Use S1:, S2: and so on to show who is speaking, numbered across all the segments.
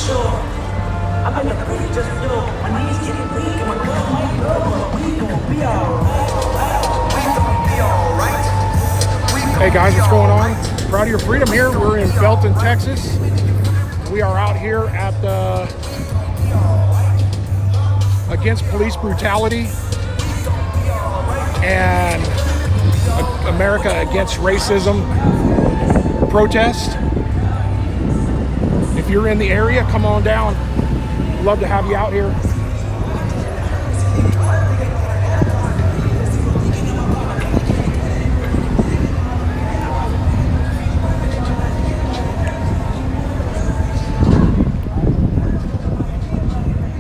S1: Hey guys, what's going on? Proud of Your Freedom here. We're in Belton, Texas. We are out here at the Against Police Brutality and America Against Racism protest. If you're in the area, come on down. Love to have you out here.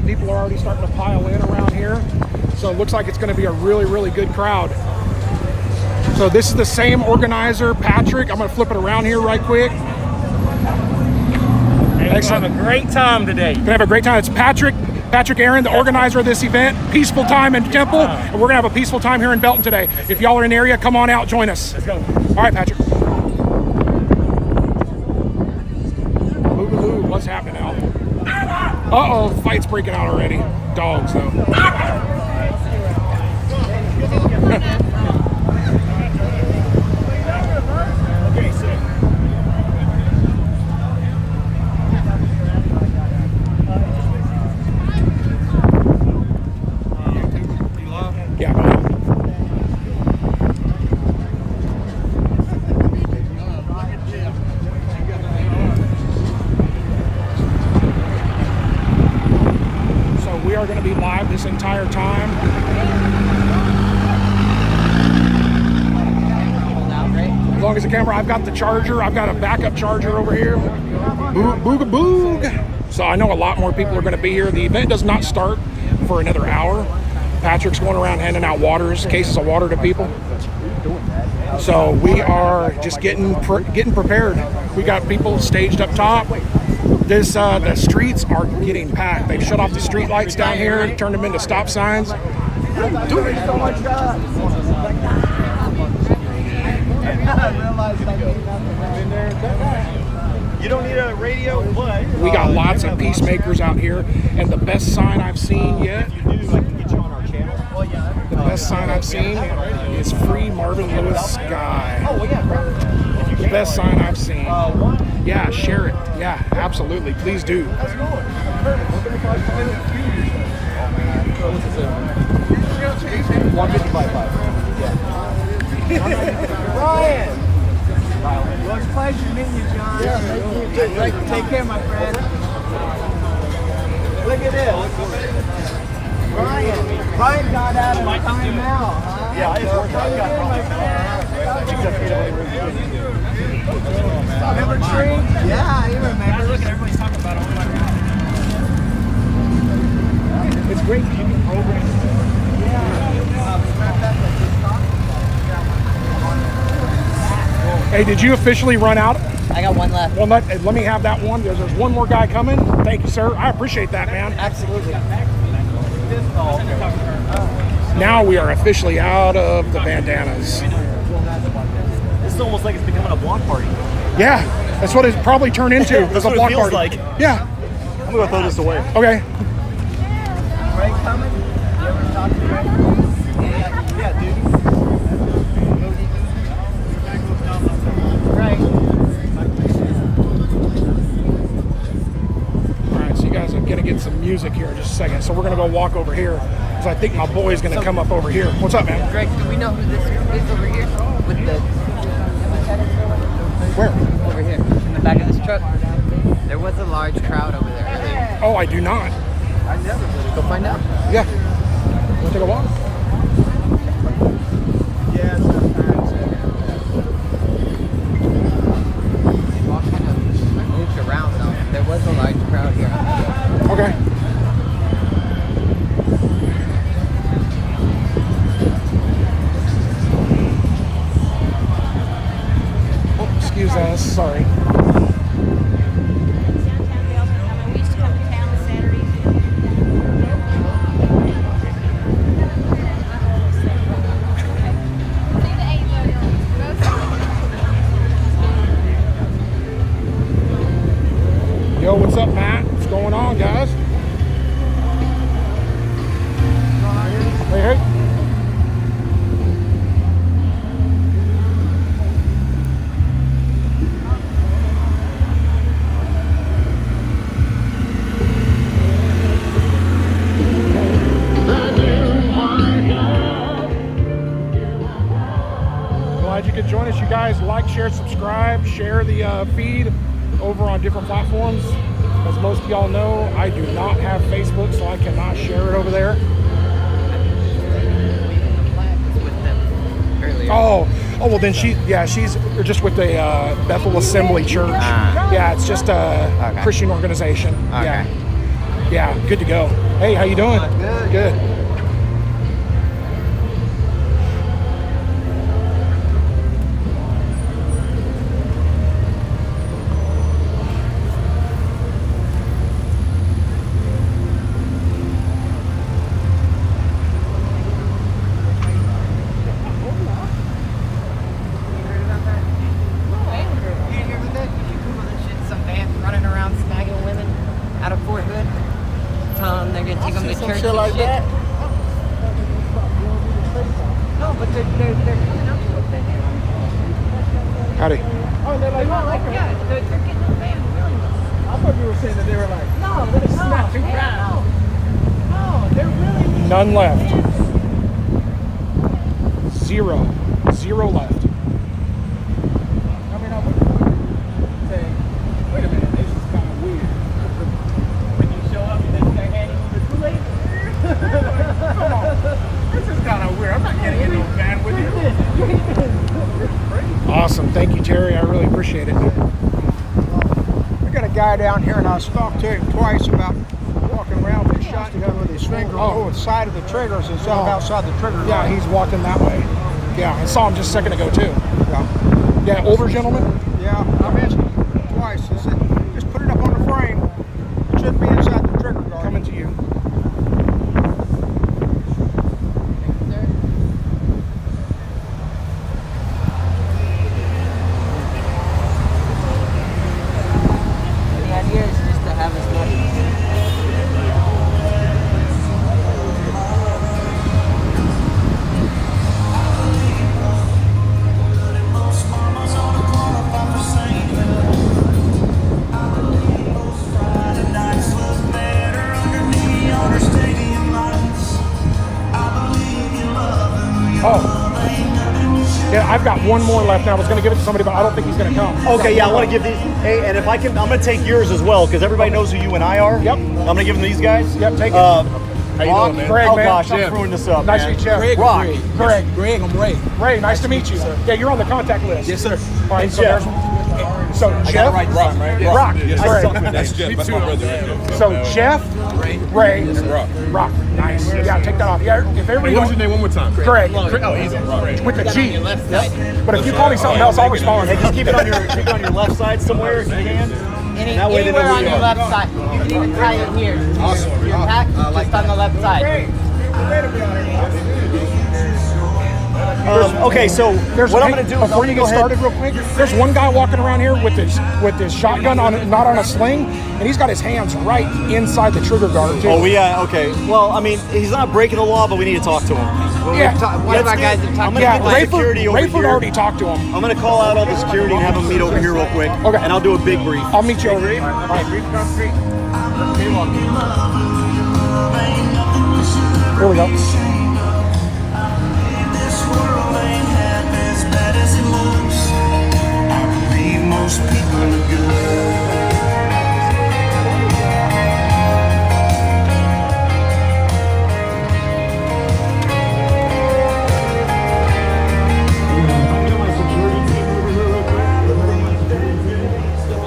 S1: People are already starting to pile in around here. So it looks like it's going to be a really, really good crowd. So this is the same organizer, Patrick. I'm going to flip it around here right quick.
S2: Excellent. Have a great time today.
S1: Gonna have a great time. It's Patrick Aaron, the organizer of this event. Peaceful time in Temple, and we're gonna have a peaceful time here in Belton today. If y'all are in the area, come on out, join us.
S2: Let's go.
S1: All right, Patrick. Boogaloo, what's happening, Al? Uh-oh, fight's breaking out already. Dogs, though. We are going to be live this entire time. As long as the camera, I've got the charger. I've got a backup charger over here. Booga boog. So I know a lot more people are going to be here. The event does not start for another hour. Patrick's going around handing out cases of water to people. So we are just getting prepared. We got people staged up top. The streets are getting packed. They've shut off the street lights down here and turned them into stop signs.
S2: You don't need a radio, but
S1: we got lots of peacemakers out here, and the best sign I've seen yet. The best sign I've seen is Free Marvin Lewis Guy. The best sign I've seen. Yeah, share it. Yeah, absolutely. Please do.
S3: Ryan! Well, it's a pleasure meeting you, John. Yeah, thank you. Take care, my friend. Look at this. Ryan got out of time now, huh?
S2: Yeah, I just worked out.
S3: Remember Tree? Yeah, you remember.
S2: Look at everybody's talking about it.
S3: It's great that you can program.
S1: Hey, did you officially run out?
S4: I got one left.
S1: Well, let me have that one. There's one more guy coming. Thank you, sir. I appreciate that, man.
S4: Absolutely.
S1: Now we are officially out of the bandanas.
S2: This is almost like it's becoming a block party.
S1: Yeah, that's what it probably turned into.
S2: That's
S1: a
S2: what it
S1: block
S2: feels
S1: party.
S2: like.
S1: Yeah.
S2: I'm gonna throw this away.
S1: Okay.
S3: Ray coming? You ever talk to Ray? Yeah, dude. Right.
S1: All right, so you guys are gonna get some music here in just a second. So we're gonna go walk over here because I think my boy's gonna come up over here. What's up, man?
S4: Greg, do we know who this is over here? With the
S1: Where?
S4: over here in the back of this truck. There was a large crowd over there earlier.
S1: Oh, I do not.
S4: I never did. Go find out.
S1: Yeah. Want to take a walk?
S3: Yeah,
S4: All kind of moved around though. There was a large crowd here.
S1: Okay. Oh, excuse us. Sorry. Yo, what's up, Matt? What's going on, guys? Hey, hey. Glad you could join us. You guys like, share, subscribe, share the feed over on different platforms. As most of y'all know, I do not have Facebook, so I cannot share it over there. Oh, well then she's just with the Bethel Assembly Church. Yeah, it's just a Christian organization.
S4: Okay.
S1: Yeah, good to go. Hey, how you doing? Good.
S4: Some vans running around snagging women out of Fort Hood. Telling them they're gonna take them to church and
S3: like
S4: shit.
S3: that.
S4: No, but they're coming up to it.
S1: Howdy.
S3: Oh, they're like,
S4: Yeah, they're getting the van really.
S3: I thought you were saying that they were like,
S4: No, it's not too proud.
S3: no, they're really.
S1: None left. Zero left.
S3: I mean, I would say, wait a minute, this is kind of weird. When you show up and then they're handing you the Kool-Aid. Come on, this is kind of weird. I'm not getting in no van with you.
S1: Awesome. Thank you, Terry. I really appreciate it.
S3: I got a guy down here, and I talked to him twice about walking around with his shotgun with his finger over the side of the triggers instead of outside the trigger.
S1: Yeah, he's walking that way. Yeah, I saw him just a second ago, too. Yeah, older gentleman.
S3: Yeah, I've asked him twice. I said, just put it up on the frame. It should be inside the trigger guard.
S1: Coming to you.
S4: The idea is just to have as much.
S1: Oh. Yeah, I've got one more left now. I was going to give it to somebody, but I don't think he's going to come.
S2: Okay, yeah, I want to give these. Hey, and if I can, I'm going to take yours as well because everybody knows who you and I are.
S1: Yep.
S2: I'm going to give them these guys.
S1: Yep, take it.
S2: How you
S1: doing, man? Greg,
S2: oh
S1: man.
S2: gosh,
S1: Yeah.
S2: I'm screwing this up.
S1: Nice to
S2: man.
S1: meet you.
S2: Greg, Rock.
S1: Greg, I'm Ray. Ray, nice to meet you. Yeah, you're on the contact list.
S5: Yes, sir.
S1: All right, so
S2: Jeff.
S1: there's so
S5: I got
S1: Jeff,
S5: it right this time, right? Yes.
S1: Rock,
S5: Yes.
S1: Greg.
S2: I suck with
S5: That's
S2: names.
S5: Jeff. That's my brother right there.
S1: So Jeff, Ray,
S5: Rock.
S1: Rock. Nice. Yeah, take that off. Yeah, if
S5: Hey,
S1: everybody
S5: what's your name one more time?
S1: Greg.
S5: Oh, easy. Rock.
S1: With the G. But if you call me something else, I'll respond.
S2: Hey, just keep it on your left side somewhere if you can. That way they know
S4: Anywhere
S2: who
S4: on
S2: you
S4: your
S2: are.
S4: left side. You can even tie it here.
S5: Awesome.
S4: Your pack just on the left side.
S2: Okay, so what I'm going to do is
S1: before you get
S2: go ahead.
S1: started real quick, there's one guy walking around here with his shotgun on, not on a sling, and he's got his hands right inside the trigger guard too.
S2: Oh, yeah, okay. Well, I mean, he's not breaking the law, but we need to talk to him.
S1: Yeah.
S4: One of our guys that
S2: I'm
S4: talked
S2: gonna
S1: Yeah,
S2: get the security over
S1: Rayford
S2: here.
S1: already talked to him.
S2: I'm going to call out all the security and have them meet over here real quick.
S1: Okay.
S2: And I'll do a big brief.
S1: I'll meet you over here. Here we go.
S6: Most people are good.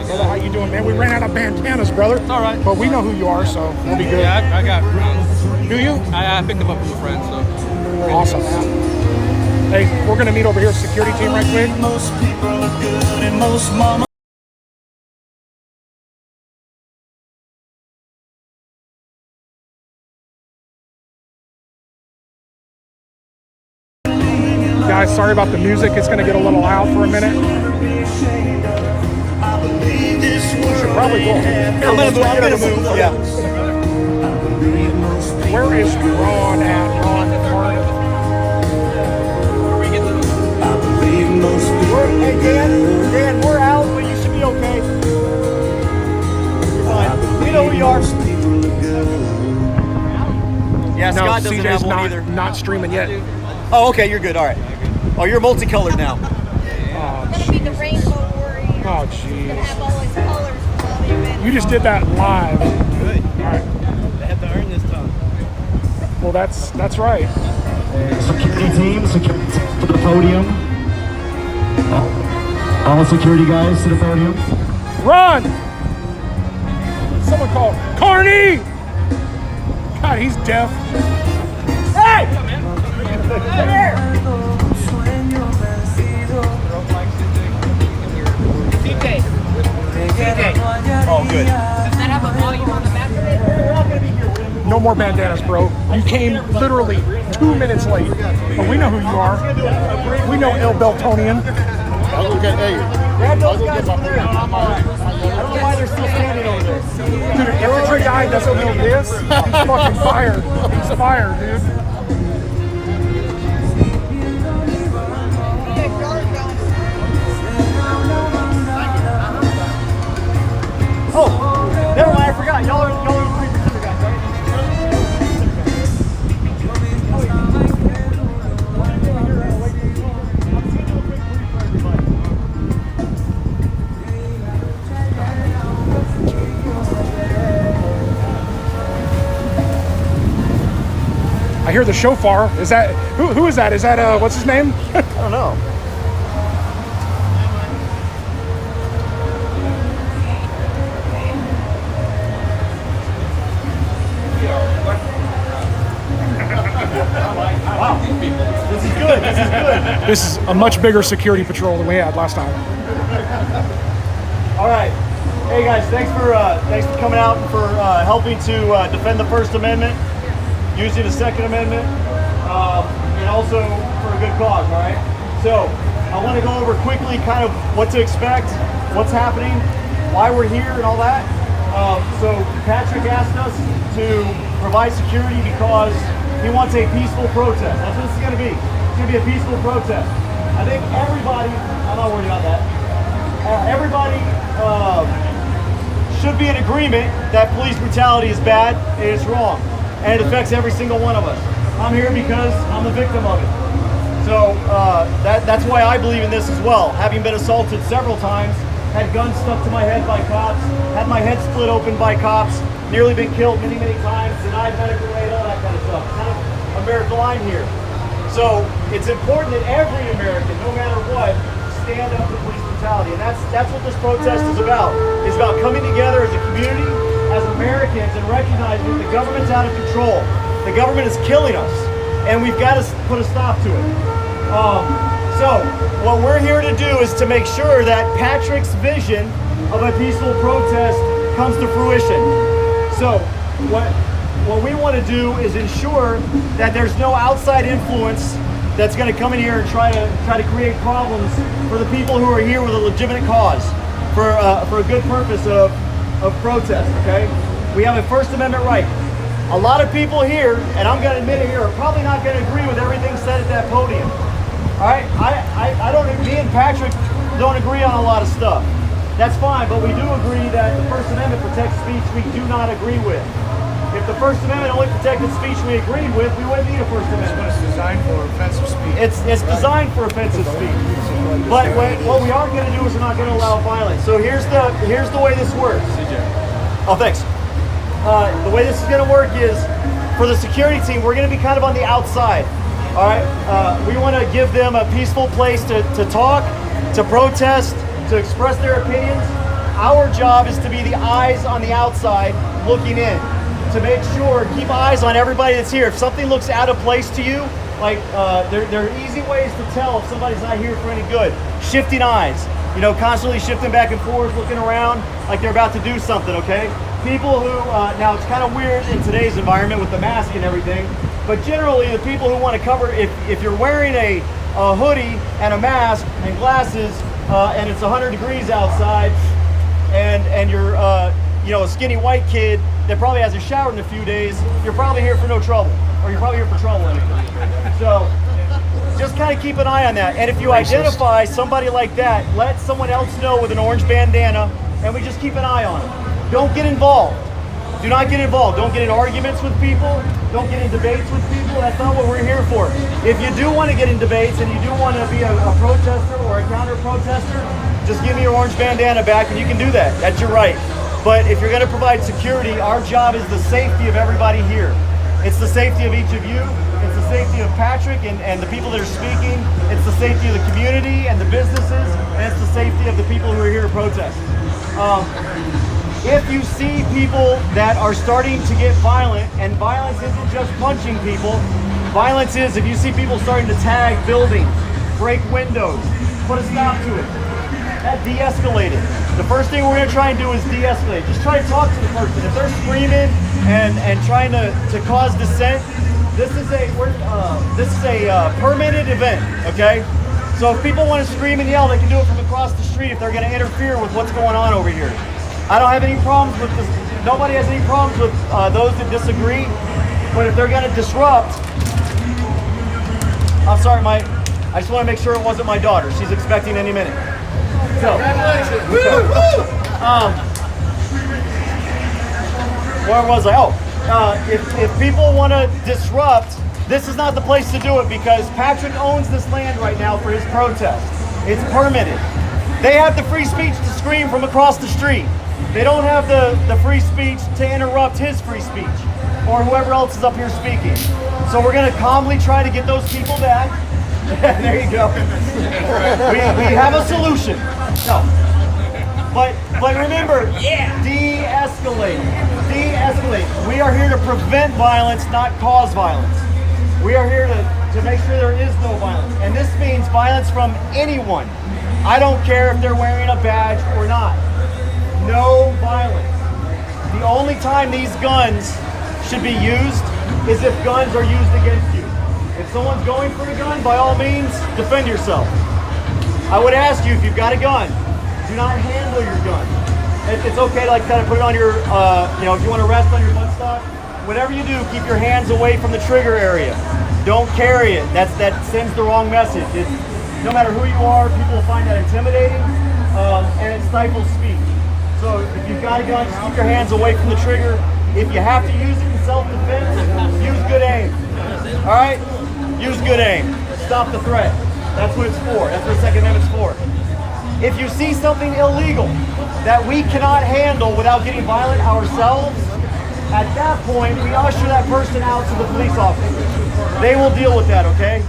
S1: Brother, how you doing, man? We ran out of bandanas, brother.
S7: All right.
S1: But we know who you are, so we'll be good.
S7: Yeah, I got
S1: Do you?
S7: I picked them up from a friend, so.
S1: Awesome, man. Hey, we're going to meet over here, security team, right quick.
S6: Most people are good and most mama.
S1: Guys, sorry about the music. It's going to get a little loud for a minute.
S6: I believe this world
S1: probably will.
S2: I'm gonna move. Yeah.
S1: Where is Ron at? Ron Martin?
S2: Hey Dan, we're out, but you should be okay. You're fine. We know who you are. Yeah,
S1: No,
S2: Scott doesn't have
S1: CJ's
S2: one either.
S1: not streaming yet.
S2: Oh, okay, you're good. All right. Oh, you're multicolored now.
S8: Gonna be the rainbow warrior.
S1: Oh,
S8: Gonna
S1: jeez.
S8: have all his colors from all the events.
S1: You just did that live.
S3: Good.
S1: All right.
S3: They have to earn this time.
S1: Well, that's right.
S9: Security team to the podium. All security guys to the podium.
S1: Run! Someone called Carney! God, he's deaf.
S2: Hey! Oh, good.
S4: Does that have a volume on the back of it?
S1: No more bandanas, bro. You came literally 2 minutes late. But we know who you are. We know El Beltonian.
S2: Grab those guys over there. I don't know why they're still standing over there.
S1: Dude, an infantry guy doesn't know this. He's fucking fired. He's fired, dude.
S2: Oh, never mind. I forgot. Y'all are the 3% guys, right?
S1: I hear the shofar. Is that who is that? Is that what's his name?
S2: I don't know. Wow. This is good. This is good.
S1: This is a much bigger security patrol than we had last time.
S2: All right. Hey guys, thanks for coming out and for helping to defend the First Amendment, using the Second Amendment, and also for a good cause. All right. So I want to go over quickly kind of what to expect, what's happening, why we're here, and all that. So Patrick asked us to provide security because he wants a peaceful protest. That's what this is going to be. It's going to be a peaceful protest. I think everybody, I'm not worried about that. Everybody should be in agreement that police brutality is bad and it's wrong. And it affects every single one of us. I'm here because I'm a victim of it. So that's why I believe in this as well. Having been assaulted several times, had guns stuck to my head by cops, had my head split open by cops, nearly been killed many, many times, denied medical aid, all that kind of stuff. Kind of a miracle I'm here. So it's important that every American, no matter what, stand up to police brutality. And that's what this protest is about. It's about coming together as a community, as Americans, and recognizing that the government's out of control. The government is killing us, and we've got to put a stop to it. So what we're here to do is to make sure that Patrick's vision of a peaceful protest comes to fruition. So what we want to do is ensure that there's no outside influence that's going to come in here and try to create problems for the people who are here with a legitimate cause, for a good purpose of protest. Okay, we have a First Amendment right. A lot of people here, and I'm going to admit it here, are probably not going to agree with everything said at that podium. All right, I don't. Me and Patrick don't agree on a lot of stuff. That's fine, but we do agree that the First Amendment protects speech we do not agree with. If the First Amendment only protected speech we agreed with, we wouldn't need a First Amendment.
S3: It's designed for offensive speech.
S2: It's designed for offensive speech. But what we aren't going to do is we're not going to allow violence. So here's the way this works. Oh, thanks. The way this is going to work is, for the security team, we're going to be kind of on the outside. All right. We want to give them a peaceful place to talk, to protest, to express their opinions. Our job is to be the eyes on the outside looking in, to make sure, keep eyes on everybody that's here. If something looks out of place to you, like there are easy ways to tell if somebody's not here for any good. Shifting eyes, constantly shifting back and forth, looking around like they're about to do something, okay? People who, now it's kind of weird in today's environment with the mask and everything, but generally the people who want to cover, if you're wearing a hoodie and a mask and glasses and it's 100 degrees outside and you're a skinny white kid that probably hasn't showered in a few days, you're probably here for no trouble, or you're probably here for trouble anyway. So just kind of keep an eye on that. And if you identify somebody like that, let someone else know with an orange bandana, and we just keep an eye on them. Don't get involved. Do not get involved. Don't get in arguments with people. Don't get in debates with people. That's not what we're here for. If you do want to get in debates and you do want to be a protester or a counter-protester, just give me your orange bandana back and you can do that. That's your right. But if you're going to provide security, our job is the safety of everybody here. It's the safety of each of you. It's the safety of Patrick and the people that are speaking. It's the safety of the community and the businesses. And it's the safety of the people who are here to protest. If you see people that are starting to get violent, and violence isn't just punching people, violence is if you see people starting to tag buildings, break windows, put a stop to it. That de-escalated. The first thing we're going to try and do is de-escalate. Just try to talk to the person. If they're screaming and trying to cause dissent, this is a permitted event, okay? So if people want to scream and yell, they can do it from across the street if they're going to interfere with what's going on over here. I don't have any problems with this. Nobody has any problems with those that disagree. But if they're going to disrupt, I'm sorry, I just want to make sure it wasn't my daughter. She's expecting any minute. So, where was I? Oh, if people want to disrupt, this is not the place to do it because Patrick owns this land right now for his protest. It's permitted. They have the free speech to scream from across the street. They don't have the free speech to interrupt his free speech or whoever else is up here speaking. So we're going to calmly try to get those people back. There you go. We have a solution. No. But remember, de-escalate. De-escalate. We are here to prevent violence, not cause violence. We are here to make sure there is no violence. And this means violence from anyone. I don't care if they're wearing a badge or not. No violence. The only time these guns should be used is if guns are used against you. If someone's going for a gun, by all means, defend yourself. I would ask you, if you've got a gun, do not handle your gun. It's okay to kind of put it on your, if you want to rest on your buttstock, whatever you do, keep your hands away from the trigger area. Don't carry it. That sends the wrong message. No matter who you are, people will find that intimidating, and it stifles speech. So if you've got a gun, just keep your hands away from the trigger. If you have to use it in self-defense, use good aim. All right? Use good aim. Stop the threat. That's what it's for. That's what the Second Amendment's for. If you see something illegal that we cannot handle without getting violent ourselves, at that point, we usher that person out to the police officer. They will deal with that, okay?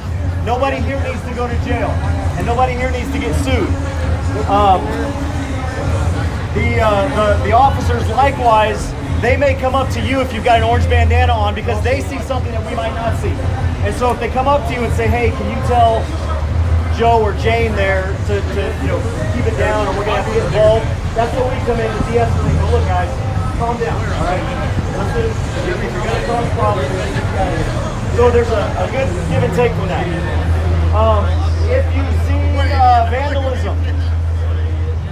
S2: Nobody here needs to go to jail, and nobody here needs to get sued. The officers, likewise, they may come up to you if you've got an orange bandana on because they see something that we might not see. And so if they come up to you and say, hey, can you tell Joe or Jane there to keep it down or we're going to have to get involved, that's where we come in to de-escalate. Well, look, guys, calm down, all right? Listen, if you're going to cause problems, you're going to get out of here. So there's a good give and take from that. If you see vandalism,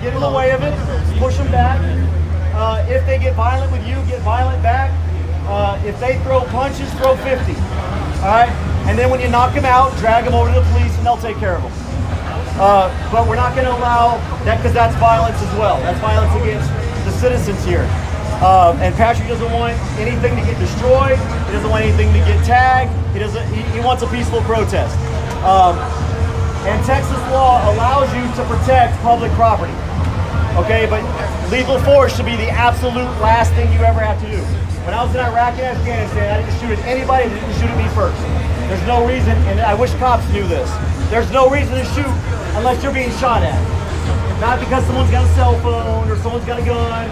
S2: get in the way of it, push them back. If they get violent with you, get violent back. If they throw punches, throw 50. All right? And then when you knock them out, drag them over to the police and they'll take care of them. But we're not going to allow that because that's violence as well. That's violence against the citizens here. And Patrick doesn't want anything to get destroyed. He doesn't want anything to get tagged. He wants a peaceful protest. And Texas law allows you to protect public property. Okay, but lethal force should be the absolute last thing you ever have to do. When I was in Iraq and Afghanistan, I didn't shoot at anybody that didn't shoot at me first. There's no reason, and I wish cops knew this. There's no reason to shoot unless you're being shot at. Not because someone's got a cell phone or someone's got a gun.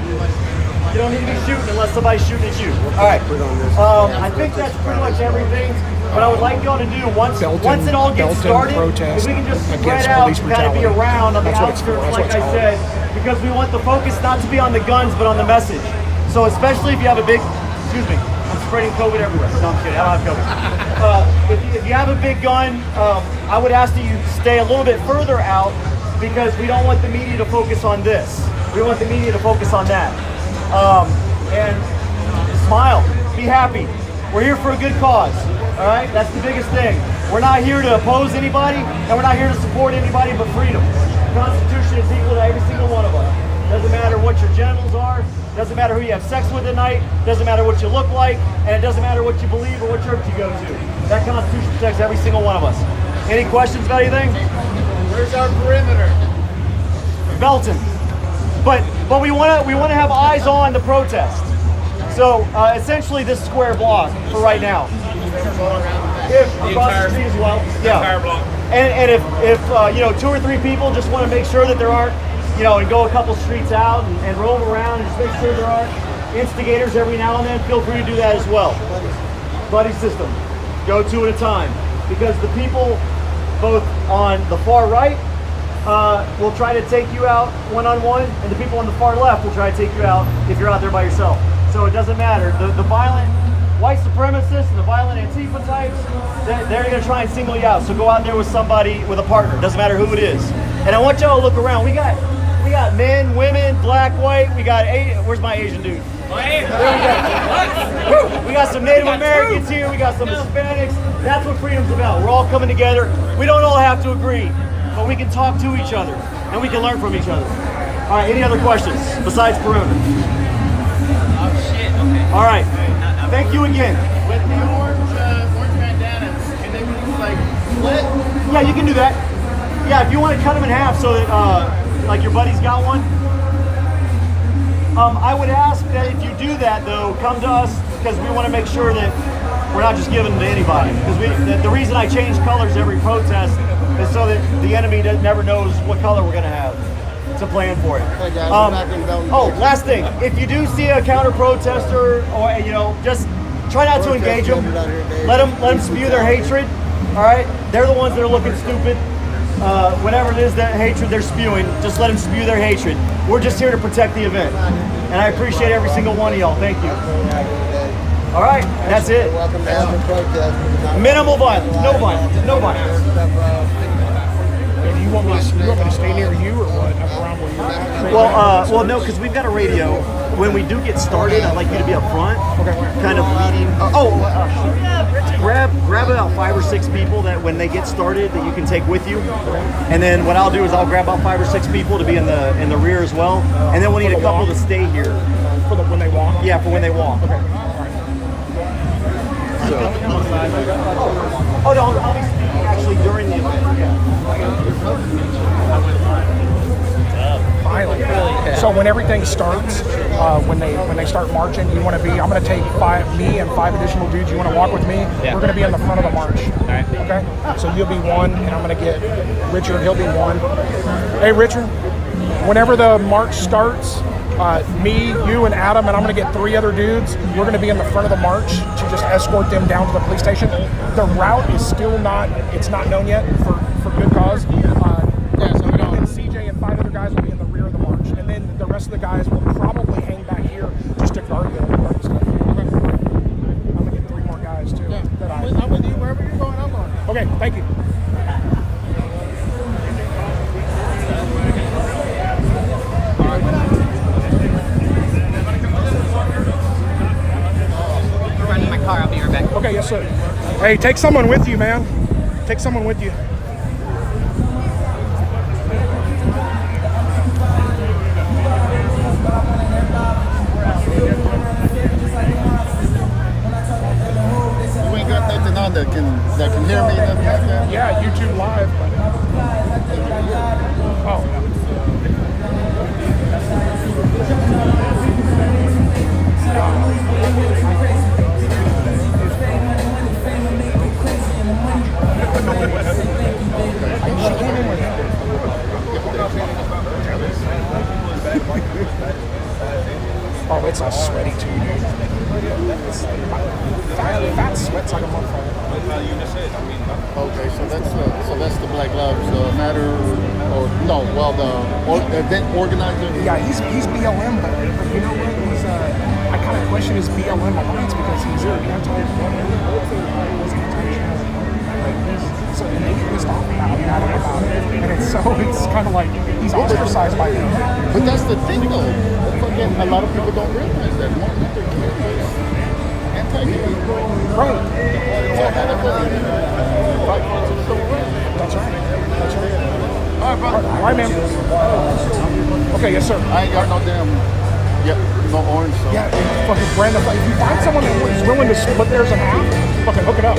S2: You don't need to be shooting unless somebody's shooting at you. All right. I think that's pretty much everything. What I would like y'all to do once it all gets started, if we can just spread out and kind of be around on the outskirts, like I said, because we want the focus not to be on the guns but on the message. So especially if you have a big, excuse me, I'm spreading COVID everywhere. No, I'm kidding. I don't have COVID. If you have a big gun, I would ask that you stay a little bit further out because we don't want the media to focus on this. We want the media to focus on that. And smile, be happy. We're here for a good cause. All right, that's the biggest thing. We're not here to oppose anybody, and we're not here to support anybody but freedom. The Constitution is equal to every single one of us. Doesn't matter what your genitals are, doesn't matter who you have sex with at night, doesn't matter what you look like, and it doesn't matter what you believe or what church you go to. That Constitution protects every single one of us. Any questions about anything?
S3: Where's our perimeter?
S2: Belton. But we want to have eyes on the protest. So essentially this square block for right now. If across the street as well, yeah.
S5: Entire block.
S2: And if 2 or 3 people just want to make sure that there aren't, and go a couple streets out and roam around and just make sure there aren't instigators every now and then, feel free to do that as well. Buddy system, go 2 at a time, because the people both on the far right will try to take you out one-on-one, and the people on the far left will try to take you out if you're out there by yourself. So it doesn't matter. The violent white supremacists and the violent Antifa types, they're going to try and single you out. So go out there with somebody, with a partner. Doesn't matter who it is. And I want y'all to look around. We got men, women, black, white. We got where's my Asian dude? There we go. We got some Native Americans here. We got some Hispanics. That's what freedom's about. We're all coming together. We don't all have to agree, but we can talk to each other and we can learn from each other. All right. Any other questions besides perimeter? All right. Thank you again.
S3: With the orange bandanas, can they be like split?
S2: Yeah, you can do that. Yeah, if you want to cut them in half so that like your buddy's got one. I would ask that if you do that though, come to us, because we want to make sure that we're not just giving them to anybody. Because the reason I change colors every protest is so that the enemy never knows what color we're going to have to plan for it.
S3: Hey guys,
S2: Last thing, if you do see a counter protester, or just try not to engage them. Let them spew their hatred. All right, they're the ones that are looking stupid. Whatever it is, that hatred they're spewing, just let them spew their hatred. We're just here to protect the event, and I appreciate every single one of y'all. Thank you. All right, that's it.
S3: welcome down to protest.
S2: Minimal violence, no violence, no violence.
S1: Do you want me to stay near you or what? Up around where you're at?
S2: Well, no, because we've got a radio. When we do get started, I'd like you to be up front, kind of leading. Grab about 5 or 6 people that when they get started that you can take with you, and then what I'll do is I'll grab about 5 or 6 people to be in the rear as well, and then we'll need a couple to stay here.
S1: For when they walk?
S2: Yeah, for when they walk. Okay. Oh no, I'll be speaking actually during the event.
S1: Finally. So when everything starts, when they start marching, I'm going to take me and 5 additional dudes. You want to walk with me? Yeah. We're going to be in the front of the march. All right. Okay. So you'll be 1, and I'm going to get Richard. He'll be 1. Hey, Richard. Whenever the march starts, me, you, and Adam, and I'm going to get 3 other dudes. We're going to be in the front of the march to just escort them down to the police station. The route is still not known yet for good cause. And CJ and 5 other guys will be in the rear of the march, and then the rest of the guys will probably hang back here just to guard the stuff. Okay. I'm going to get 3 more guys too.
S3: I'm with you wherever you're going. I'm going.
S1: Okay, thank you.
S4: Running my car, I'll be right back.
S1: Okay, yes, sir. Hey, take someone with you, man. Take someone with you.
S3: You ain't got nothing on that can hear me, nothing like that?
S1: Yeah, YouTube Live. Oh. Oh, it's all sweaty too, dude. Fat sweats like a motherfucker.
S3: Okay, so that's the Black Lives Matter, or no? Well, the event organizer.
S1: Yeah, he's BLM, but you know what? He's I kind of question his BLM alliance because he's anti. like this. So and they get pissed off about it, and it's kind of like he's ostracized by them.
S5: But that's the thing, though. Fucking, a lot of people don't realize that Martin Luther King was anti-gay.
S1: Right.
S5: So how the fuck did he fight for the civil rights?
S1: That's right. That's right.
S5: All right, brother.
S1: All right, man. Okay, yes, sir.
S5: I ain't got no damn, no orange. So.
S1: Yeah, fucking Brandon. If you find someone that is willing to split theirs in half, fucking hook it up.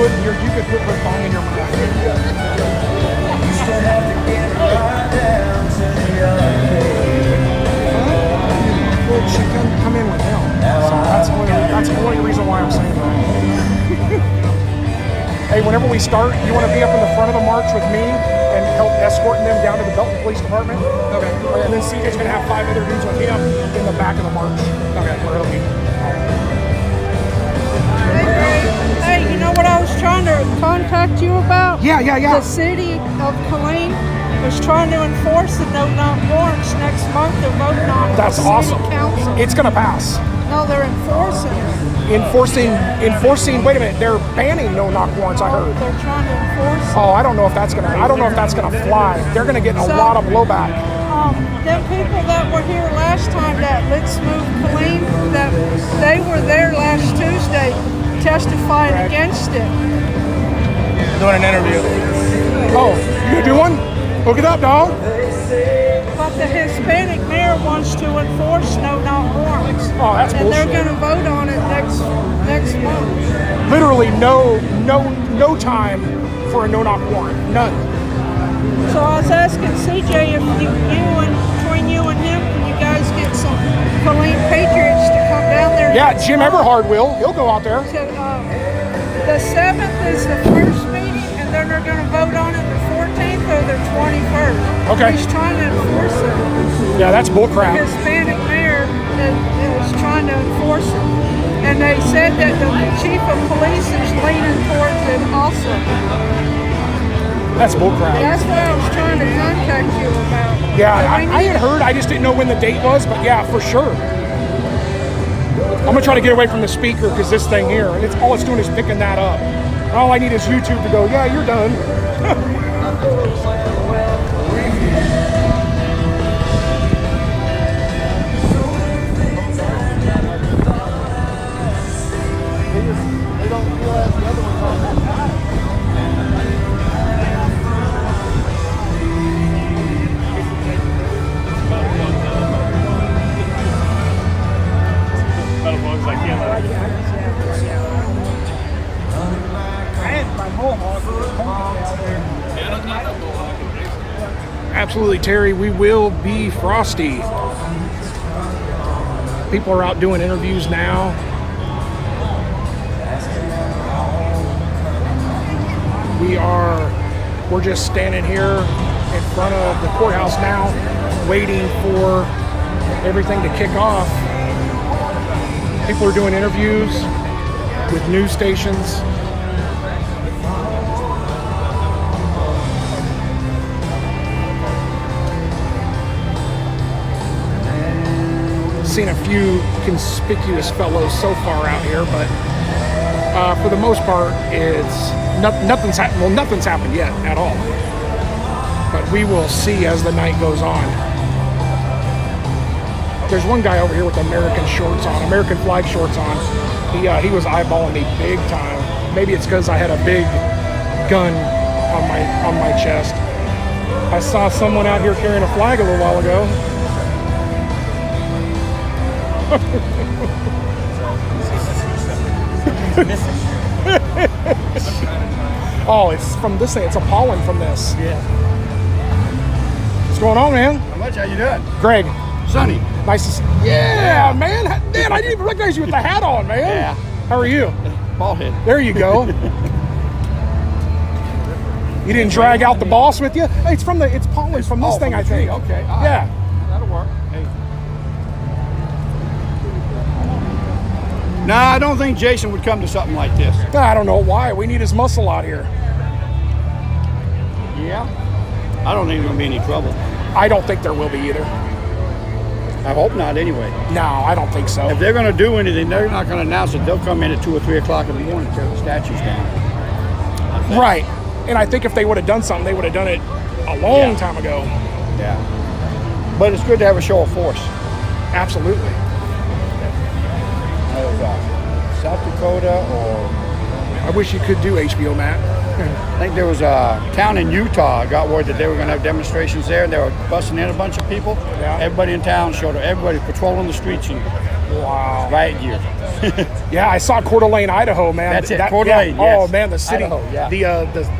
S1: You could put her thong in your mouth. Well, she can come in with him. So that's the only reason why I'm saying that. Hey, whenever we start, you want to be up in the front of the march with me and help escorting them down to the Belton Police Department? Okay. And then CJ's going to have 5 other dudes with him in the back of the march. Okay. Where he'll be.
S10: Hey, you know what I was trying to contact you about?
S1: Yeah.
S10: The city of Killeen is trying to enforce the no-knock warrants next month. They're voting on it.
S1: That's
S10: City
S1: awesome.
S10: Council.
S1: It's going to pass.
S10: No, they're enforcing it.
S1: Enforcing. Wait a minute. They're banning no-knock warrants. I heard.
S10: They're trying to enforce it.
S1: Oh, I don't know if that's gonna fly. They're gonna get a lot of blowback.
S10: Them people that were here last time, that Let's Move Killeen, that they were there last Tuesday testifying against it.
S1: Doing an interview. Oh, you gonna do one? Hook it up, dog.
S10: But the Hispanic mayor wants to enforce no-knock warrants.
S1: Oh, that's
S10: and
S1: bullshit.
S10: they're going to vote on it next month.
S1: Literally no time for a no-knock warrant. None.
S10: So I was asking CJ if between you and him, can you guys get some Killeen Patriots to come down there?
S1: Yeah, Jim Everhard will. He'll go out there.
S10: The 7th is the first meeting, and then they're going to vote on it the 14th or the 21st.
S1: Okay.
S10: He's trying to enforce it.
S1: Yeah, that's bullcrap.
S10: The Hispanic mayor is trying to enforce it. And they said that the chief of police is leaning towards it also.
S1: That's bullcrap.
S10: That's what I was trying to contact you about.
S1: Yeah, I had heard. I just didn't know when the date was, but yeah, for sure. I'm gonna try to get away from the speaker because this thing here, all it's doing is picking that up. And all I need is YouTube to go, yeah, you're done. Absolutely, Terry. We will be frosty. People are out doing interviews now. We're just standing here in front of the courthouse now, waiting for everything to kick off. People are doing interviews with news stations. Seen a few conspicuous fellows so far out here, but for the most part, nothing's happened yet at all. But we will see as the night goes on. There's one guy over here with American flag shorts on. He was eyeballing me big time. Maybe it's because I had a big gun on my chest. I saw someone out here carrying a flag a little while ago. Oh, it's from this thing. It's a pollen from this.
S5: Yeah.
S1: What's going on, man?
S5: How much? How you doing?
S1: Greg.
S5: Sonny.
S1: Nice to see you. Yeah, man. Man, I didn't even recognize you with the hat on, man.
S5: Yeah.
S1: How are you?
S5: Bald head.
S1: There you go. You didn't drag out the boss with you? Hey, it's pollen from this thing, I think.
S5: Okay.
S1: Yeah.
S5: That'll work. Hey. Nah, I don't think Jason would come to something like this.
S1: I don't know why. We need his muscle out here.
S5: Yeah. I don't think there's gonna be any trouble.
S1: I don't think there will be either.
S5: I hope not anyway.
S1: No, I don't think so.
S5: If they're going to do anything, they're not going to announce it. They'll come in at 2 or 3 o'clock in the morning and tear the statues down.
S1: Right. And I think if they would have done something, they would have done it a long
S5: Yeah.
S1: time ago.
S5: Yeah. But it's good to have a show of force.
S1: Absolutely.
S5: That was South Dakota or
S1: I wish you could do HBO, Matt.
S5: I think there was a town in Utah. I got word that they were going to have demonstrations there, and they were busing in a bunch of people.
S1: Yeah.
S5: Everybody in town showed up. Everybody patrolling the streets in
S1: Wow.
S5: riot gear.
S1: Yeah, I saw Coeur d'Alene, Idaho, man.
S5: That's it, Coeur d'Alene,
S1: Yeah. Oh
S5: yes.
S1: man, the city,
S5: Idaho, yeah.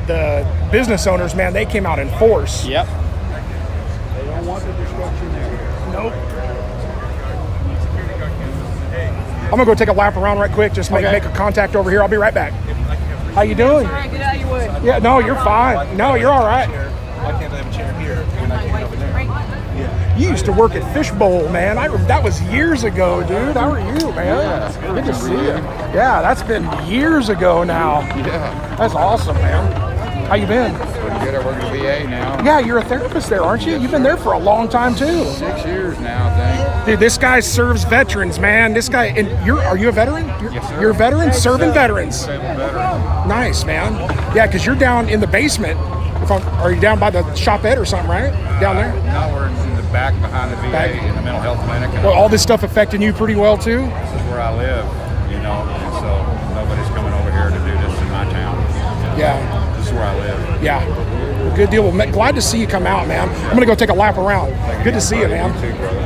S1: the business owners, man, they came out in force.
S5: Yep. They don't want the destruction there.
S1: Nope. I'm gonna go take a lap around right quick, just make a contact over here. I'll be right back. How you doing?
S10: All right, get out of your way.
S1: Yeah, no, you're fine. No, you're all right.
S7: Why can't I have a chair here and I can't over there?
S1: You used to work at Fishbowl, man. That was years ago, dude. How are you, man? Good to see you. Yeah, that's been years ago now.
S5: Yeah.
S1: That's awesome, man. How you been?
S5: Pretty good. I work at VA now.
S1: Yeah, you're a therapist there, aren't you? You've been there for a long time too.
S5: 6 years now, I think.
S1: Dude, this guy serves veterans, man. This guy, and are you a veteran?
S5: Yes, sir.
S1: You're a veteran serving veterans.
S5: Veteran.
S1: Nice, man. Yeah, because you're down in the basement. Are you down by the shopette or something, right? Down there?
S5: Now we're in the back behind the VA in the mental health clinic. And
S1: Well, all this stuff affecting you pretty well too.
S5: this is where I live, and so nobody's coming over here to do this in my town.
S1: Yeah,
S5: This is where I live.
S1: yeah. Well, good deal. Well, glad to see you come out, man. I'm gonna go take a lap around. Good to see you, man.
S5: Too, brother.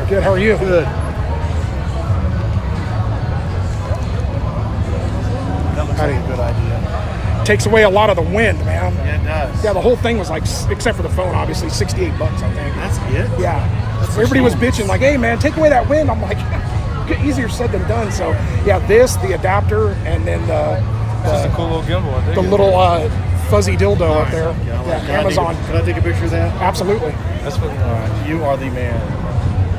S1: Good. How are you? Good.
S2: That looks like a good idea.
S1: Takes away a lot of the wind, man.
S2: Yeah, it does.
S1: Yeah, the whole thing was like, except for the phone, obviously, $68, I think.
S2: That's it?
S1: Yeah.
S2: That's
S1: Everybody was
S2: insane.
S1: bitching, like, hey, man, take away that wind. I'm like, easier said than done. So, yeah, the adapter, and then
S7: Just a cool little gimbal. I think
S1: the little fuzzy dildo up there. Yeah, Amazon.
S2: Can I take a picture of that?
S1: Absolutely.
S7: That's what.
S2: You are the man.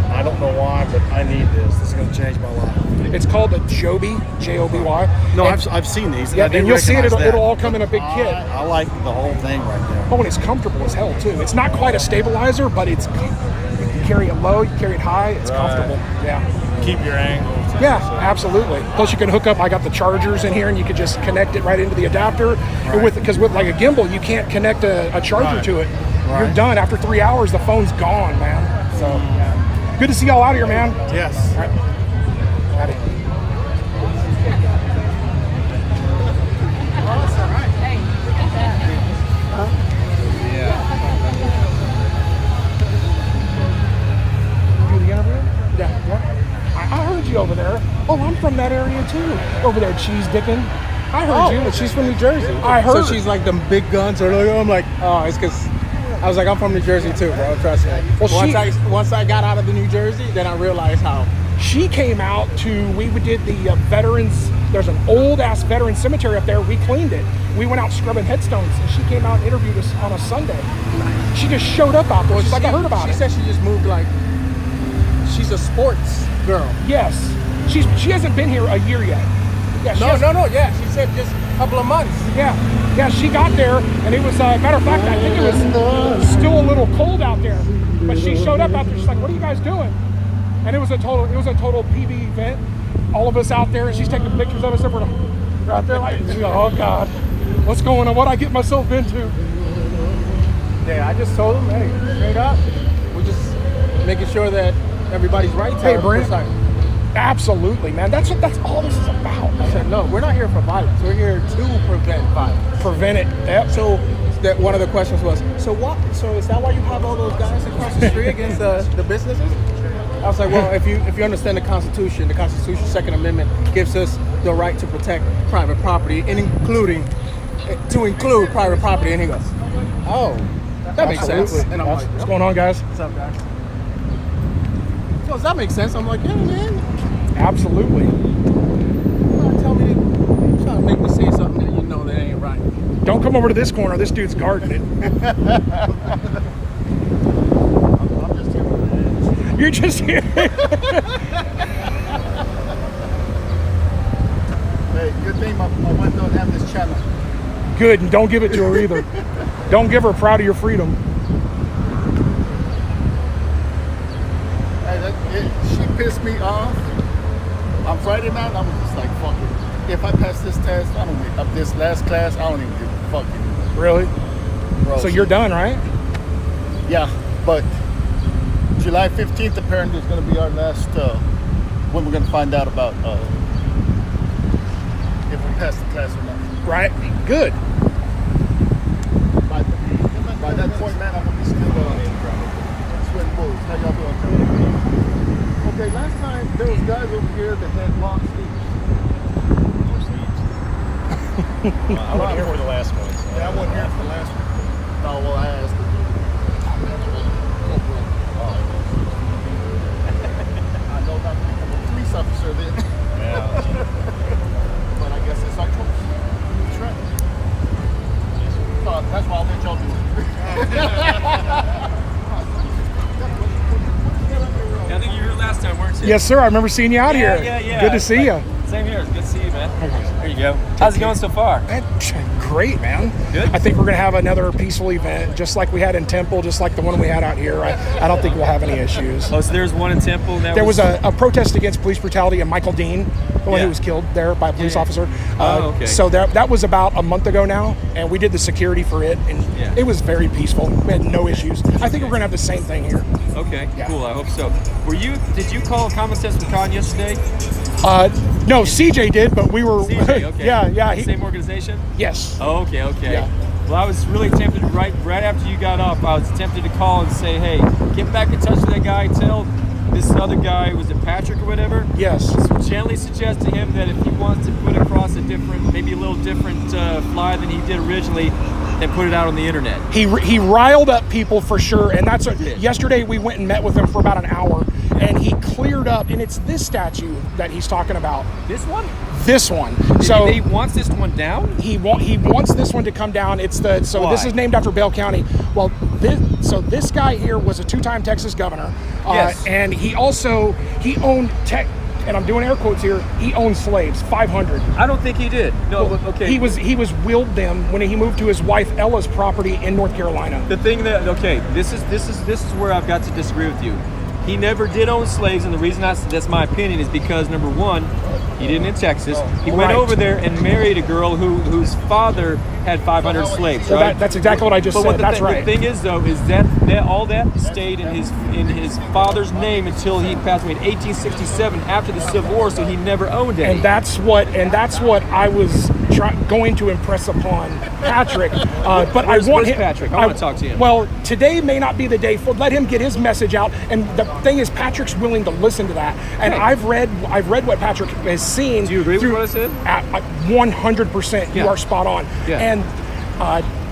S2: I don't know why, but I need this. This is going to change my life.
S1: It's called a Joby, J-O-B-Y.
S2: No,
S1: And-
S2: I've seen these.
S1: Yeah,
S2: I do
S1: and you'll see it.
S2: recognize that.
S1: It'll all come in a big kit.
S2: I like the whole thing right there.
S1: Oh, and it's comfortable as hell, too. It's not quite a stabilizer, but you can carry it low, you carry it high. It's comfortable. Yeah.
S2: Keep your angle.
S1: Yeah, absolutely. Plus, you can hook up. I got the chargers in here, and you can just connect it right into the adapter. And because with like a gimbal, you can't connect a charger to it. You're done after 3 hours. The phone's gone, man. So, good to see y'all out here, man.
S2: Yes.
S1: All right. Howdy. Do the interview? Yeah. I heard you over there. Oh, I'm from that area too. Over there, Cheese Dickin. I heard you.
S3: But she's from New Jersey.
S1: I heard.
S3: So she's like them big guns. Or I'm like, oh, it's because I was like, I'm from New Jersey too, bro. Trust me.
S1: Well,
S3: Once I got out of the New Jersey, then I realized how.
S1: She came out we did the veterans, there's an old ass veteran cemetery up there. We cleaned it. We went out scrubbing headstones, and she came out and interviewed us on a Sunday. She just showed up out there. She's like, I heard about
S3: She
S1: it.
S3: said she just moved like, she's a sports girl.
S1: Yes. She hasn't been here a year yet. Yeah,
S3: No. Yeah, she said just a couple of months.
S1: Yeah, she got there, and it was, matter of fact, I think it was still a little cold out there. But she showed up out there. She's like, what are you guys doing? And it was a total PB event. All of us out there, and she's taking pictures of us. And we're out there like, oh God, what's going on? What I get myself into?
S3: Yeah, I just told him, hey, straight up, we're just making sure that everybody's right.
S1: Hey, Brent. Absolutely, man. That's all this is about.
S3: I said, no, we're not here for violence. We're here to prevent violence.
S1: Prevent it. Yep.
S3: So that one of the questions was, so is that why you have all those guys across the street against the businesses? I was like, well, if you understand the Constitution's Second Amendment gives us the right to protect private property, and to include private property. And he goes, oh, that makes sense.
S1: Absolutely.
S3: And I'm like,
S1: What's going on, guys?
S3: what's up, guys? So does that make sense? I'm like, yeah, man.
S1: Absolutely.
S3: You're trying to make me say something that you know that ain't right.
S1: Don't come over to this corner. This dude's guarding it. You're just here.
S5: Hey, good thing my wife don't have this channel.
S1: Good, and don't give it to her either. Don't give her Proud of Your Freedom.
S5: pissed me off on Friday night, I was just like, fuck it. If I pass this test, I don't need this last class. I don't even give a fucking.
S1: Really?
S5: Bro,
S1: So you're done, right?
S5: Yeah, but July 15th apparently is going to be our last. When we're going to find out about if we pass the class or not.
S1: Right. Good.
S5: By that point, man, I'm going to be still sweating bullets. How y'all doing? Okay, last time there was guys over here that had long sleeves.
S7: I wasn't here for the last one. So
S5: Yeah, I wasn't here for the last one. No, well, I asked. I know not to become a police officer then.
S7: Yeah.
S5: But I guess it's our choice. That's right. That's why I'll let y'all do it.
S3: I think you were here last time, weren't you?
S1: Yes, sir. I remember seeing you out here.
S3: Yeah.
S1: Good to see you.
S3: Same here. It's good to see you, man. There you go. How's it going so far?
S1: Great, man.
S3: Good.
S1: I think we're going to have another peaceful event, just like we had in Temple, just like the one we had out here. I don't think we'll have any issues.
S3: Oh, so there's one in Temple. And
S1: There was a protest against police brutality and Michael Dean, the one
S3: Yeah.
S1: who was killed there by a police officer.
S3: Okay.
S1: So that was about a month ago now, and we did the security for it, and
S3: Yeah.
S1: it was very peaceful. We had no issues. I think we're going to have the same thing here.
S3: Okay,
S1: Yeah.
S3: cool. I hope so. Did you call Common Sense with Con yesterday?
S1: No, CJ did, but we were.
S3: CJ, okay.
S1: yeah.
S3: Same organization?
S1: Yes.
S3: Oh, okay.
S1: Yeah.
S3: Well, I was really tempted right after you got up. I was tempted to call and say, "Hey, get back in touch with that guy. Tell this other guy, was it Patrick or whatever?
S1: Yes.
S3: Gently suggest to him that if he wants to put across a different, maybe a little different fly than he did originally, then put it out on the internet."
S1: He riled up people for sure, and that's what.
S3: did.
S1: Yesterday we went and met with him for about an hour, and he cleared up. And it's this statue that he's talking about.
S3: This one?
S1: This one. So
S3: he wants this one down?
S1: he wants this one to come down. It's the so
S3: Why?
S1: this is named after Bale County. Well, this guy here was a two-time Texas governor,
S3: Yes.
S1: and he owned and I'm doing air quotes here. He owned slaves, 500.
S3: I don't think he did. No, okay.
S1: He was willed them when he moved to his wife Ella's property in North Carolina.
S3: The thing that this is where I've got to disagree with you. He never did own slaves, and the reason that's my opinion is because number one, he didn't in Texas. He went
S1: Right.
S3: over there and married a girl whose father had 500 slaves.
S1: Well,
S3: Right?
S1: that's exactly what I just
S3: But
S1: said. That's right.
S3: The thing is, though, is that all that stayed in his father's name until he passed away in 1867 after the Civil War. So he never owned any.
S1: And that's what I was going to impress upon Patrick. But
S3: Where's
S1: I want him.
S3: Patrick? I want to talk to him.
S1: Well, today may not be the day for. Let him get his message out. And the thing is, Patrick's willing to listen to that. And
S3: Hey.
S1: I've read what Patrick has seen.
S3: Do you agree with what I said?
S1: 100%. You
S3: Yeah.
S1: are spot on.
S3: Yeah.
S1: And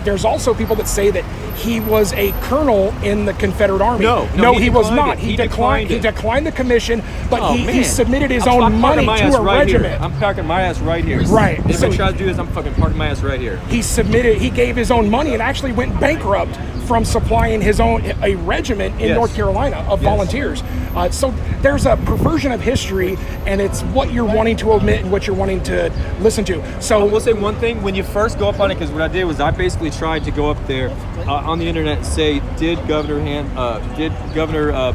S1: there's also people that say that he was a colonel in the Confederate Army.
S3: No,
S1: he was
S3: declined
S1: not.
S3: it.
S1: He
S3: declined it.
S1: declined the commission, but
S3: Oh,
S1: he
S3: man.
S1: submitted his
S3: I'm
S1: own money
S3: parking my
S1: to
S3: ass
S1: a
S3: right
S1: regiment.
S3: Here. I'm parking my ass right here.
S1: Right.
S3: If
S1: So-
S3: I try to do this, I'm fucking parking my ass right here.
S1: He gave his own money and actually went bankrupt from supplying a regiment in
S3: Yes.
S1: North Carolina of
S3: Yes.
S1: volunteers. So there's a perversion of history, and it's what you're wanting to omit and what you're wanting to listen to.
S3: I
S1: So
S3: will say one thing: when you first go up on it, because what I did was I basically tried to go up there on the internet and say, "Did Governor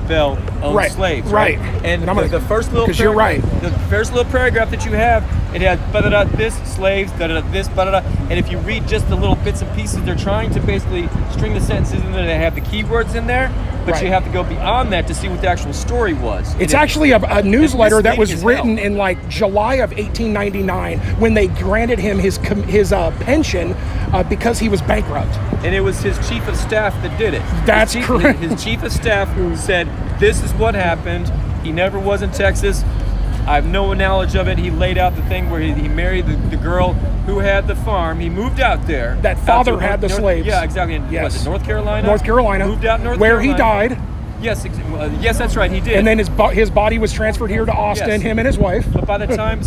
S3: Bell own
S1: Right,
S3: slaves?"
S1: right.
S3: And
S1: And I'm gonna-
S3: the first little
S1: 'cause you're right.
S3: The first little paragraph that you have, it has da-da-da, this slaves, da-da-da, this, da-da-da. And if you read just the little bits and pieces, they're trying to basically string the sentences in there that have the keywords in there. But
S1: Right.
S3: you have to go beyond that to see what the actual story was.
S1: it's
S3: And
S1: actually a newsletter that was
S3: misleading as
S1: written
S3: hell.
S1: in like July of 1899 when they granted him his pension because he was bankrupt.
S3: And it was his chief of staff that did it.
S1: That's
S3: his
S1: correct.
S3: His chief of staff said, "This is what happened. He never was in Texas. I have no knowledge of it." He laid out the thing where he married the girl who had the farm. He moved out there.
S1: That
S3: Out
S1: father
S3: to
S1: had the slaves.
S3: Yeah, exactly. In,
S1: Yes.
S3: was it North Carolina?
S1: North Carolina,
S3: Moved out North
S1: where
S3: Carolina.
S1: he died,
S3: Yes, yes, that's right. He did.
S1: and then his body was transferred here to Austin.
S3: Yes.
S1: Him and his wife.
S3: But by the time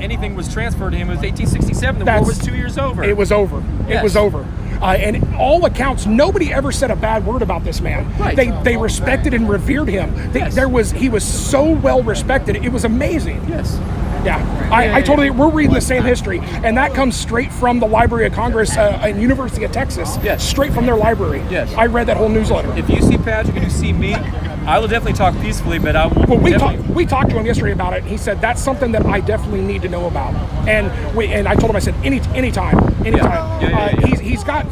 S3: anything was transferred to him, it was 1867. The war was 2 years over.
S1: It was over. It
S3: Yes.
S1: was over. And all accounts, nobody ever said a bad word about this man.
S3: Right.
S1: They respected and revered him.
S3: Yes.
S1: He was so well respected. It was amazing.
S3: Yes.
S1: Yeah, I totally. We're reading the same history, and that comes straight from the Library of Congress and University of Texas.
S7: Yes.
S1: Straight from their library.
S7: Yes.
S1: I read that whole newsletter.
S7: If you see Patrick and you see me, I will definitely talk peacefully, but I will.
S1: Well,
S7: definitely-
S1: we talked to him yesterday about it. And he said that's something that I definitely need to know about. And I told him, I said anytime.
S7: Yeah.
S1: He's got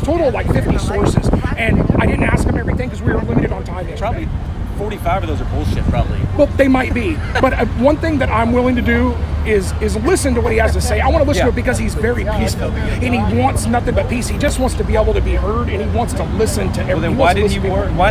S1: total like 50 sources, and I didn't ask him everything because we were limited on time yesterday.
S7: Probably 45 of those are bullshit, probably.
S1: Well, they might be, but one thing that I'm willing to do is listen to what he has to say. I want to listen to it because he's very peaceful, and he wants nothing but peace. He just wants to be able to be heard, and he wants to listen to everything.
S7: Well,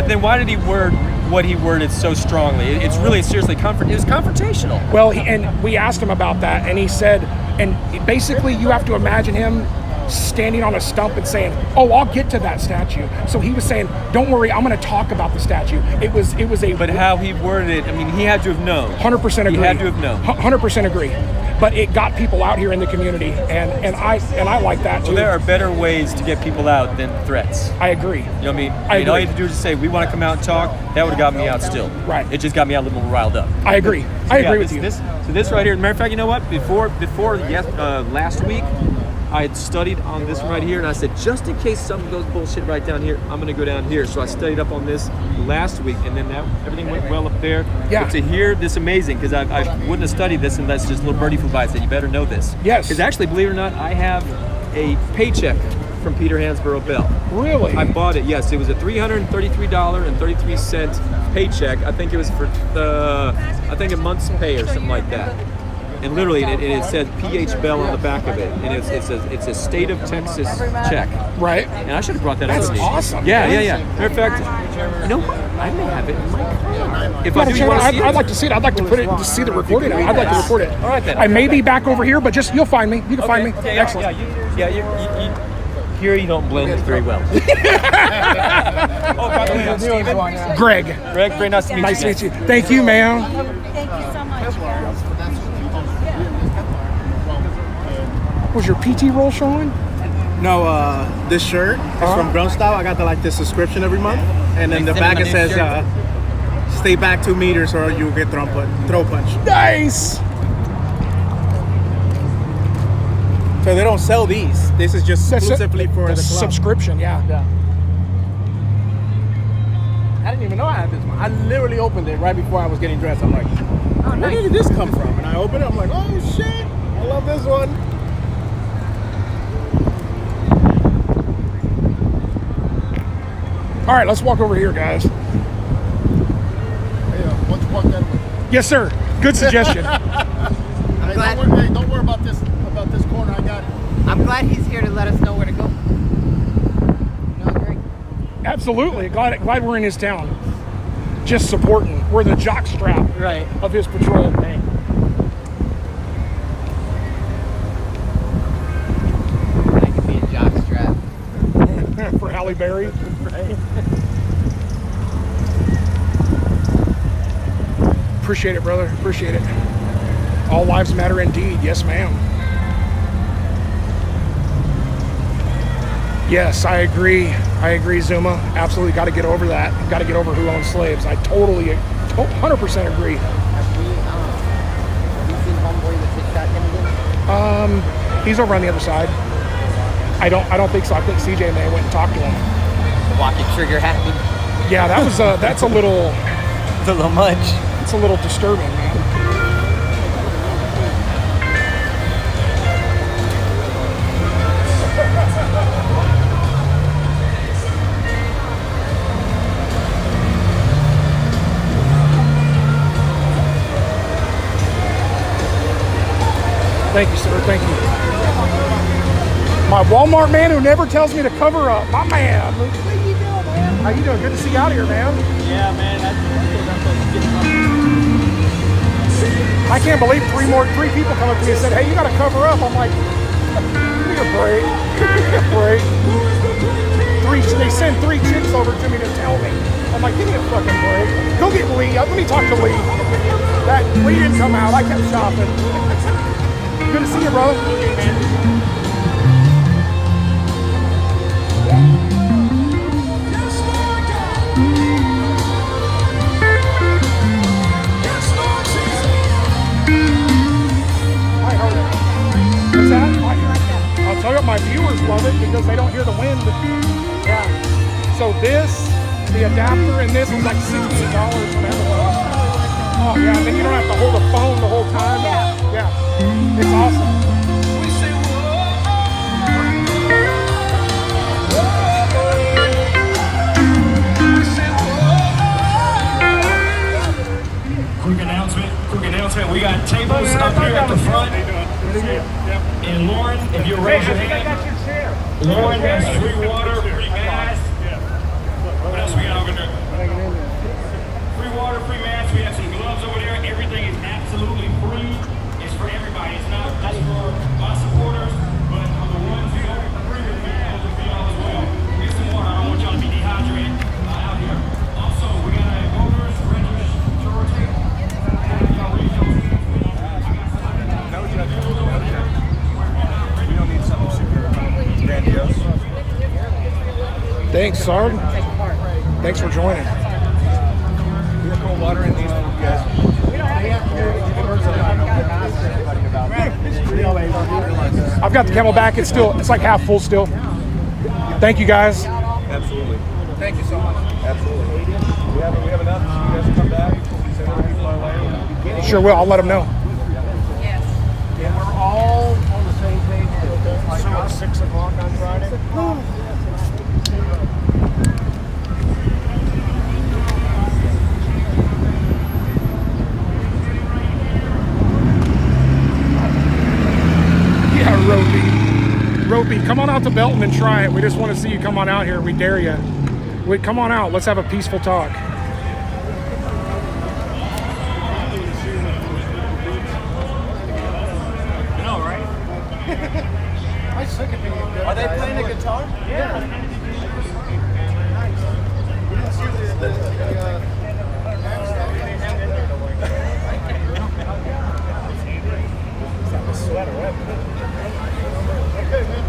S7: then why did he word what he worded so strongly? It's really seriously it was confrontational.
S1: Well, and we asked him about that, and he said, and basically you have to imagine him standing on a stump and saying, "Oh, I'll get to that statue." So he was saying, "Don't worry, I'm going to talk about the statue." It was a.
S7: But how he worded it, I mean, he had to have known.
S1: 100% agree.
S7: He had to have known.
S1: 100% agree. But it got people out here in the community, and I like that too.
S7: Well, there are better ways to get people out than threats.
S1: I agree.
S7: You know what I mean?
S1: I
S7: All you
S1: agree.
S7: have to do is just say, "We want to come out and talk." That would have got me out still.
S1: Right.
S7: It just got me out a little more riled up.
S1: I agree. I agree with you.
S7: So this right here. Matter of fact, you know what? Before last week, I had studied on this right here, and I said, just in case something goes bullshit right down here, I'm going to go down here. So I studied up on this last week, and then everything went well up there.
S1: Yeah.
S7: But to hear this amazing, because I wouldn't have studied this unless just little birdie flew by and said, you better know this.
S1: Yes.
S7: Because actually, believe it or not, I have a paycheck from Peter Hansborough Bell.
S1: Really?
S7: I bought it, yes. It was a $333.33 paycheck. I think it was for a month's pay or something like that. And literally, it says PH Bell on the back of it, and it's a state of Texas check.
S1: Right.
S7: And I should have brought that
S1: That's
S7: up with you.
S1: awesome.
S7: Yeah. Matter of fact, you know what? I may have it in my car. If I do, you want to see it?
S1: I'd like to see it. I'd like to put it to see the recording. I'd like to record it.
S7: All right, then.
S1: I may be back over here, but just you'll find me. You can find me.
S7: Okay,
S1: Excellent.
S7: Here you don't blend very well. Oh, by the way, I'm Steven.
S1: Greg.
S7: Greg, very nice to meet you.
S1: Nice to meet you. Thank you, ma'am.
S8: Thank you so much.
S1: Was your PT roll showing?
S5: No, this shirt is from Grown Style. I got the subscription every month, and then the back it says, "Stay back 2 meters or you'll get throw punch."
S1: Nice.
S5: So they don't sell these. This is just exclusively for the club.
S1: Subscription. Yeah.
S5: I didn't even know I had this one. I literally opened it right before I was getting dressed. I'm like, where did this come from? And I opened it. I'm like, oh shit, I love this one.
S1: All right, let's walk over here, guys.
S5: Hey, once you walk that way.
S1: Yes, sir. Good suggestion.
S5: Don't worry about this corner. I got it.
S4: I'm glad he's here to let us know where to go. No, agree.
S1: Absolutely. Glad we're in his town. Just supporting. We're the jockstrap of his patrol.
S4: Right. I could be a jockstrap.
S1: For Halle Berry.
S4: Right.
S1: Appreciate it, brother. Appreciate it. All lives matter indeed. Yes, ma'am. Yes, I agree. Zuma. Absolutely got to get over that. Got to get over who owns slaves. I totally, 100% agree.
S4: Have you seen Homeboy with his shotgun again?
S1: He's over on the other side. I don't think so. I think CJ may have went and talked to him.
S4: Walking trigger happy.
S1: Yeah, that's a little.
S4: It's a little much.
S1: It's a little disturbing, man. Thank you, sir. Thank you. My Walmart man who never tells me to cover up. My man. What are you doing, man? How you doing? Good to see you out here, man.
S3: Yeah, man.
S1: I can't believe three people come up to me and said, "Hey, you got to cover up." I'm like, give me a break. Give me a break. They send 3 chicks over to me to tell me. I'm like, give me a fucking break. Go get Lee. Let me talk to Lee. That Lee didn't come out. I kept shopping. Good to see you, brother. my viewers love it because they don't hear the wind. Yeah. So this, the adapter in this is like $60 whatever. Oh yeah, and then you don't have to hold the phone the whole time. Yeah. It's awesome.
S9: Quick announcement. We got tables up here at the front. And Lauren, if you'll raise your hand. Lauren has free water, free gas. What else we got over there? Free water, free masks. We have some gloves over there. Everything is absolutely free. It's for everybody. It's not just for my supporters, but for the ones who don't agree with me, it'll be all as well. Get some water. I don't want y'all to be dehydrated out here. Also, we got a voters registration.
S1: Thanks, Sarg. Thanks for joining.
S5: Cold water in these guys.
S1: I've got the Camelback. It's like half full still. Thank you guys.
S5: Absolutely.
S1: Thank you so much.
S5: Absolutely. We have enough. You guys come back. Send other people our way.
S1: Sure will. I'll let them know.
S5: And we're all on the same page. Like 6 o'clock on Friday.
S1: Ropey, come on out to Belton and try it. We just want to see you come on out here. We dare you. Wait, come on out. Let's have a peaceful talk.
S5: Are they playing the guitar? Yeah. We didn't see the sweater, right? Okay, man.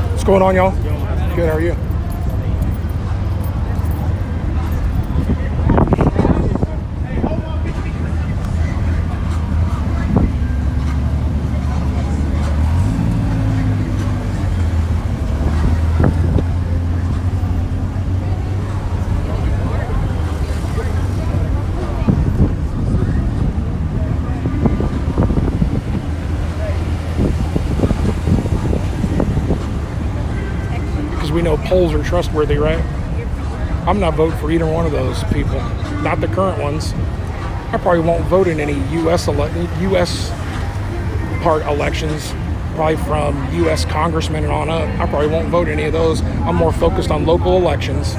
S1: What's going on, y'all? Good, how are you? We know polls are trustworthy, right? I'm not voting for either one of those people, not the current ones. I probably won't vote in any U.S. part elections, probably from U.S. congressmen and on up. I probably won't vote any of those. I'm more focused on local elections.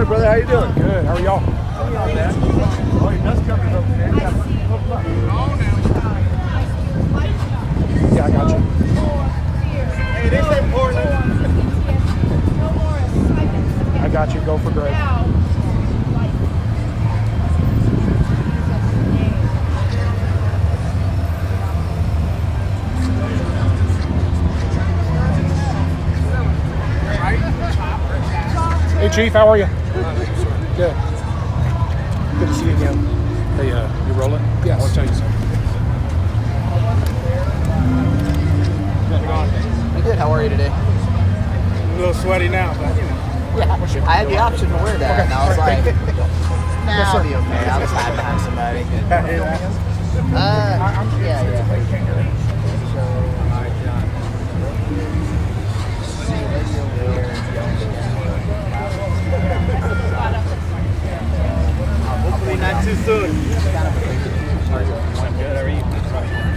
S5: Brother, how you doing?
S1: Good. How are y'all?
S5: Oh, your dust cover's over there.
S1: Yeah, I got you.
S5: Hey, they say Portland.
S1: I got you. Go for Greg. Chief. How are you? Good. Good to see you again. Hey, you rolling? Yes. I want to tell you something.
S3: I'm good. How are you today?
S1: A little sweaty now, but
S3: Yeah. I had the option to wear that, and I was like, nah, I'll be okay. I'll just hide behind somebody.
S2: Hopefully not too soon.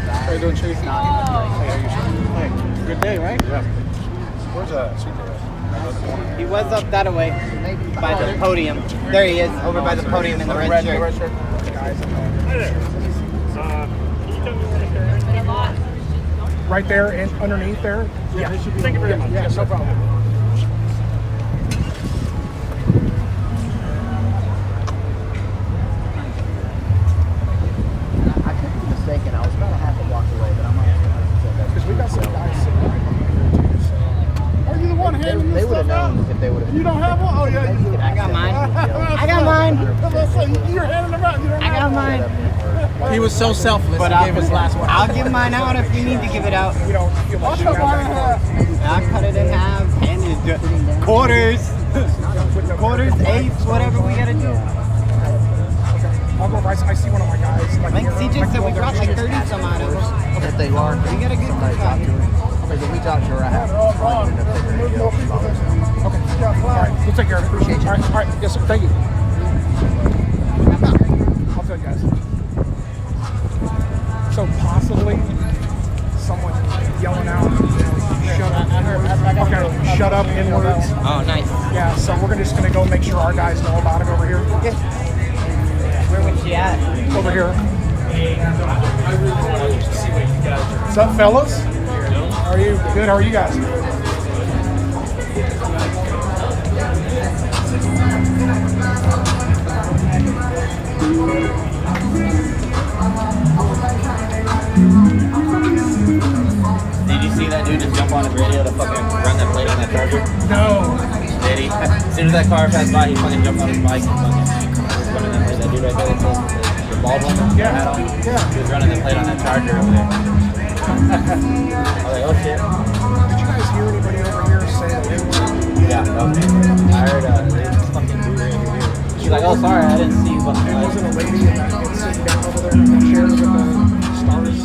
S1: How you doing, Chief?
S3: Good day, right?
S1: Yeah. Where's CJ?
S3: He was up that way by the podium. There he is, over by the podium in the red shirt.
S1: Right there and underneath there? Yeah. Thank you very much. Yeah, no problem.
S3: I could be mistaken. I was about a half a block away, but I'm not 100% that.
S1: Because we got some guys sitting right behind here too. So.
S5: Are you the one handing
S3: They
S5: this
S3: would have
S5: stuff out?
S3: known if they would have.
S5: You don't have one? Oh, yeah, you do.
S3: I got mine. I got mine.
S5: You're handing them out. You don't
S3: I got
S5: have
S3: mine.
S11: He was so selfless.
S3: But
S11: He gave his last one.
S3: I'll give mine out if you need to give it out.
S1: You don't feel like you guys
S3: I'll cut it in half. And quarters. Quarters, eighths, whatever we gotta do.
S1: I'll go over. I see one of my guys.
S3: I think CJ said we brought like 30 some out of them.
S11: If they are,
S3: We got a good
S11: somebody talk to him. Because if we talk to her, I have probably going to end up taking her to jail.
S1: Okay. All right. We'll take care of it. Appreciate you. All right. Yes, sir. Thank you. I'll tell you guys. So possibly someone yelling out, shut up. Okay. Shut up in words.
S3: Oh, nice.
S1: Yeah. So we're just gonna go make sure our guys know about it over here.
S3: Where was she at?
S1: Over here. What's up, fellas? How are you? Good. How are you guys?
S12: Did you see that dude just jump on his radio to fucking run that plate on that charger?
S1: No.
S12: Did he? As soon as that car passed by, he fucking jumped on his bike and fucking was running that plate. That dude right there with the bald one with the hat on.
S1: Yeah.
S12: He was running the plate on that charger over there. I was like, oh shit.
S1: Did you guys hear anybody over here say that they were?
S12: Yeah, okay. I heard this fucking dude right here. She's like, oh sorry, I didn't see you. But
S1: There wasn't a lady in that sitting down over there in that chair with the stars.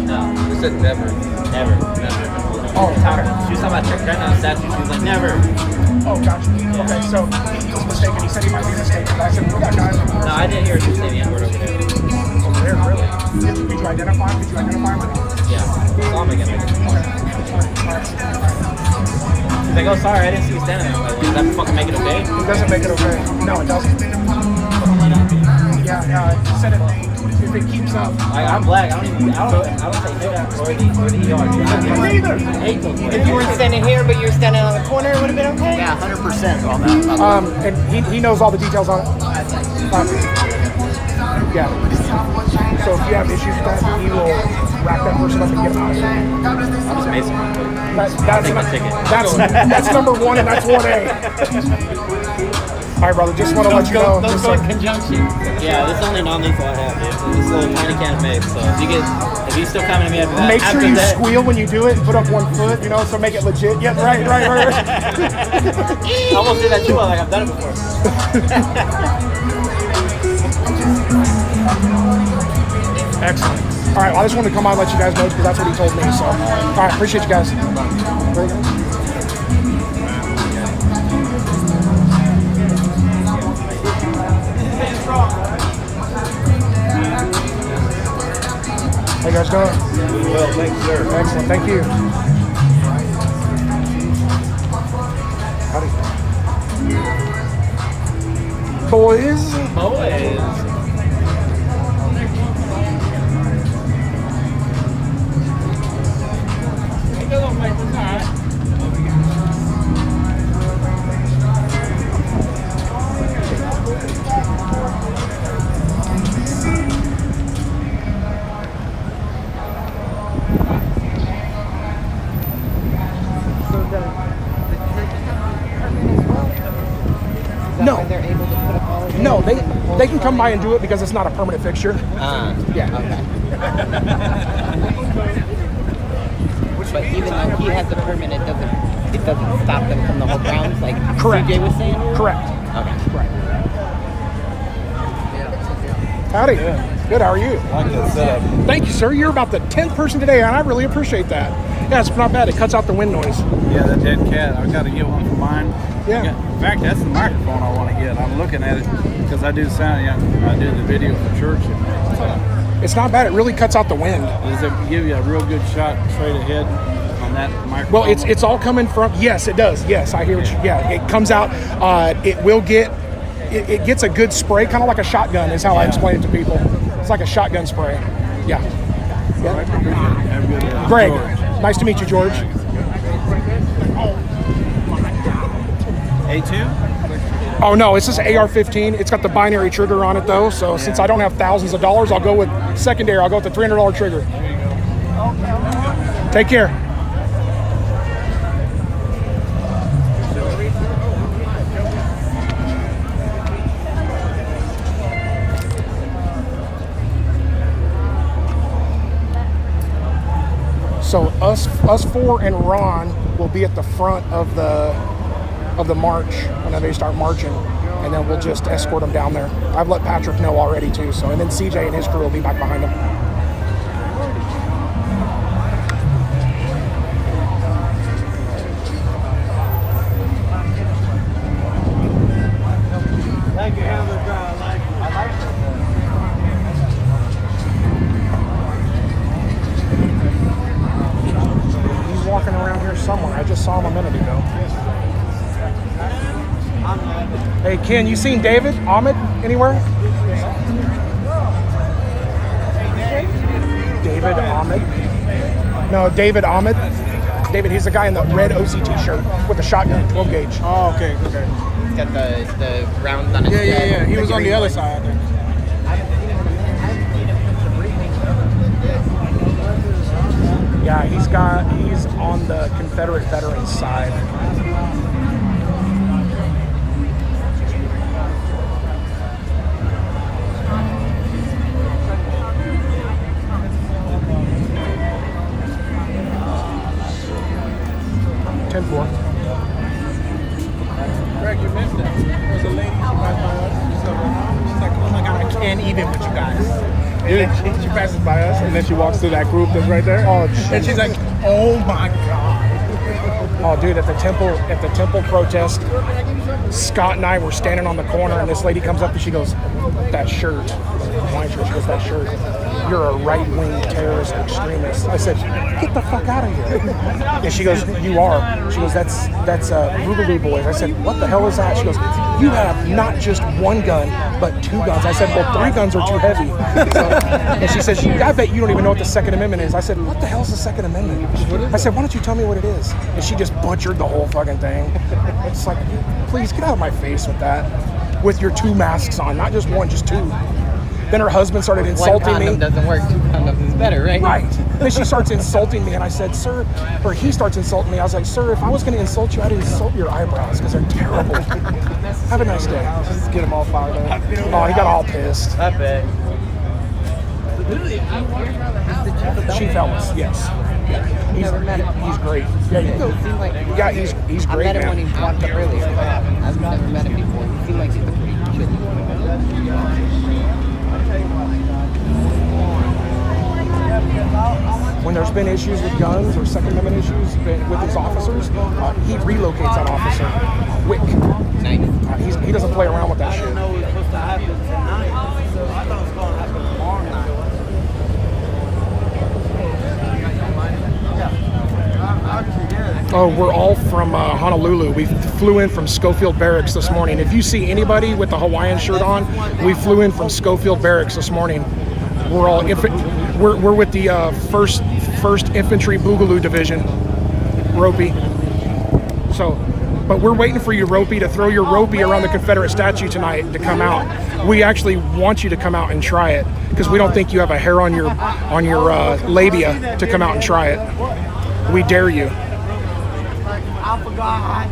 S12: no, we said never. Never.
S1: Oh, okay.
S12: She was talking about Trick Trenton on the statue. She was like, never.
S1: Oh, gotcha. Okay, so he was mistaken. He said he might be mistaken. But I said, well, that guy's
S12: No, I didn't hear you say the N-word over there.
S1: over there, really. Did you identify him? Did you identify him?
S12: Yeah. Saw him again. She's like, oh sorry, I didn't see you standing there. Like, does that fucking make it okay?
S1: It doesn't make it okay. No, it doesn't. Yeah, he said if it keeps up.
S12: I'm black. I don't say hip or the ER. I hate those words.
S3: If you weren't standing here, but you were standing on the corner, it would have been okay?
S11: Yeah, 100% on that.
S1: And he knows all the details on it. Yeah. So if you have issues with that, he will wrap that person up and get him out of here.
S12: I'm just Mason.
S1: That's
S12: take my ticket.
S1: That's number one, and that's 1A. All right, brother. Just want to let you know.
S3: Those go in conjunction.
S12: Yeah, this is only non-lethal I have, dude. This little tiny can of vape. So if you still coming to me after that,
S1: make sure
S12: after
S1: you
S12: that,
S1: squeal when you do it and put up 1 foot, you know, so make it legit. Yeah, right.
S12: I almost did that too. Like I've done it before.
S1: Excellent. All right, well, I just wanted to come on and let you guys know because that's what he told me. So, all right, appreciate you guys. Very good. How you guys doing?
S2: Well, thanks, sir.
S1: Excellent, thank you. Howdy. Boys. No, they can come by and do it because it's not a permanent fixture. Yeah.
S4: Okay. But even though he has the permit, it doesn't stop them from the whole grounds, like
S1: Correct.
S4: CJ was saying?
S1: Correct.
S4: Okay.
S1: Right. Howdy. Good, how are you?
S13: I like that setup.
S1: Thank you, sir. You're about the 10th person today, and I really appreciate that. Yeah, it's not bad. It cuts out the wind noise.
S13: Yeah, that dead cat. I got to get one for mine.
S1: Yeah.
S13: In fact, that's the microphone I want to get. I'm looking at it because I do sound. Yeah, I do the video for church.
S1: It's not bad. It really cuts out the wind.
S13: Does it give you a real good shot straight ahead on that microphone?
S1: Well, it's all coming from. Yes, it does. Yes, I hear what you. Yeah, it comes out. It will get. It gets a good spray, kind of like a shotgun. Is how I explain it to people. It's like a shotgun spray. Yeah.
S13: Have a good day.
S1: Greg,
S13: George.
S1: nice to meet you, George.
S13: A2?
S1: Oh no, it's just AR-15. It's got the binary trigger on it though. So since I don't have thousands of dollars, I'll go with secondary. I'll go with the $300 trigger. Take care. So us four and Ron will be at the front of the march when they start marching, and then we'll just escort them down there. I've let Patrick know already too. So, and then CJ and his crew will be back behind them.
S3: Thank you, Hammer Drive. I like it.
S1: He's walking around here somewhere. I just saw him a minute ago. Hey Ken, you seen David Ahmed anywhere? David Ahmed? No, David Ahmed. David, he's the guy in the red OCT shirt with the shotgun, 12 gauge.
S3: Oh, okay.
S4: He's got the rounds on his head.
S3: Yeah. He was on the other side.
S1: Yeah, he's on the Confederate veterans side.
S3: Greg, you missed it. There's a lady, she passed by us. She's like, oh my God, I can't eat it with you guys. And then she passes by us, and then she walks through that group that's right there.
S1: Oh,
S3: and she's like, oh my God.
S1: Oh, dude, at the temple protest, Scott and I were standing on the corner, and this lady comes up and she goes, "That shirt, my shirt." She goes, "That shirt. You're a right-wing terrorist extremist." I said, "Get the fuck out of here!" And she goes, "You are." She goes, "That's Boogaloo Boys." I said, "What the hell is that?" She goes, "You have not just one gun, but 2 guns." I said, "Well, 3 guns are too heavy." So, and she says, "I bet you don't even know what the Second Amendment is." I said, "What the hell is the Second Amendment?" I said, "Why don't you tell me what it is?" And she just butchered the whole fucking thing. It's like, please get out of my face with that. With your 2 masks on, not just one, just 2. Then her husband started insulting
S4: One
S1: me.
S4: condom doesn't work, 2 condoms is better, right?
S1: Right. Then she starts insulting me, and I said, "Sir," or he starts insulting me. I was like, "Sir, if I was going to insult you, I'd insult your eyebrows because they're terrible." Have a nice day.
S3: Just get them all fired up.
S1: Oh, he got all pissed.
S3: I bet.
S1: Chief Ellis, yes. Yeah. He's great. Yeah, he's
S4: I
S1: great.
S4: met him
S1: Man.
S4: when he walked up earlier. I've never met him before. He seemed like he's a pretty chill.
S1: When there's been issues with guns or Second Amendment issues with his officers, he relocates that officer quick.
S4: Nice.
S1: He doesn't play around with that shit.
S3: It was supposed to happen tonight, so I thought it was going to happen tomorrow night.
S1: Oh, we're all from Honolulu. We flew in from Schofield Barracks this morning. If you see anybody with the Hawaiian shirt on, we flew in from Schofield Barracks this morning. We're all we're with the first Infantry Boogaloo Division, Ropey. So, but we're waiting for you, Ropey, to throw your ropey around the Confederate statue tonight to come out. We actually want you to come out and try it because we don't think you have a hair on your labia to come out and try it. We dare you.
S3: I forgot.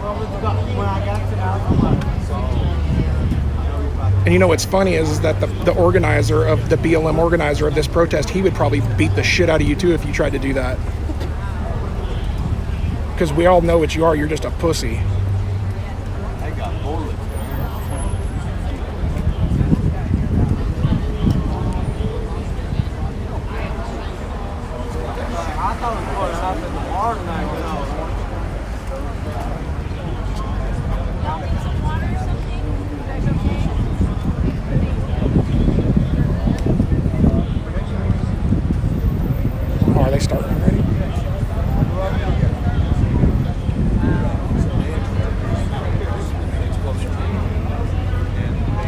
S2: When I got to the house, I'm like,
S1: And you know what's funny is that the organizer of the BLM organizer of this protest, he would probably beat the shit out of you too if you tried to do that. Because we all know what you are. You're just a pussy.
S7: I got bullets.
S3: I thought it was going to happen tomorrow tonight when I was
S1: Oh, are they starting already?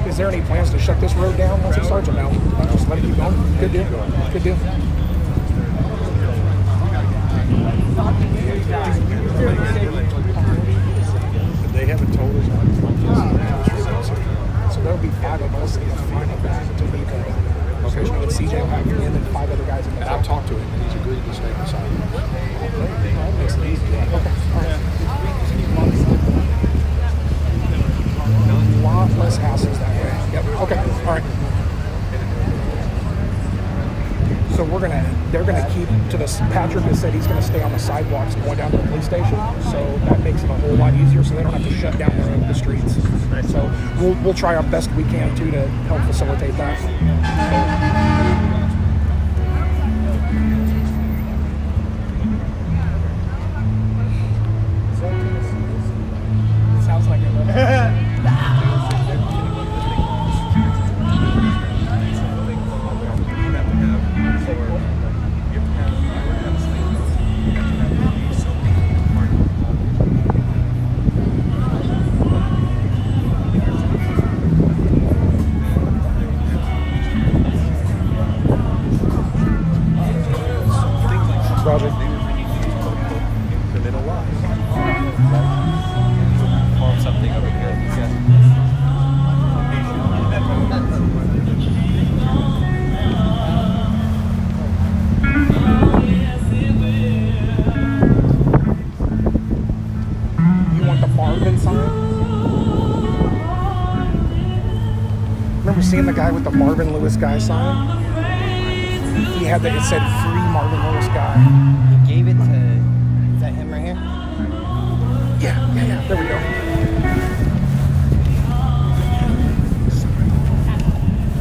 S1: Is there any plans to shut this road down once it starts, or no? Just let it keep going? Good deal. Good deal. They haven't told us. So there'll be 5 of us in the final to leave the location. And CJ will have me and then 5 other guys in the back. I've talked to him and he's agreed to stay beside me. That makes it easy. Okay. All right. A lot less houses that way. Yep. Okay. All right. So they're gonna keep to this. Patrick has said he's gonna stay on the sidewalks going down to the police station. So that makes it a whole lot easier. So they don't have to shut down the streets. So we'll try our best we can too to help facilitate that. Sounds like it. Roger.
S7: The middle line. Form something over here.
S1: You want the Marvin sign? Remember seeing the guy with the Marvin Lewis guy sign? He had that, it said free Marvin Lewis guy.
S11: He gave it to, is that him right here?
S1: Yeah. There we go.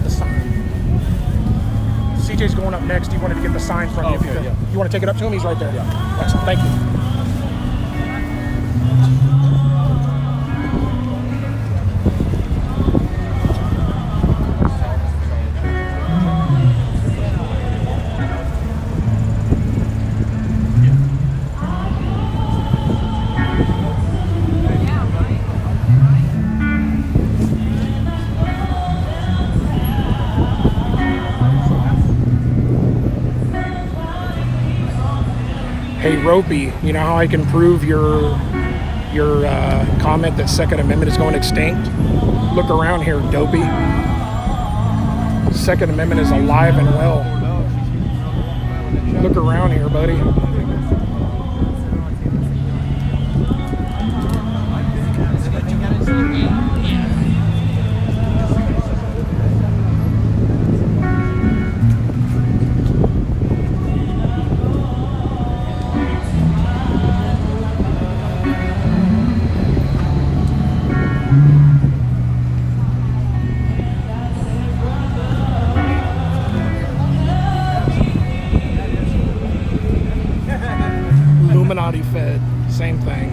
S1: The sign. CJ's going up next. He wanted to get the sign from you.
S7: Okay, yeah.
S1: You want to take it up to him? He's right there. Yeah. Excellent. Thank you. Hey, Ropey, you know how I can prove your comment that Second Amendment is going extinct? Look around here, dopey. Second Amendment is alive and well. Look around here, buddy. Illuminati fed, same thing.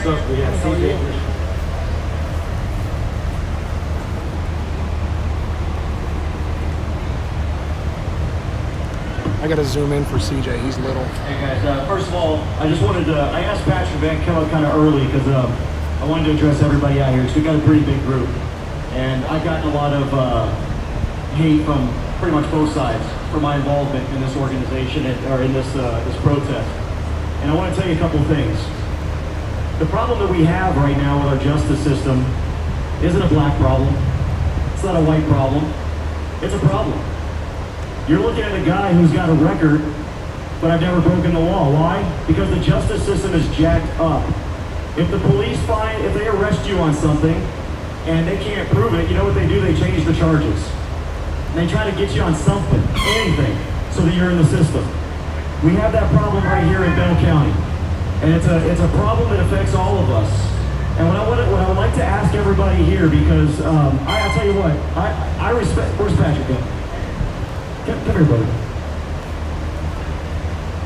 S9: So we got CJ.
S1: I gotta zoom in for CJ. He's little.
S2: Hey guys, first of all, I just wanted to, I asked Patrick Van come out kind of early because I wanted to address everybody out here. So we got a pretty big group. And I've gotten a lot of hate from pretty much both sides for my involvement in this organization or in this protest. And I want to tell you a couple things. The problem that we have right now with our justice system isn't a black problem. It's not a white problem. It's a problem. You're looking at a guy who's got a record, but I've never broken the law. Why? Because the justice system is jacked up. If the police if they arrest you on something and they can't prove it, you know what they do? They change the charges. They try to get you on something, anything, so that you're in the system. We have that problem right here in Bell County. And it's a problem that affects all of us. And what I would like to ask everybody here, because I'll tell you what, I respect, where's Patrick at? Come here, brother.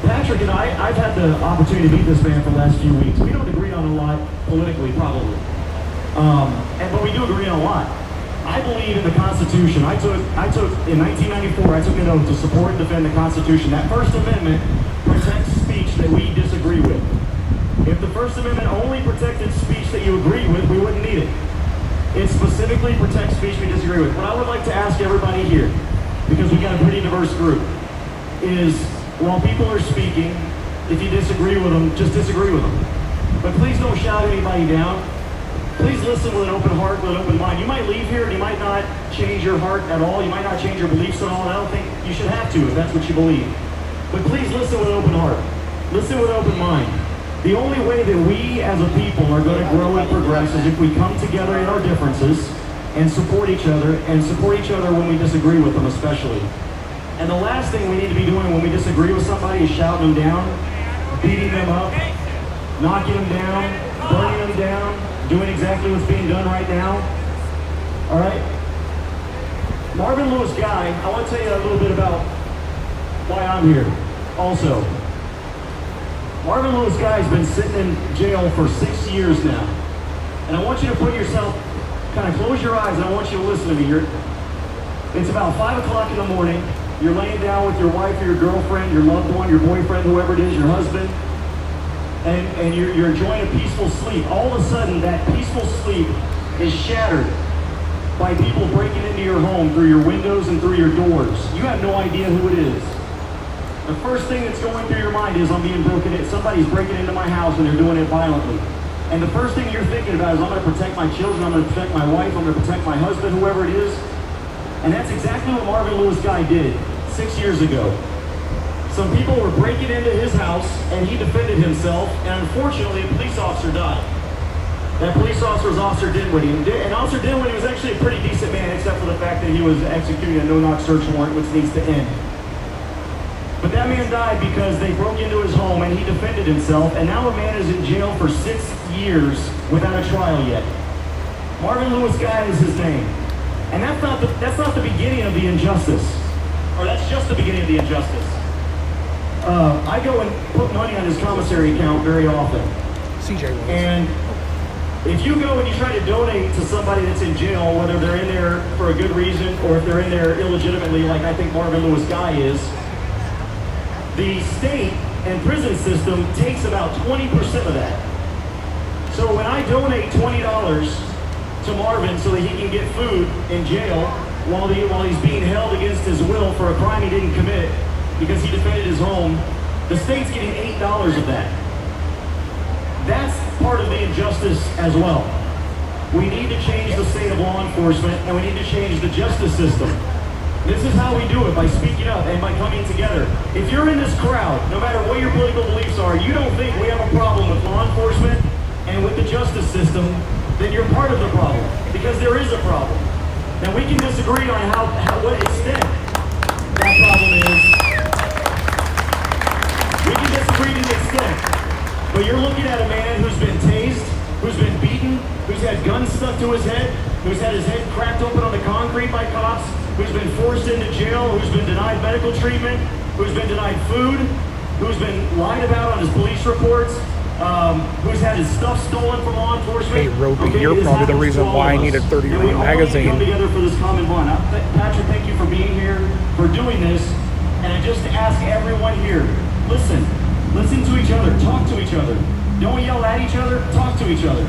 S2: Patrick and I've had the opportunity to meet this man for the last few weeks. We don't agree on a lot politically, probably. But we do agree on a lot. I believe in the Constitution. I took in 1994, I took an oath to support and defend the Constitution. That First Amendment protects speech that we disagree with. If the First Amendment only protected speech that you agree with, we wouldn't need it. It specifically protects speech we disagree with. What I would like to ask everybody here, because we got a pretty diverse group, is while people are speaking, if you disagree with them, just disagree with them. But please don't shout anybody down. Please listen with an open heart, with an open mind. You might leave here and you might not change your heart at all. You might not change your beliefs at all. And I don't think you should have to if that's what you believe. But please listen with an open heart. Listen with an open mind. The only way that we as a people are going to grow and progress is if we come together in our differences and support each other, when we disagree with them especially. And the last thing we need to be doing when we disagree with somebody is shouting them down, beating them up, knocking them down, burning them down, doing exactly what's being done right now. All right? Marvin Lewis Guy, I want to tell you a little bit about why I'm here also. Marvin Lewis Guy has been sitting in jail for 6 years now. And I want you to put yourself, kind of close your eyes, and I want you to listen to me. It's about 5 o'clock in the morning. You're laying down with your wife or your girlfriend, your loved one, your boyfriend, whoever it is, your husband, and you're enjoying a peaceful sleep. All of a sudden, that peaceful sleep is shattered by people breaking into your home through your windows and through your doors. You have no idea who it is. The first thing that's going through your mind is, I'm being broken in. Somebody's breaking into my house and they're doing it violently. And the first thing you're thinking about is, I'm going to protect my children, I'm going to protect my wife, I'm going to protect my husband, whoever it is. And that's exactly what Marvin Lewis Guy did 6 years ago. Some people were breaking into his house and he defended himself, and unfortunately a police officer died. That police officer was Officer Dinwiddie. And Officer Dinwiddie was actually a pretty decent man, except for the fact that he was executing a no-knock search warrant, which needs to end. But that man died because they broke into his home and he defended himself, and now a man is in jail for 6 years without a trial yet. Marvin Lewis Guy is his name. And that's not the beginning of the injustice. Or that's just the beginning of the injustice. I go and put money on his commissary account very often.
S1: CJ was.
S2: And if you go and you try to donate to somebody that's in jail, whether they're in there for a good reason or if they're in there illegitimately, like I think Marvin Lewis Guy is, the state and prison system takes about 20% of that. So when I donate $20 to Marvin so that he can get food in jail while he's being held against his will for a crime he didn't commit because he defended his home, the state's getting $8 of that. That's part of the injustice as well. We need to change the state of law enforcement, and we need to change the justice system. This is how we do it, by speaking up and by coming together. If you're in this crowd, no matter what your political beliefs are, you don't think we have a problem with law enforcement and with the justice system, then you're part of the problem, because there is a problem. Now we can disagree on what extent that problem is. We can disagree to the extent. But you're looking at a man who's been tased, who's been beaten, who's had guns stuck to his head, who's had his head cracked open on the concrete by cops, who's been forced into jail, who's been denied medical treatment, who's been denied food, who's been lied about on his police reports.
S9: who's had his stuff stolen from law enforcement.
S1: Hey, Roby,
S9: Okay,
S1: you're
S9: this
S1: probably the
S9: happens
S1: reason
S9: to all
S1: why I
S9: of
S1: need a
S9: us.
S1: 30
S9: And we
S1: ring
S9: all need to
S1: magazine.
S9: come together for this common bond. Patrick, thank you for being here, for doing this. And I just ask everyone here, listen to each other, talk to each other. Don't yell at each other, talk to each other.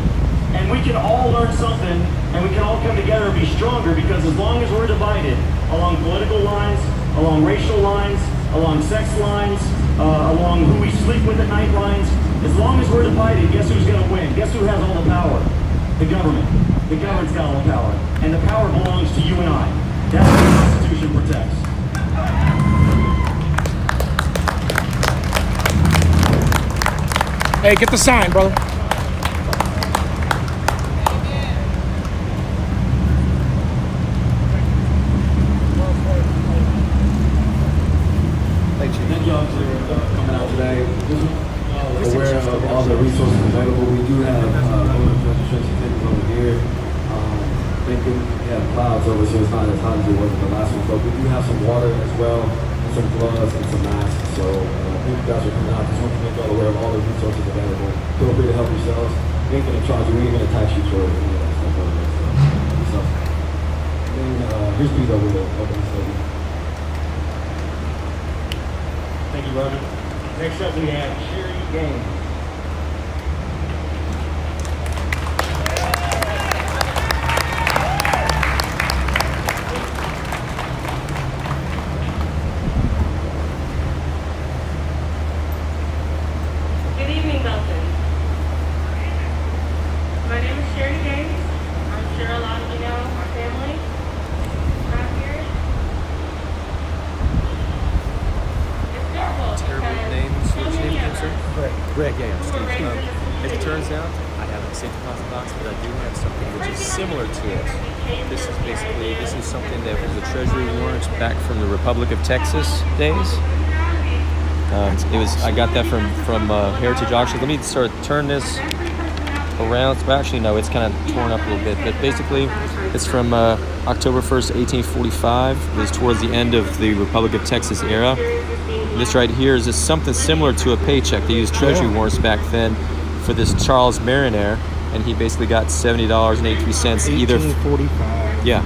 S9: And we can all learn something, and we can all come together and be stronger, because as long as we're divided along political lines, along racial lines, along sex lines, along who we sleep with at night lines, as long as we're divided, guess who's going to win? Guess who has all the power? The government. The government's got all the power. And the power belongs to you and I. That's what the Constitution protects.
S1: Hey, get the sign, brother.
S14: Thank y'all for coming out today. Just aware of all the resources available. We do have registration tickets over here. Thinking we have clouds over here. It's not as hot as it was in the last one, but we do have some water as well, and some gloves and some masks. So thank you guys for coming out. Just want to make y'all aware of all the resources available. Feel free to help yourselves. We ain't gonna charge you. We ain't gonna tax you for any of that stuff over there. So, and here's Pete over there. Open the study.
S9: Thank you, Roger. Next up, we have Sherry Gaines.
S15: Good evening, Belton. My name is Sherry Gaines. I'm sure a lot of you know our family. Not here. It's difficult
S7: Terrible
S15: because
S7: names.
S15: so
S7: What's your
S15: many
S7: name
S15: of
S7: again, sir?
S15: us
S7: Greg, yeah, I'm Steve. As it turns out, I haven't seen the deposit box, but I do have something which is similar to it. This is something that was the Treasury warrants back from the Republic of Texas days. I got that from Heritage Auctions. Let me sort of turn this around. Well, actually, no, it's kind of torn up a little bit. But basically, it's from October 1st, 1845. It was towards the end of the Republic of Texas era. This right here is just something similar to a paycheck. They used Treasury warrants back then for this Charles Mariner, and he basically got $70.83 either.
S1: 1845.
S7: Yeah.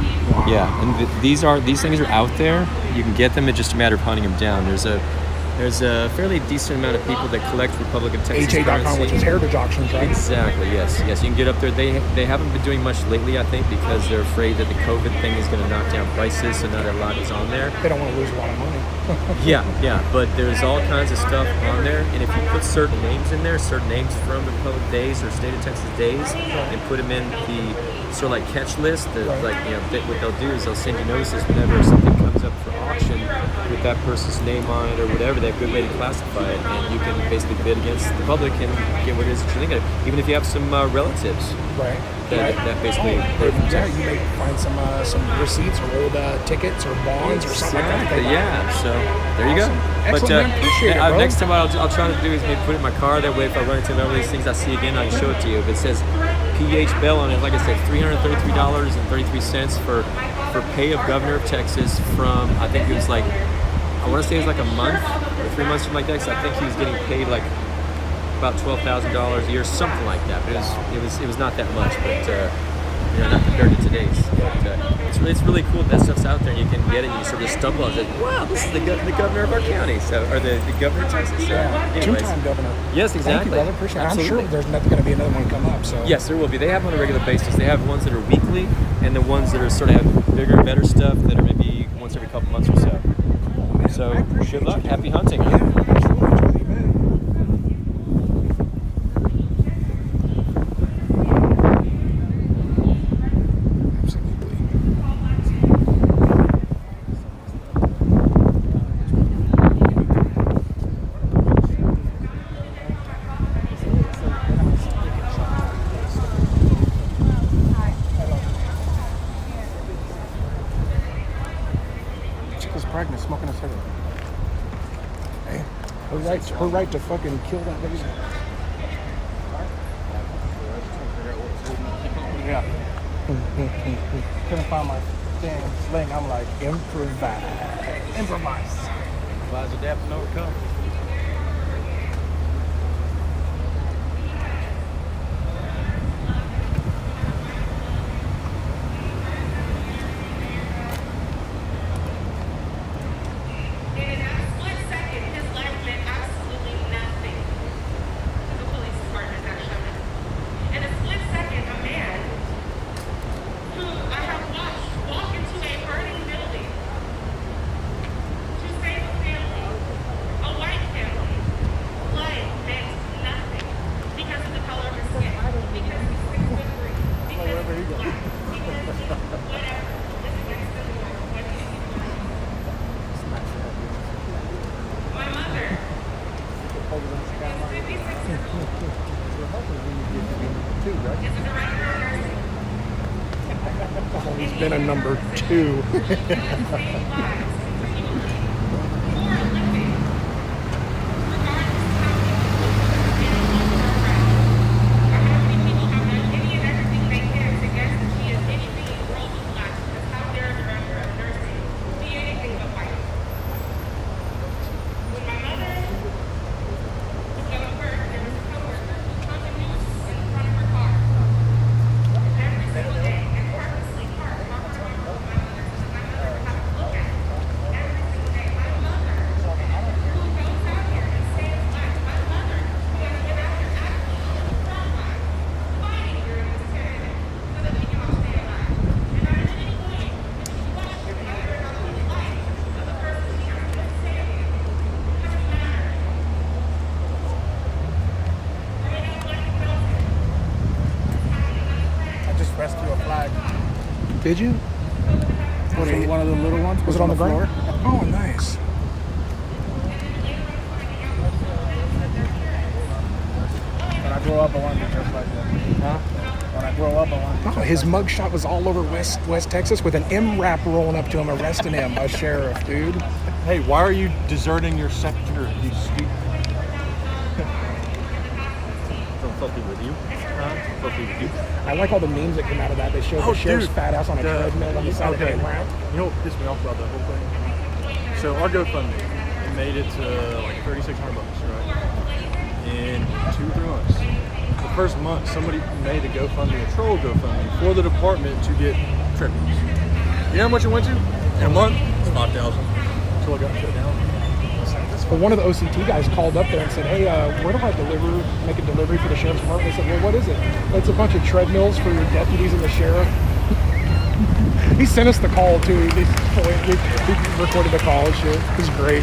S7: And these things are out there. You can get them. It's just a matter of hunting them down. There's a fairly decent amount of people that collect Republic of Texas
S1: HA.com,
S7: currency.
S1: which is Heritage Auctions, right?
S7: Exactly, yes. You can get up there. They haven't been doing much lately, I think, because they're afraid that the COVID thing is going to knock down prices, so not a lot is on there.
S1: They don't want to lose a lot of money.
S7: Yeah, but there's all kinds of stuff on there, and if you put certain names in there, certain names from the Republic Days or State of Texas Days, and put them in the sort of like catch list, what they'll do is they'll send you notices whenever something comes up for auction with that person's name on it or whatever. They have a good way to classify it, and you can basically bid against the public and get what it is that you're thinking of, even if you have some relatives.
S1: Right.
S7: That basically.
S1: You may find some receipts or old tickets or bonds or something like that.
S7: Yeah, so there you go.
S1: Excellent, man. Appreciate it, bro.
S7: Next time I'll try to do is maybe put it in my car. That way, if I run into one of these things I see again, I can show it to you. If it says PH Bell on it, like I said, $333.33 for pay of Governor of Texas from, I think it was like, I want to say it was like a month or 3 months, something like that. Because I think he was getting paid like about $12,000 a year, something like that. But it was not that much, but not compared to today's. But it's really cool that stuff's out there, and you can get it. And you sort of stumble on it. Wow, this is the governor of our county, or the governor of Texas. So, anyways.
S1: Two-time governor.
S7: Yes, exactly.
S1: Thank you, brother. Appreciate it.
S7: Absolutely.
S1: I'm sure there's not going to be another one come up. So
S7: yes, there will be. They have them on a regular basis. They have ones that are weekly, and the ones that are sort of have bigger and better stuff that are maybe once every couple months or so. So good luck. Happy hunting.
S1: Pregnant, smoking a cigarette. Hey, her right to fucking kill that baby.
S3: Yeah. Couldn't find my thing, sling. I'm like, improvise. Improvise.
S13: Improvise, adapt, and overcome.
S1: Oh, he's been a number 2.
S5: Rescue a flag.
S1: Did you?
S5: Was it one of the little ones?
S1: Was it on the ground? Oh, nice.
S5: When I grow up, I want to be just like that. Huh? When I grow up, I want to be
S1: Oh, his mugshot was all over West Texas with an M rap rolling up to him, arresting him, a sheriff, dude.
S2: Hey, why are you deserting your sector, you stupid?
S7: Filthy with you. Filthy with you.
S1: I like all the memes that come out of that. They show the sheriff's fat ass on a treadmill on the side of the ramp.
S2: You know what pissed me off about that whole thing? So our GoFundMe made it to like $3,600, right? In 2-3 months. The first month, somebody made a GoFundMe, a troll GoFundMe, for the department to get treadmills. You know how much it went to? In a month? It's $5,000. Until it got shut down.
S1: Well, one of the OCT guys called up there and said, hey, where do I make a delivery for the sheriff's department? They said, well, what is it? It's a bunch of treadmills for your deputies and the sheriff. He sent us the call, too. He recorded the call and shit. It was great.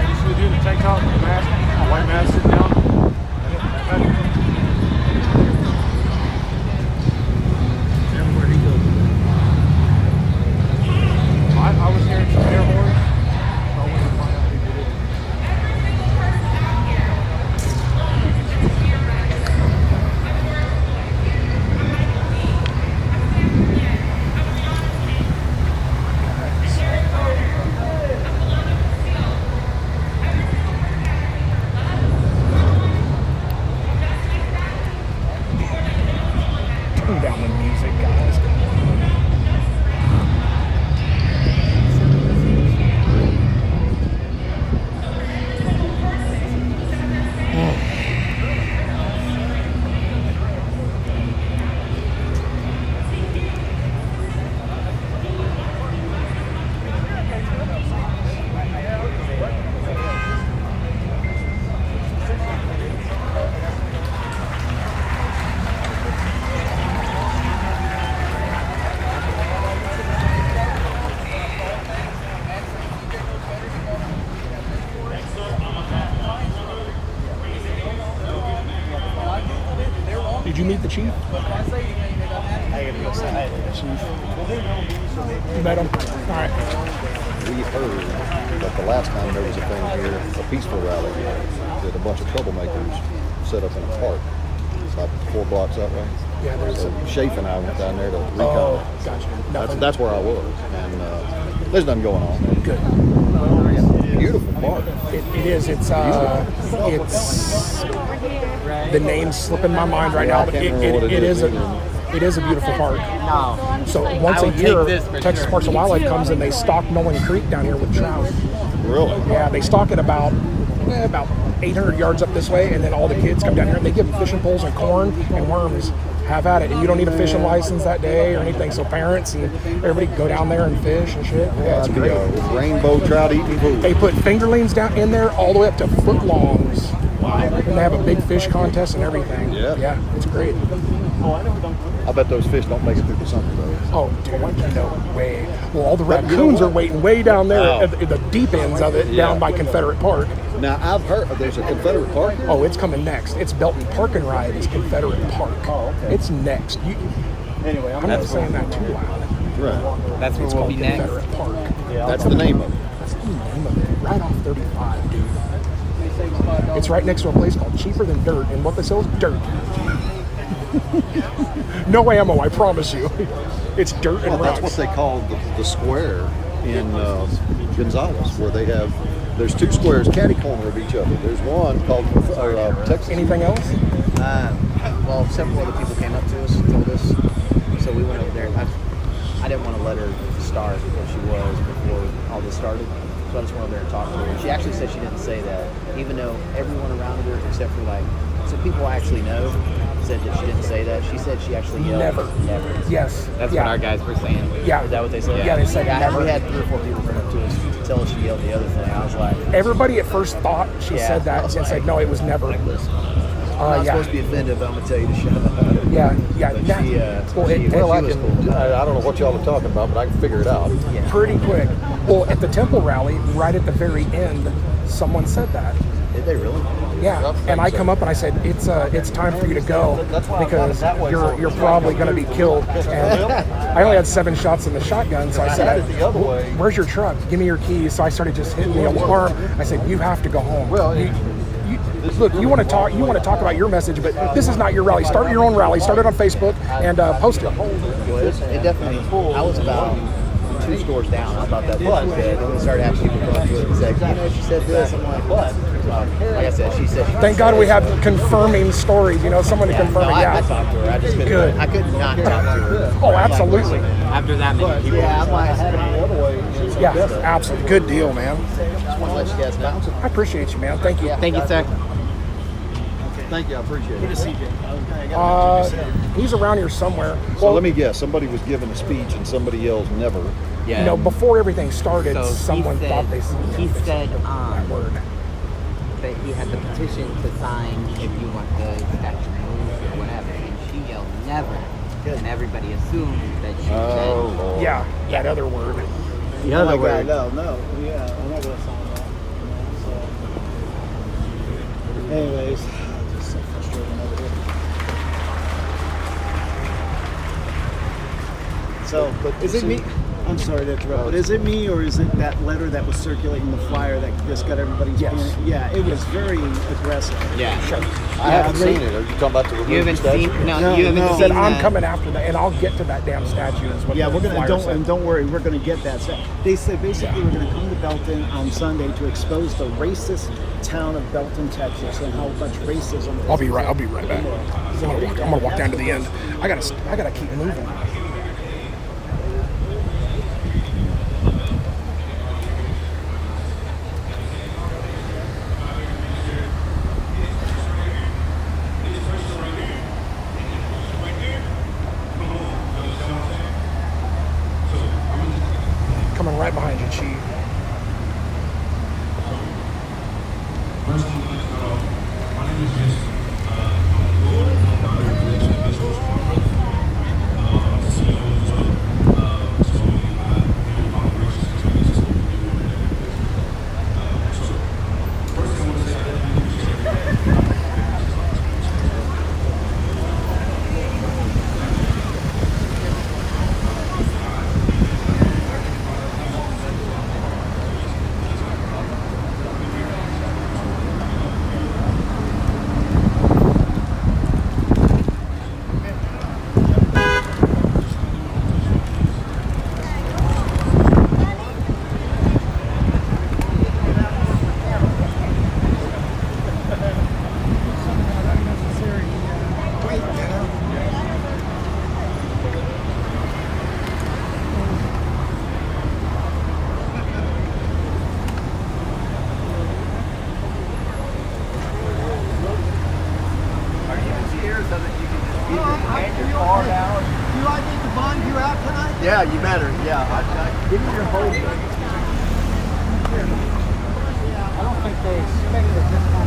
S2: You should do the tank top with the mask, a white mask sitting down. I was hearing some air horns, so I wanted to find out who did it.
S1: Turn down the music, guys. Did you meet the chief?
S5: I gotta go say hi to the chief.
S1: You met him? All right.
S16: We heard that the last time there was a thing here, a peaceful rally, that a bunch of troublemakers set up in a park about 4 blocks that way.
S1: Yeah, there's
S16: so Shafe and I went down there to recon.
S1: Oh, gotcha.
S16: That's where I was, and there's nothing going on.
S1: Good.
S16: Beautiful park.
S1: It is. It's the name's slipping my mind right now, but it is a beautiful park.
S12: No.
S1: So once a year, Texas Parks and Wildlife comes and they stock Nolan Creek down here with trout.
S16: Really?
S1: Yeah, they stock it about 800 yards up this way, and then all the kids come down here and they give them fishing poles and corn and worms. Have at it, and you don't need a fishing license that day or anything. So parents and everybody go down there and fish and shit. Yeah, it's great.
S16: Rainbow trout eating food.
S1: They put fingerlings down in there all the way up to footlongs. Wow. And they have a big fish contest and everything. Yeah, it's great.
S16: I bet those fish don't make it through the summer though.
S1: Oh, dude, no way. Well, all the raccoons are waiting way down there at the deep ends of it, down by Confederate Park.
S16: Now, I've heard there's a Confederate Park here?
S1: Oh, it's coming next. It's Belton Park and Ride. It's Confederate Park.
S16: Oh, okay.
S1: It's next.
S2: Anyway,
S1: I'm not saying that too loud.
S16: Right.
S12: That's where we'll be next.
S1: Confederate Park.
S16: That's the name of it.
S1: That's the name of it. right off 35, dude. It's right next to a place called Cheaper Than Dirt, and what they sell is dirt. No ammo, I promise you. It's dirt and
S16: Well, that's
S1: rocks.
S16: what they call the square in Gonzales, where there's two squares catty corner of each other. There's one called Texas.
S1: Anything else?
S11: Well, several other people came up to us and told us, so we went over there. I didn't want to let her start what she was before all this started, so I just went over there and talked to her. And she actually said she didn't say that, even though everyone around her, except for like some people I actually know, said that she didn't say that. She said she actually yelled.
S1: Never. Yes.
S12: That's what our guys were saying.
S1: Yeah.
S11: Is that what they said?
S1: Yeah, they said never.
S11: We had 3 or 4 people come up to us to tell us she yelled the other thing. I was like,
S1: Everybody at first thought she said that and said, no, it was never.
S11: I'm not supposed to be offended, but I'm gonna tell you to shut up.
S1: Yeah.
S11: But she was cool.
S16: I don't know what y'all are talking about, but I can figure it out.
S1: Pretty quick. Well, at the Temple rally, right at the very end, someone said that.
S11: Did they really?
S1: Yeah, and I come up and I said, it's time for you to go because you're probably going to be killed. And I only had 7 shots in the shotgun, so I said, where's your truck? Give me your keys. So I started just hitting the alarm. I said, you have to go home. Look, you want to talk about your message, but this is not your rally. Start your own rally. Start it on Facebook and post it.
S11: Well, it definitely. I was about 2 stores down. I thought that was good. Then we started having people come up to it and say, she said this. I'm like, what? Like I said, she said.
S1: Thank God we have confirming stories. Someone to confirm it.
S11: I talked to her. I just couldn't.
S1: Good.
S11: I could not talk to her.
S1: Oh, absolutely.
S12: After that many people.
S11: Yeah, I'm like,
S1: yeah, absolutely. Good deal, man.
S11: Just want to let you guys know.
S1: I appreciate you, man. Thank you.
S12: Thank you, sir.
S16: Thank you, I appreciate it.
S2: Good to see you.
S1: He's around here somewhere.
S16: So let me guess, somebody was giving a speech and somebody yells never.
S12: Yeah.
S1: Before everything started,
S12: So
S1: someone thought they
S12: he said
S1: that word.
S12: that he had the petition to sign if you want the statue moved or whatever, and she yelled never, and everybody assumed that she said.
S16: Lord.
S1: Yeah, that other word.
S2: The other way. No. Yeah, I'm not gonna sign that. So, anyways, just so frustrating over here. So, is it me? I'm sorry to interrupt, but is it me or is it that letter that was circulating the flyer that just got everybody's opinion? Yeah, it was very aggressive.
S12: Yeah.
S16: I haven't seen it. Are you talking about the
S12: You haven't seen? No, you haven't seen.
S1: Said I'm coming after that, and I'll get to that damn statue. Is what
S2: Yeah,
S1: the
S2: we're gonna
S1: flyer said.
S2: don't worry, we're gonna get that. So they said basically we're gonna come to Belton on Sunday to expose the racist town of Belton, Texas, and how much racism.
S1: I'll be right back. I'm gonna walk down to the end. I gotta keep moving. Coming right behind you, Chief.
S2: Yeah, you better. Yeah, give me your whole thing.
S3: I don't think they expected this one.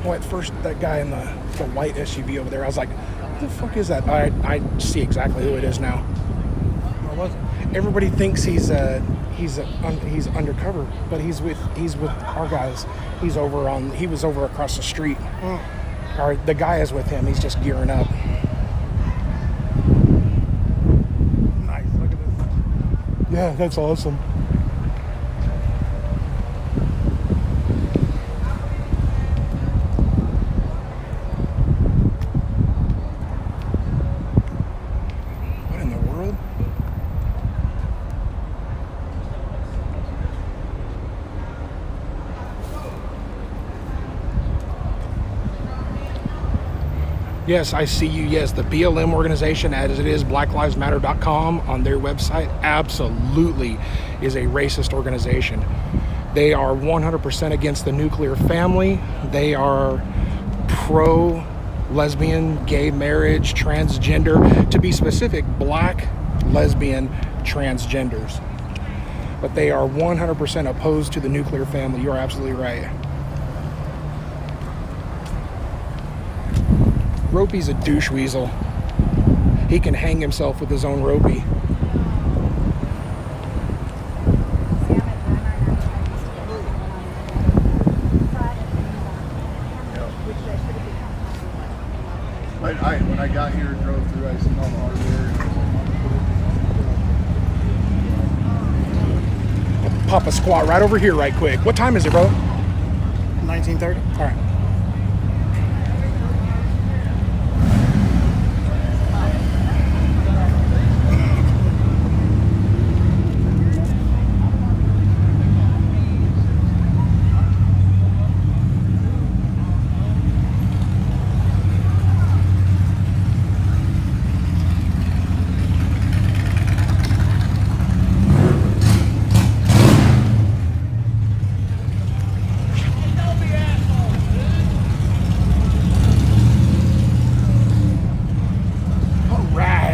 S1: Well, at first, that guy in the white SUV over there, I was like, what the fuck is that? I see exactly who it is now.
S3: What was it?
S1: Everybody thinks he's undercover, but he's with our guys. He was over across the street. Or the guy is with him. He's just gearing up.
S3: Nice. Look at this.
S1: Yeah, that's awesome. What in the world? Yes, I see you. Yes, the BLM organization, as it is, blacklivesmatter.com, on their website, absolutely is a racist organization. They are 100% against the nuclear family. They are pro-lesbian, gay marriage, transgender, to be specific, black, lesbian, transgenders. But they are 100% opposed to the nuclear family. You're absolutely right. Ropey's a douche weasel. He can hang himself with his own ropey.
S5: When I got here and drove through, I seen all the hardware.
S1: Pop a squat right over here right quick. What time is it, brother?
S3: 1930.
S1: All right.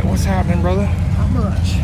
S1: What's happening, brother?
S3: How much?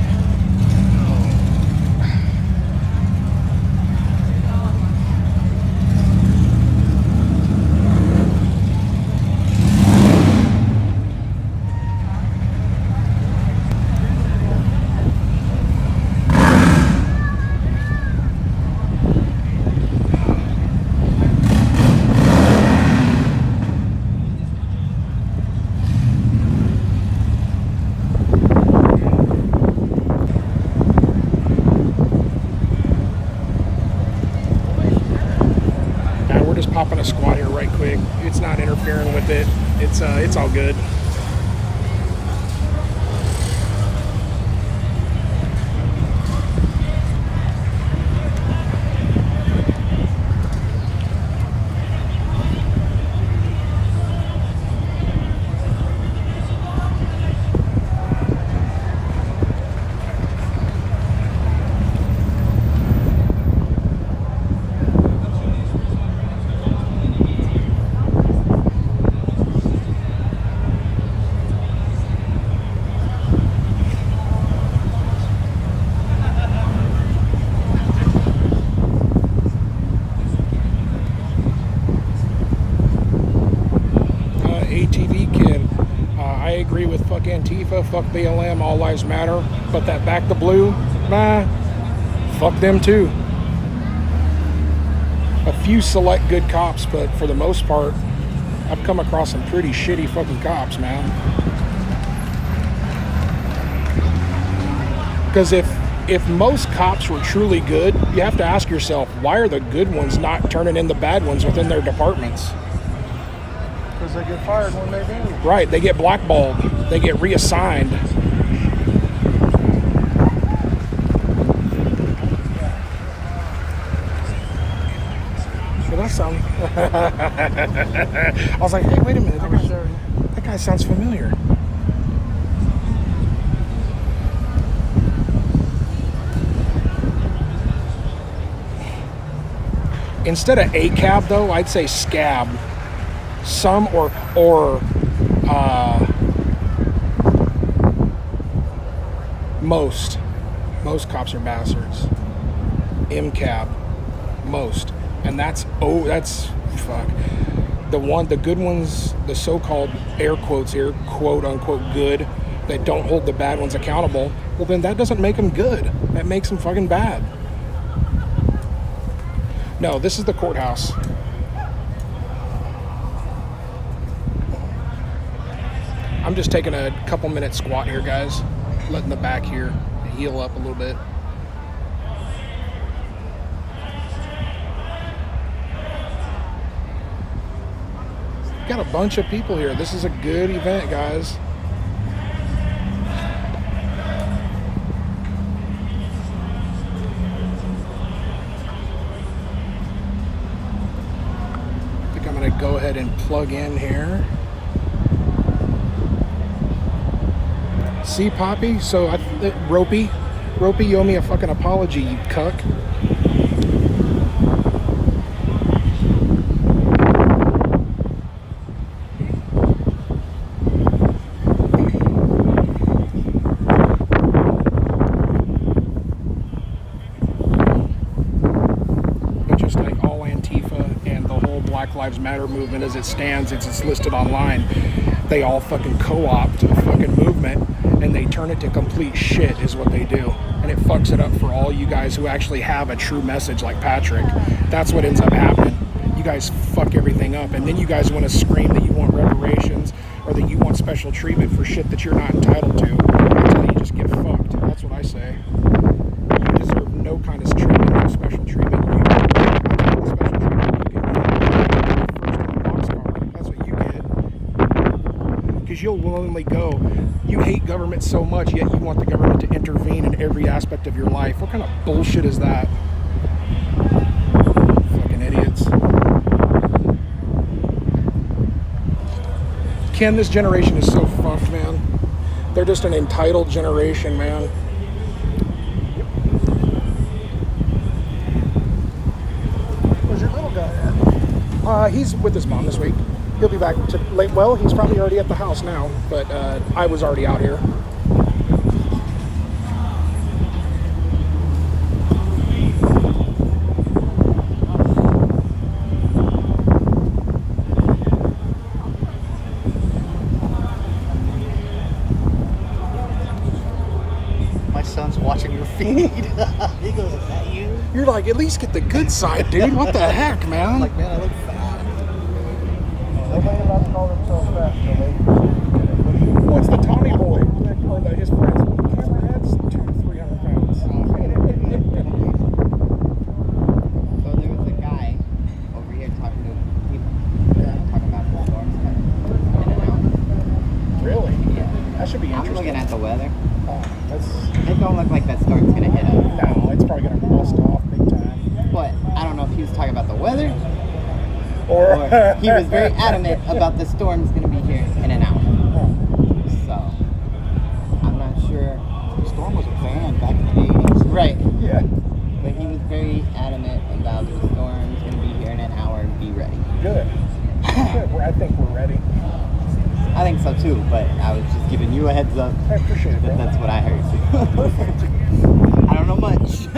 S1: Popping a squat here right quick. It's not interfering with it. It's all good. ATV kid, I agree with fuck Antifa, fuck BLM, all lives matter, but that back the blue, nah, fuck them too. A few select good cops, but for the most part, I've come across some pretty shitty fucking cops, man. Because if most cops were truly good, you have to ask yourself, why are the good ones not turning in the bad ones within their departments?
S3: Because they get fired when they do.
S1: Right, they get blackballed. They get reassigned. So that sounds... I was like, hey, wait a minute. That guy sounds familiar. Instead of a cab, though, I'd say scab. Some or most cops are bastards. MCAB, most, and that's fuck. the good ones, the so-called air quotes here, quote unquote good, that don't hold the bad ones accountable, well then that doesn't make them good. That makes them fucking bad. No, this is the courthouse. I'm just taking a couple minute squat here, guys. Letting the back here heal up a little bit. Got a bunch of people here. This is a good event, guys. I think I'm gonna go ahead and plug in here. See, Poppy? So, Ropey, you owe me a fucking apology, you cuck. But just like all Antifa and the whole Black Lives Matter movement as it stands, it's listed online, they all fucking co-opt a fucking movement and they turn it to complete shit is what they do. And it fucks it up for all you guys who actually have a true message like Patrick. That's what ends up happening. You guys fuck everything up, and then you guys want to scream that you want reparations or that you want special treatment for shit that you're not entitled to until you just get fucked. That's what I say. You deserve no kind of treatment, no special treatment. You get the special treatment you get first in the boxcar. That's what you get. Because you'll willingly go. You hate government so much, yet you want the government to intervene in every aspect of your life. What kind of bullshit is that? Fucking idiots. Ken, this generation is so fucked, man. They're just an entitled generation, man. Where's your little guy at? He's with his mom this week. He'll be back to late. Well, he's probably already at the house now, but I was already out here.
S11: My son's watching your feed. He goes, "Is that you?"
S1: You're like, at least get the good side, dude. What the heck, man?
S11: I'm like, man, I look fat.
S5: Nobody allowed to call themselves fat, so they.
S1: What's the Tommy boy? Or his friends? Cameraheads, 200-300 pounds.
S12: So there was a guy over here talking to people, talking about the storms coming in and out.
S1: Really?
S12: Yeah.
S1: That should be
S12: I'm
S1: interesting.
S12: looking at the weather.
S1: That's.
S12: It don't look like that storm's gonna hit us.
S1: No, it's probably gonna bust off big time.
S12: But I don't know if he was talking about the weather
S1: Or
S12: he was very adamant about the storm's gonna be here in an hour. So I'm not sure.
S11: The storm was a van back in the 80s.
S12: Right.
S1: Yeah.
S12: But he was very adamant about the storm's gonna be here in an hour and be ready.
S1: Good. Good. I think we're ready.
S12: I think so too, but I was just giving you a heads up.
S1: I appreciate it, bro.
S12: That's what I heard. I don't know much.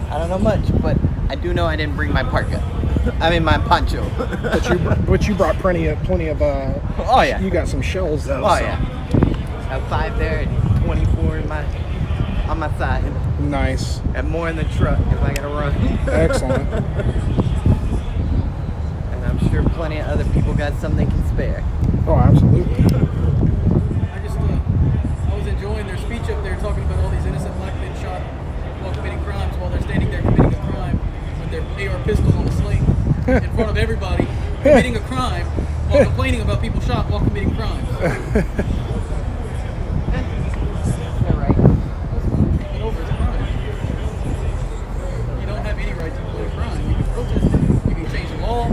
S12: I don't know much, but I do know I didn't bring my parka. I mean my poncho.
S1: But you brought plenty of
S12: oh yeah.
S1: You got some shells though.
S12: Oh
S1: so.
S12: yeah. I have 5 there and 24 on my side.
S1: Nice.
S12: And more in the truck if I gotta run.
S1: Excellent.
S12: And I'm sure plenty of other people got some they can spare.
S1: Oh, absolutely.
S3: I was enjoying their speech up there talking about all these innocent black men shot while committing crimes while they're standing there committing a crime with their AR pistol on a sling in front of everybody, committing a crime while complaining about people shot while committing crimes. Treatment over is a crime. You don't have any right to commit a crime. You can protest it. You can change the law. I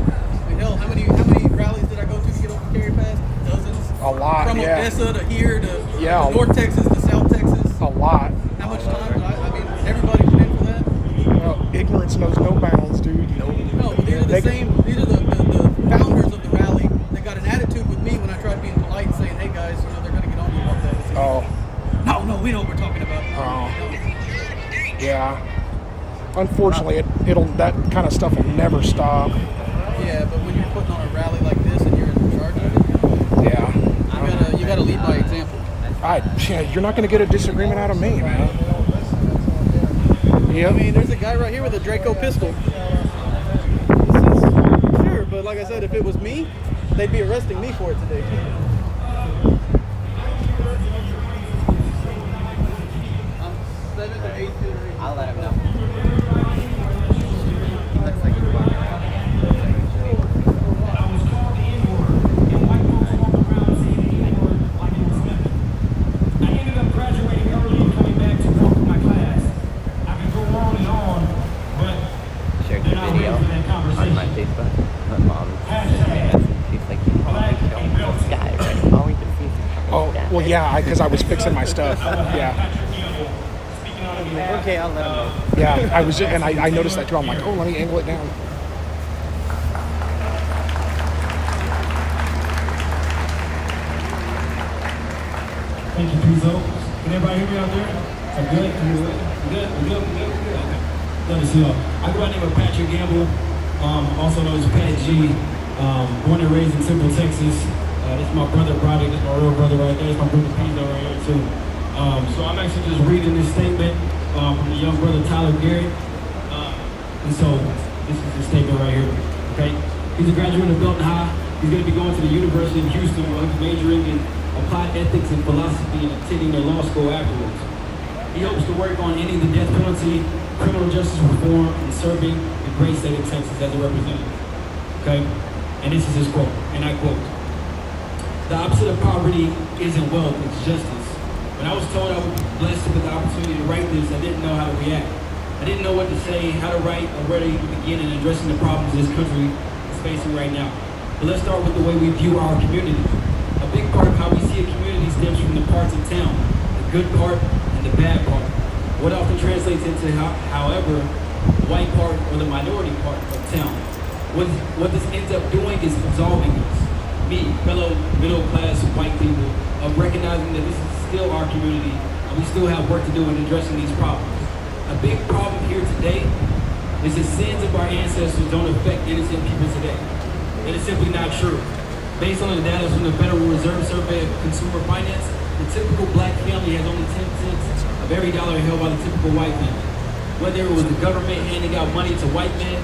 S3: mean, hell, how many rallies did I go to get over Carry Pass? Dozens.
S1: A lot.
S3: From
S1: Yeah.
S3: Odessa to here to
S1: Yeah.
S3: North Texas to South Texas.
S1: A lot.
S3: How much time? I mean, everybody put in for that.
S1: Well, ignorance knows no bounds, dude.
S3: No, but these are the same. These are the founders of the rally that got an attitude with me when I tried being polite and saying, "Hey guys, you know they're gonna get on you about that."
S1: Oh.
S3: No, we know what we're talking about.
S1: Oh. Yeah. unfortunately, that kind of stuff will never stop.
S3: Yeah, but when you're putting on a rally like this and you're in charge of it,
S1: yeah,
S3: you gotta lead by example.
S1: You're not going to get a disagreement out of me, man.
S3: I mean, there's a guy right here with a Draco pistol. Sure, but like I said, if it was me, they'd be arresting me for it today. I'm 7th or 8th.
S12: I'll let him know.
S1: Well, yeah, because I was fixing my stuff. Yeah.
S3: Okay, I'll let him know.
S1: Yeah, I was, and I noticed that too. I'm like, oh, let me angle it down.
S9: Thank you, Pizzo. Can everybody hear me out there? I'm good? Good? Okay. Love to see y'all. I go by the name of Patrick Gamble, also known as Pat G. Born and raised in Temple, Texas. This is my brother, Broderick. This is my real brother right there. This is my brother Pizzo right here, too. So I'm actually just reading this statement from the young brother Tyler Garrett. And so this is his statement right here, okay? He's a graduate of Belton High. He's going to be going to the University of Houston where he's majoring in applied ethics and philosophy and attending their law school afterwards. He hopes to work on ending the death penalty, criminal justice reform, and serving the great state of Texas as a representative. Okay? And this is his quote, and I quote, "The opposite of poverty isn't wealth, it's justice. When I was told I would be blessed with the opportunity to write this, I didn't know how to react. I didn't know what to say, how to write, or where to even begin in addressing the problems this country is facing right now. But let's start with the way we view our community. A big part of how we see a community stems from the parts of town, the good part and the bad part. What often translates into, however, the white part or the minority part of town. What this ends up doing is absolving us, me, fellow middle-class white people, of recognizing that this is still our community and we still have work to do in addressing these problems. A big problem here today is the sins of our ancestors don't affect innocent people today. That is simply not true. Based on the data from the Federal Reserve Survey of Consumer Finance, the typical black family has only 10 cents of every dollar held by the typical white family. Whether it was the government handing out money to white men,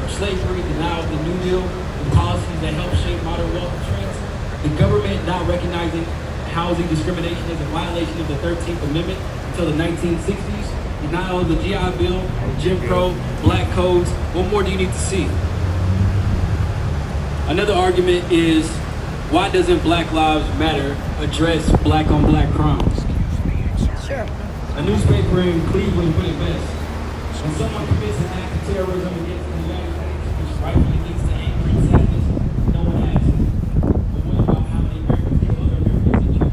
S9: or slavery, denial of the New Deal, the policies that help shape modern wealth trends, the government not recognizing housing discrimination as a violation of the 13th Amendment until the 1960s, denial of the GI Bill, Jim Crow, black codes. What more do you need to see? Another argument is, why doesn't Black Lives Matter address black on black crimes?
S10: Sure.
S9: A newspaper in Cleveland put it best. When someone commits an act of terrorism against the United States, which rightfully leads to anger and sadness, no one asks, but what about how many Americans kill other Americans each year?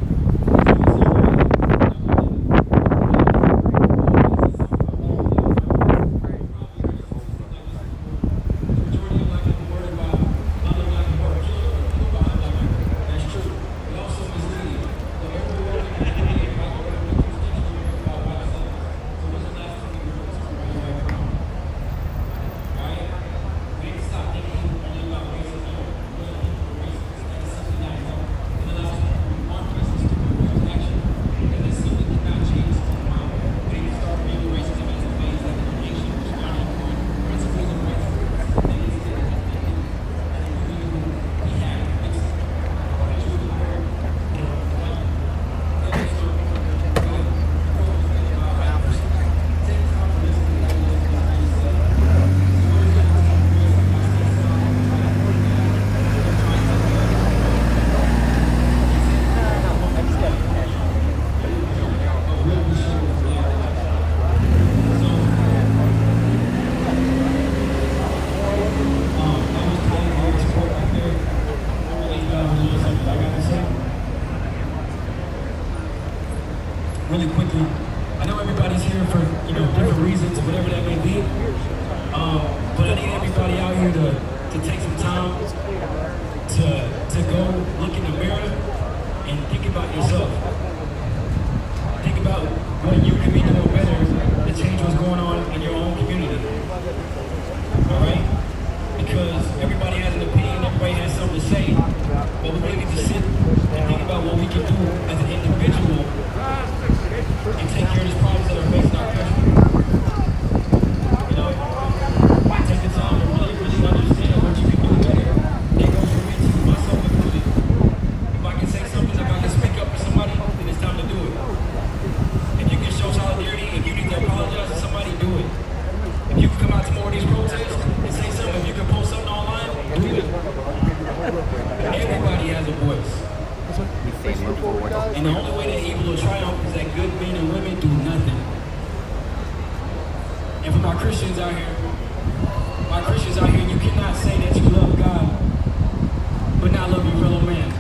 S9: do it. If you can come out to more of these protests and say something, if you can post something online, do it. Everybody has a voice. And the only way that evil will triumph is that good men and women do nothing. And for my Christians out here, you cannot say that you love God, but not love your fellow man.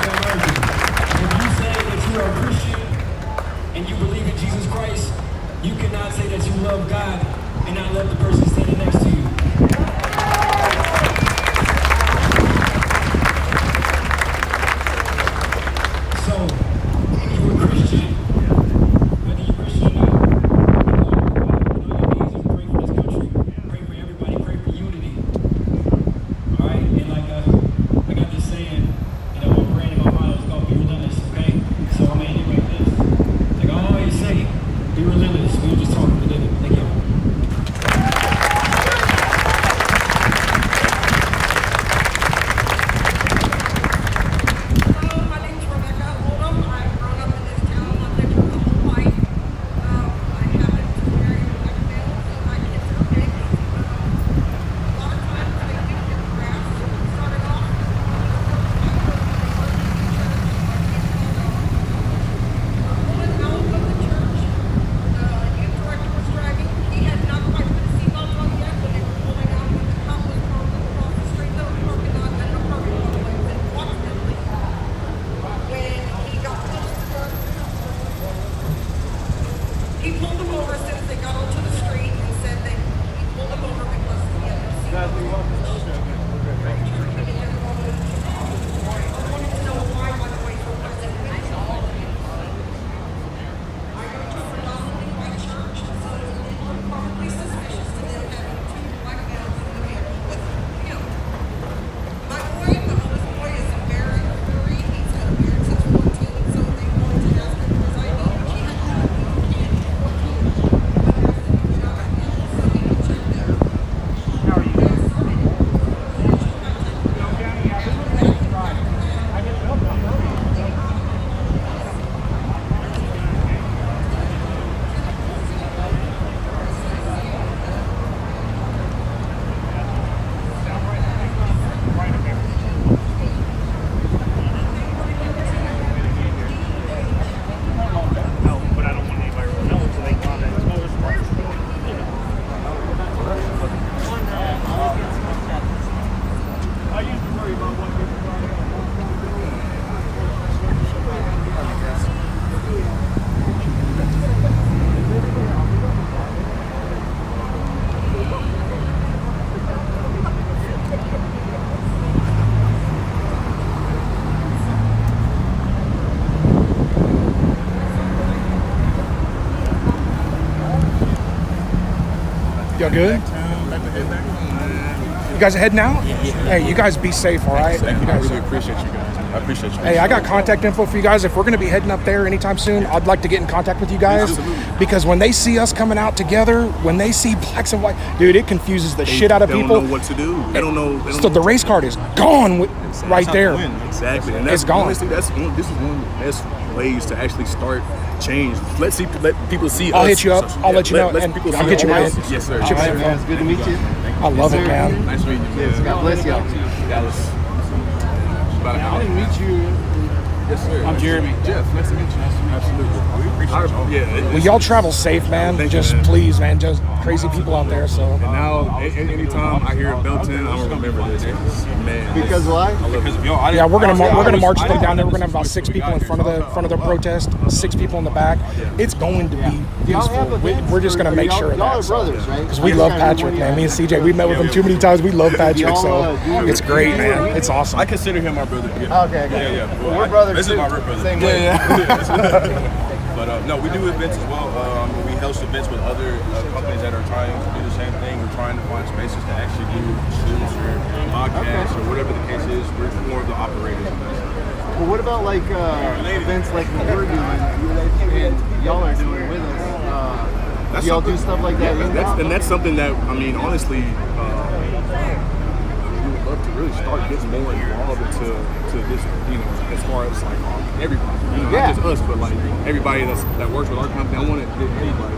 S9: If you say that you are a Christian and you believe in Jesus Christ, you cannot say that you love God and not love the person standing next to you. So, if you're a Christian, whether you're Christian or not, you know your knees and pray for this country, pray for everybody, pray for unity. Alright? And like I got this saying, and I'm praying in my mind, it's called be relentless, okay? So I'm gonna end it like this. Like I always say, be relentless. We don't just talk, we live it. Thank you.
S17: He pulled them over as soon as they got onto the street and said that he pulled them over because he had seen them. I wanted to know why, by the way, for President Nixon. I go to a predominantly white church, so it was probably suspicious to them having two black males in the vehicle with him. My boy, the oldest boy, is married 3. He's had a beard since 14, so they wanted to ask him for his ID, but he had no ID.
S1: Y'all good? You guys are heading out? Hey, you guys be safe, all right?
S18: Thank you.
S1: You
S18: I
S1: guys-
S18: really appreciate you guys. I appreciate you.
S1: Hey, I got contact info for you guys. If we're going to be heading up there anytime soon, I'd like to get in contact with you guys.
S18: Absolutely.
S1: Because when they see us coming out together, when they see blacks and white, dude, it confuses the shit out of people.
S18: They don't know what to do. They don't know.
S1: So the race card is gone right there.
S18: Exactly. And that's
S1: It's gone.
S18: honestly, this is one of the best ways to actually start change. Let people see
S1: I'll
S18: us.
S1: hit you up. I'll let you know.
S18: Let
S1: And
S18: people
S1: I'll
S18: see
S1: get you
S18: us.
S1: my
S18: Yes, sir.
S1: All right,
S18: man.
S11: It's good to meet you.
S1: I love
S11: Yes,
S1: it,
S11: sir.
S1: man.
S18: Nice meeting you.
S11: Yes, God bless y'all.
S18: That was about an
S13: I
S18: hour.
S13: didn't meet you.
S18: Yes, sir.
S13: I'm Jeremy.
S18: Jeff, nice to meet you. Absolutely. We appreciate you. Yeah.
S1: Well, y'all travel safe, man.
S18: Thank you,
S1: Just
S18: man.
S1: please, man. Just crazy people out there. So.
S18: And now, anytime I hear Belton, I'm gonna remember this. Man.
S11: Because why?
S18: Because of y'all.
S1: Yeah, we're gonna march them down there. We're gonna have about 6 people in front of the protest, 6 people in the back. It's going to be peaceful. We're just gonna make sure of
S11: y'all
S1: that.
S11: are brothers, right?
S1: Because we love Patrick, man. Me and CJ, we met with him too many times. We love Patrick, so it's great, man. It's awesome.
S18: I consider him my brother. Yeah.
S11: Okay.
S18: Yeah. Well,
S11: We're brothers
S18: This
S11: too.
S18: is my real brother.
S11: Same way.
S18: But no, we do events as well. We host events with other companies that are trying to do the same thing. We're trying to find spaces to actually do shoots or podcasts or whatever the case is. We're more of the operators of this.
S11: Well, what about like events like what we're doing and y'all are doing with us? Do y'all do stuff like that?
S18: Yeah, that's something that, I mean, honestly, we would love to really start getting more involved into this, you know, as far as like everybody, you know,
S5: Yeah.
S18: not just us, but like everybody that works with our company. I want to get anybody.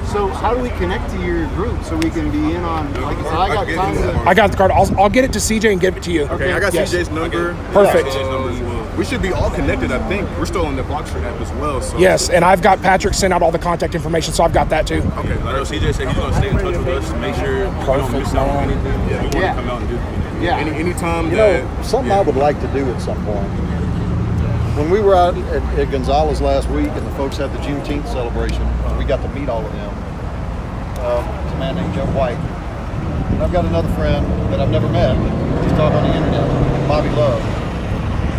S5: So how do we connect to your group so we can be in on, like I said, I got time to...
S1: I got the card. I'll get it to CJ and give it to you.
S18: Okay, I got
S1: Yes.
S18: CJ's number.
S1: Perfect.
S18: CJ's number as well. We should be all connected, I think. We're still on the Blockstreet app as well. So.
S1: Yes, and I've got Patrick send out all the contact information, so I've got that too.
S18: Okay, I know CJ said he's going to stay in touch with us, make sure we don't miss out on anything. Yeah, we want to come out and do it.
S5: Yeah.
S18: Anytime
S16: You
S18: that...
S16: know, something I would like to do at some point. When we were out at Gonzales last week and the folks had the Juneteenth celebration, we got to meet all of them. It's a man named Joe White. And I've got another friend that I've never met. He's talking on the internet, Bobby Love.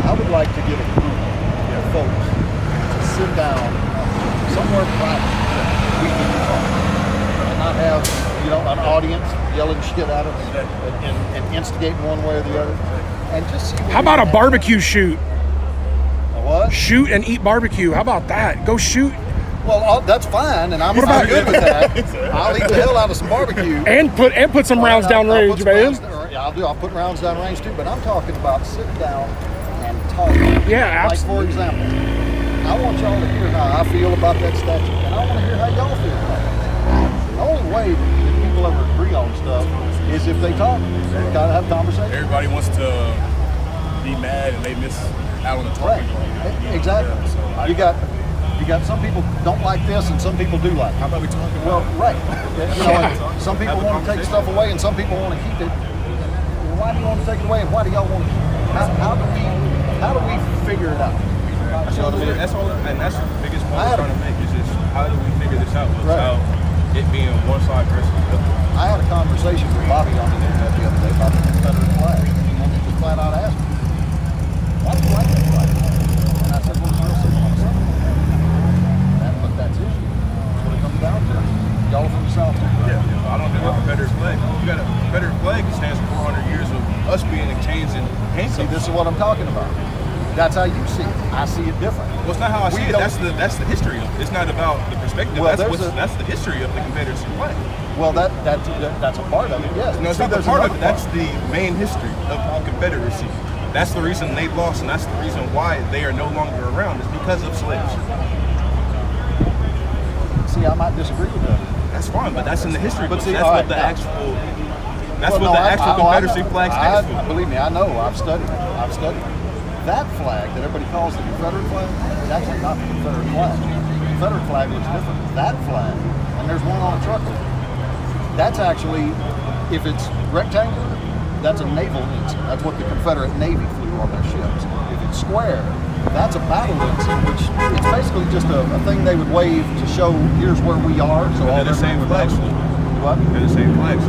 S16: I would like to get a group of folks to sit down somewhere private. We can talk and not have, you know, an audience yelling shit at us and instigating one way or the other. And just see
S1: How about a barbecue shoot?
S16: A what?
S1: Shoot and eat barbecue. How about that? Go shoot.
S16: Well, that's fine, and I'm good with that. I'll eat the hell out of some barbecue.
S1: And put some rounds down
S16: I'll
S1: range,
S16: put some
S1: man.
S16: rounds down- yeah, I'll do. I'll put rounds down range too. But I'm talking about sitting down and talking.
S1: Yeah,
S16: Like
S1: absolutely.
S16: for example, I want y'all to hear how I feel about that statue, and I want to hear how y'all feel about it. The only way that people ever agree on stuff is if they talk. They gotta have conversation.
S18: Everybody wants to be mad and they miss out on the talking.
S16: Right. Exactly. You got some people don't like this and some people do like it.
S18: How about we talk about
S16: Well, right. You know, and some people want to take stuff away and some people want to keep it. Well, why do you want to take it away and why do y'all want to keep it? How do we figure it out?
S18: That's all, and that's the biggest point
S16: I had
S18: we're trying to make is just how do we figure this out without it being one side versus the other.
S16: I had a conversation with Bobby on the internet the other day about the Confederate flag. He wanted to flat out ask me, why do you like that flag? And I said, well, it's real simple. I'm sorry. But that's it. That's what it comes down to. Y'all from the South.
S18: Yeah, I don't think a Confederate flag. You got a Confederate flag that stands for 400 years of us being in chains and handcuffs.
S16: See, this is what I'm talking about. That's how you see it. I see it different.
S18: Well, it's not how I see it. That's the history of it. It's not about the perspective.
S16: Well,
S18: that's the history of the Confederacy flag.
S16: Well, that's a part of it. Yes.
S18: No, it's not the part of it. That's the main history of the Confederacy. That's the reason they lost, and that's the reason why they are no longer around. Is because of slaves.
S16: See, I might disagree with that.
S18: That's fine, but that's in the history.
S16: But
S18: But
S16: see,
S18: that's
S16: all
S18: what
S16: right,
S18: the
S16: now-
S18: actual. That's what the actual Confederacy flag stands for.
S16: Believe me, I know. I've studied it. That flag that everybody calls the Confederate flag is actually not the Confederate flag. The Confederate flag looks different. That flag, and there's one on a truck with it. That's actually, if it's rectangular, that's a naval ensign. That's what the Confederate Navy flew on their ships. If it's square, that's a battle ensign, which it's basically just a thing they would wave to show here's where we are. So all
S18: They're the same flags.
S16: What?
S18: They're the same flags.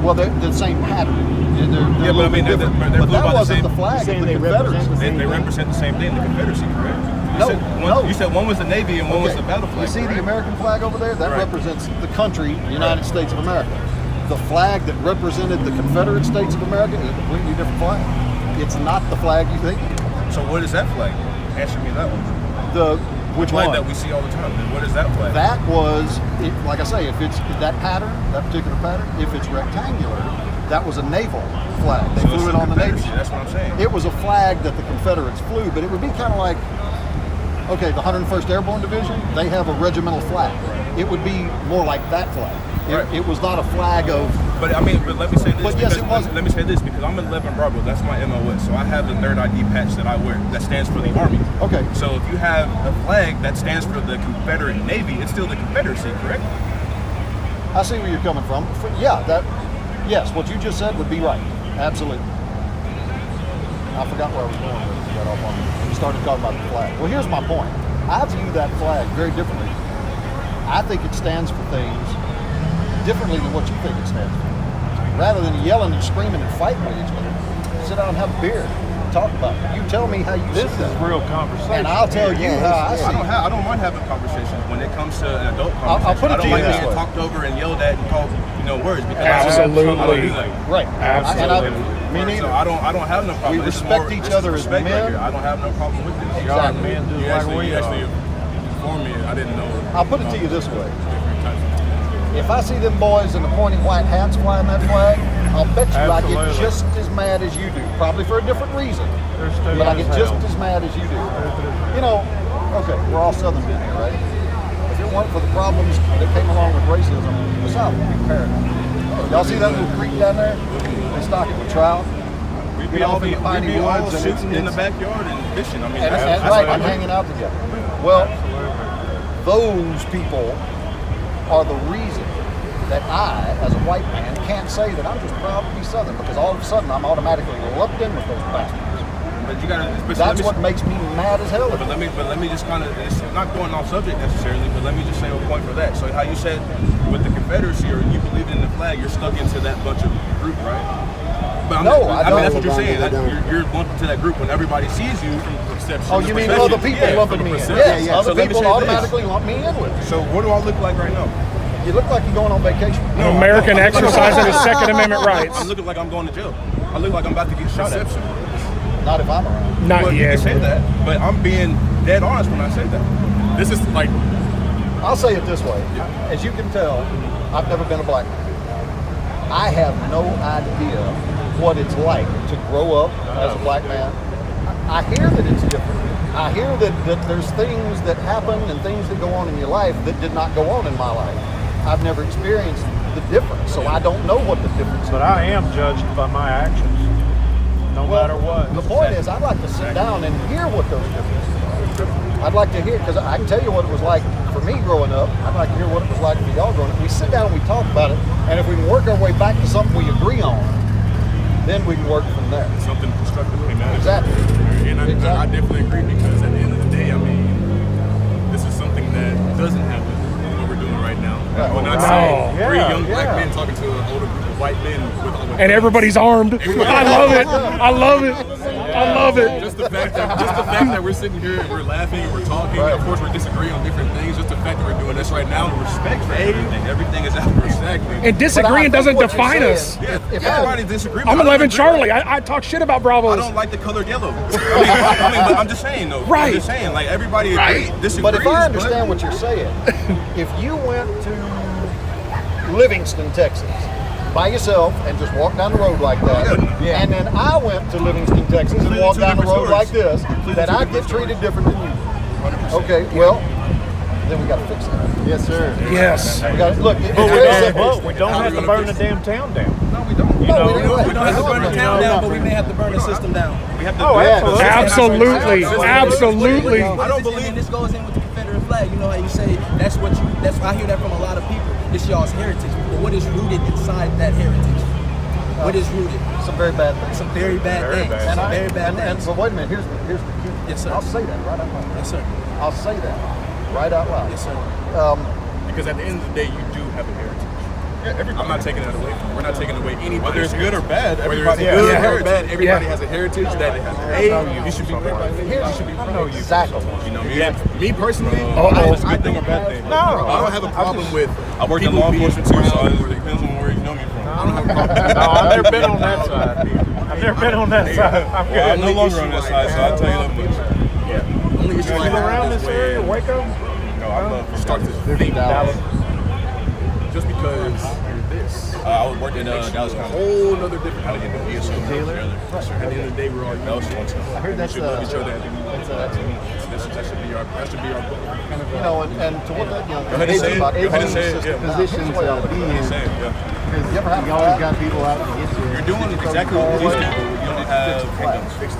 S16: Well, they're the same pattern. They're
S18: Yeah, but I mean, they're
S16: different.
S18: flew
S16: But that
S18: by the
S16: wasn't
S18: same.
S16: the flag of the Confederacy.
S18: They represent the same thing, the Confederacy, correct?
S16: No, no.
S18: You said one was the Navy and one was
S16: Okay.
S18: the battle flag.
S16: You see
S18: correct?
S16: the American flag over there? That
S18: Right.
S16: represents the country, the United States of America. The flag that represented the Confederate States of America is a completely different flag. It's not the flag you think.
S18: So what is that flag? Answer me that one.
S16: Which
S18: flag
S16: one?
S18: that we see all the time. Then what is that flag?
S16: That was, like I say, if it's that pattern, that particular pattern, if it's rectangular, that was a naval flag. They
S18: So
S16: flew
S18: it's
S16: it
S18: the
S16: on the Navy.
S18: Confederacy, that's what I'm saying.
S16: It was a flag that the Confederates flew, but it would be kind of like, okay, the 101st Airborne Division, they have a regimental flag. It would be more like that flag. It was not a flag of...
S18: But I mean, but let me say this.
S16: But yes,
S18: because,
S16: it was.
S18: Let me say this because I'm 11 Bravo. That's my MOS. So I have the third ID patch that I wear that stands for the Army.
S16: Okay.
S18: So if you have a flag that stands for the Confederate Navy, it's still the Confederacy, correct?
S16: I see where you're coming from. Yes, what you just said would be right. Absolutely. I forgot where I was going with it. Got off on it. We started talking about the flag. Well, here's my point. I view that flag very differently. I think it stands for things differently than what you think it stands for. Rather than yelling and screaming and fighting with each other, sit down and have a beer. Talk about it. You tell me how you see that.
S5: real conversation.
S16: And I'll tell you how I see it.
S18: I don't mind having conversations when it comes to an adult conversation.
S16: I'll put it
S18: I don't
S16: to you
S18: like
S16: this
S18: being
S16: way.
S18: talked over and yelled at and called, words because
S1: Absolutely.
S18: I don't do that.
S16: Right.
S1: Absolutely.
S16: Me neither.
S18: So I don't have no problem.
S16: We
S18: This is
S16: respect
S18: more-
S16: each
S18: this is
S16: other as
S18: respect right
S16: men.
S18: here. I don't have no problem with this.
S16: Exactly.
S5: Men just
S18: You
S5: like
S18: actually
S5: we are.
S18: informed me. I didn't know.
S16: I'll put it to you this way.
S18: Different types of
S16: If I see them boys in the pointy white hats flying that flag, I'll bet you I get
S5: Absolutely.
S16: just as mad as you do. Probably for a different reason, but I get just as mad as you do. You know, okay, we're all Southern men here, right? If it weren't for the problems that came along with racism, the South would be paradise. Y'all see that little creek down there? They stock it with trout.
S18: We'd
S16: Get
S18: be all
S16: off in the piney
S18: all
S16: woods and
S18: shooting in the backyard and fishing. I mean, that's
S16: right,
S18: what
S16: and
S18: I do.
S16: hanging out together. Well, those people are the reason that I, as a white man, can't say that I'm just proud to be Southern, because all of a sudden I'm automatically lumped in with those bastards.
S18: But you gotta.
S16: That's what makes me mad as hell.
S18: But let me just kind of, it's not going off subject necessarily, but let me just say a point for that. So how you said with the Confederacy, or you believe in the flag, you're stuck into that bunch of group, right? But
S16: No, I don't.
S18: mean, that's what you're saying. You're lumped into that group when everybody sees you from perception.
S16: Oh, you mean other people lumping me in? Yes, other
S18: So let me
S16: people
S18: say this.
S16: automatically lump me in with it.
S18: So what do I look like right now?
S16: You look like you're going on vacation.
S1: An American exercising his Second Amendment rights.
S18: I'm looking like I'm going to jail. I look like I'm about to get shot at.
S16: Not if I'm around.
S1: Not
S18: Well, you
S1: yet.
S18: can say that, but I'm being dead honest when I say that. This is like,
S16: I'll say it this way. As you can tell, I've never been a black man. I have no idea what it's like to grow up as a black man. I hear that it's different. I hear that there's things that happen and things that go on in your life that did not go on in my life. I've never experienced the difference, so I don't know what the difference is.
S5: But I am judged by my actions, no matter what.
S16: The point is, I'd like to sit down and hear what those differences are. I'd like to hear, because I can tell you what it was like for me growing up. I'd like to hear what it was like for y'all growing up. We sit down and we talk about it, and if we can work our way back to something we agree on, then we can work from there.
S18: something constructive came out of it.
S16: Exactly.
S18: And I definitely agree, because at the end of the day, I mean, this is something that doesn't happen, what we're doing right now. We're not saying three young black men talking to an older group of white men with all the
S1: And everybody's armed. I love it. I love it. I love it.
S18: Just the fact that we're sitting here and we're laughing and we're talking. Of course, we're disagreeing on different things. Just the fact that we're doing this right now, respect for everything. Everything is out of respect.
S1: And disagreeing doesn't define us.
S18: Yeah, everybody disagrees.
S1: I'm 11 Charlie. I talk shit about Bravos.
S18: I don't like the color yellow. I mean, but I'm just saying though.
S1: Right.
S18: I'm just saying, like, everybody disagrees.
S16: But if I understand what you're saying, if you went to Livingston, Texas, by yourself and just walked down the road like that, and then I went to Livingston, Texas and walked down the road like this, that I'd get treated different than you. Okay, well, then we got to fix that.
S5: Yes, sir.
S1: Yes.
S16: We got to look.
S5: But we don't have to burn the damn town down.
S18: No, we don't.
S16: We don't
S11: have to burn the town down, but we may have to burn the system down.
S18: We have to.
S1: Absolutely. Absolutely.
S11: I don't believe. And this goes in with the Confederate flag. You know how you say that's what you. That's I hear that from a lot of people. It's y'all's heritage, but what is rooted inside that heritage? What is rooted?
S16: Some very bad things.
S11: Some very bad things. Some very bad things.
S16: But wait a minute. Here's the key.
S11: Yes, sir.
S16: I'll say that right out loud.
S11: Yes, sir.
S16: I'll say that right out loud.
S11: Yes, sir.
S18: Because at the end of the day, you do have a heritage. Yeah, I'm not taking that away. We're not taking away anybody's
S19: Whether it's good or bad,
S18: Whether
S5: everybody
S18: it's
S5: has
S18: good
S5: a
S18: or
S5: heritage.
S18: bad, everybody has a heritage that you should be proud of.
S16: You should be proud of. Exactly.
S18: You know, me personally,
S5: It's a good thing or bad thing.
S18: No, I don't have a problem with. I worked in law enforcement too, so it depends on where you know me from. I don't have a problem.
S5: No, I've never been on that side. I've never been on that side. I'm good.
S18: Well, I'm no longer on that side, so I'll tell you that much.
S5: Yeah.
S18: Only issue I
S5: You
S18: have
S5: around
S18: is
S5: this area,
S18: when-
S5: Waco?
S18: No, I love from start to finish. Just because I was working in Dallas County. Whole other different kind of get so together. At the end of the day, we're all Dallas one stuff. I heard we should love each other. That should be our goal.
S16: You know, and to what that, you know,
S18: Go ahead and say it.
S16: about
S18: Go ahead and say it.
S16: system,
S18: Yeah.
S16: positions
S18: Go ahead
S16: be in.
S18: and say it. Yeah.
S16: You ever have always got people out to get you.
S18: You're doing exactly what we used to do. You don't have handguns fixed.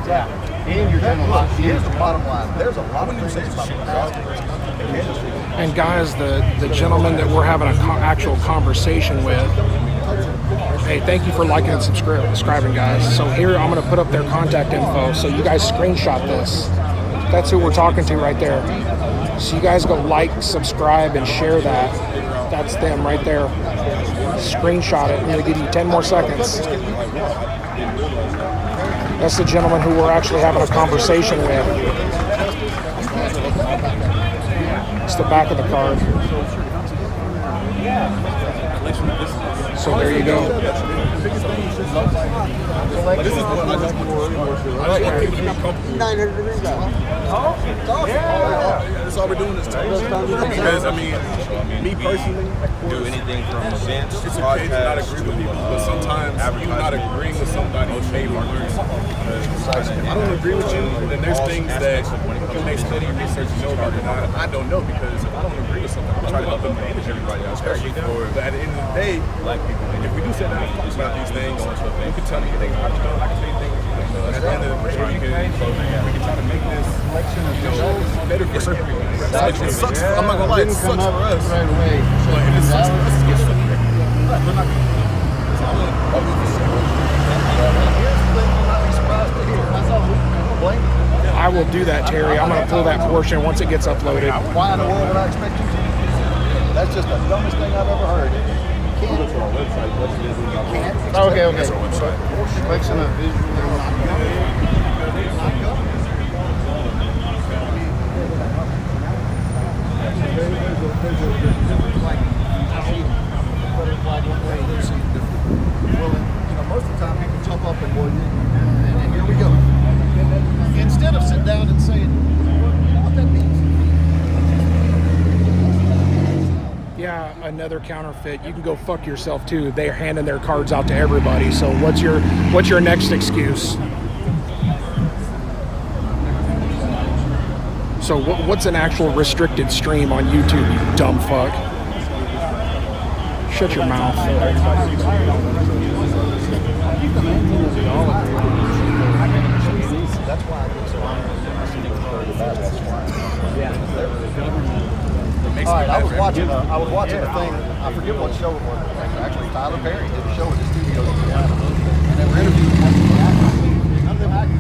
S16: Yeah. And you're doing a lot. Here's the bottom line. There's a lot of things about the past in the industry.
S1: And guys, the gentleman that we're having an actual conversation with, hey, thank you for liking and subscribing, guys. So here, I'm going to put up their contact info, so you guys screenshot this. That's who we're talking to right there. So you guys go like, subscribe, and share that. That's them right there. Screenshot it. I'm going to give you 10 more seconds. That's the gentleman who we're actually having a conversation with. It's the back of the card.
S18: selection of visitors.
S1: So there you go.
S18: This is what I just want people to be comfortable.
S5: 900 degrees out.
S18: That's all we're doing is talking. Because, I mean, me personally, do anything from events, it's okay to not agree with people, but sometimes you not agreeing with somebody may learn something. If I don't agree with you, then there's things that you may study and research and know about that I don't know, because if I don't agree with something, I'm trying to help them manage everybody else, especially for, but at the end of the day, black people, if we do sit down and talk about these things, you can tell me things I don't know, I can tell you things you don't know. And at the end of the day, we can try to make this better for everybody. It sucks, I'm not gonna lie, it sucks for us.
S5: Right away.
S18: But if it sucks for us, it gets stuck there. We're not gonna.
S1: I will do that, Terry. I'm going to pull that portion once it gets uploaded.
S16: Why in the world would I expect you to? That's just the dumbest thing I've ever heard.
S5: Okay. Selection of visual.
S16: Most of the time people jump up and go, and here we go. Instead of sitting down and saying, you know what that means?
S1: Yeah, another counterfeit. You can go fuck yourself too. They're handing their cards out to everybody. So what's your next excuse? So what's an actual restricted stream on YouTube, you dumb fuck? Shut your mouth.
S16: That's why I get so honored. All right, I was watching a thing. I forget what show it was. Actually, Tyler Perry did a show at the studio in Seattle, and they were interviewing one of the actors. None of them actors.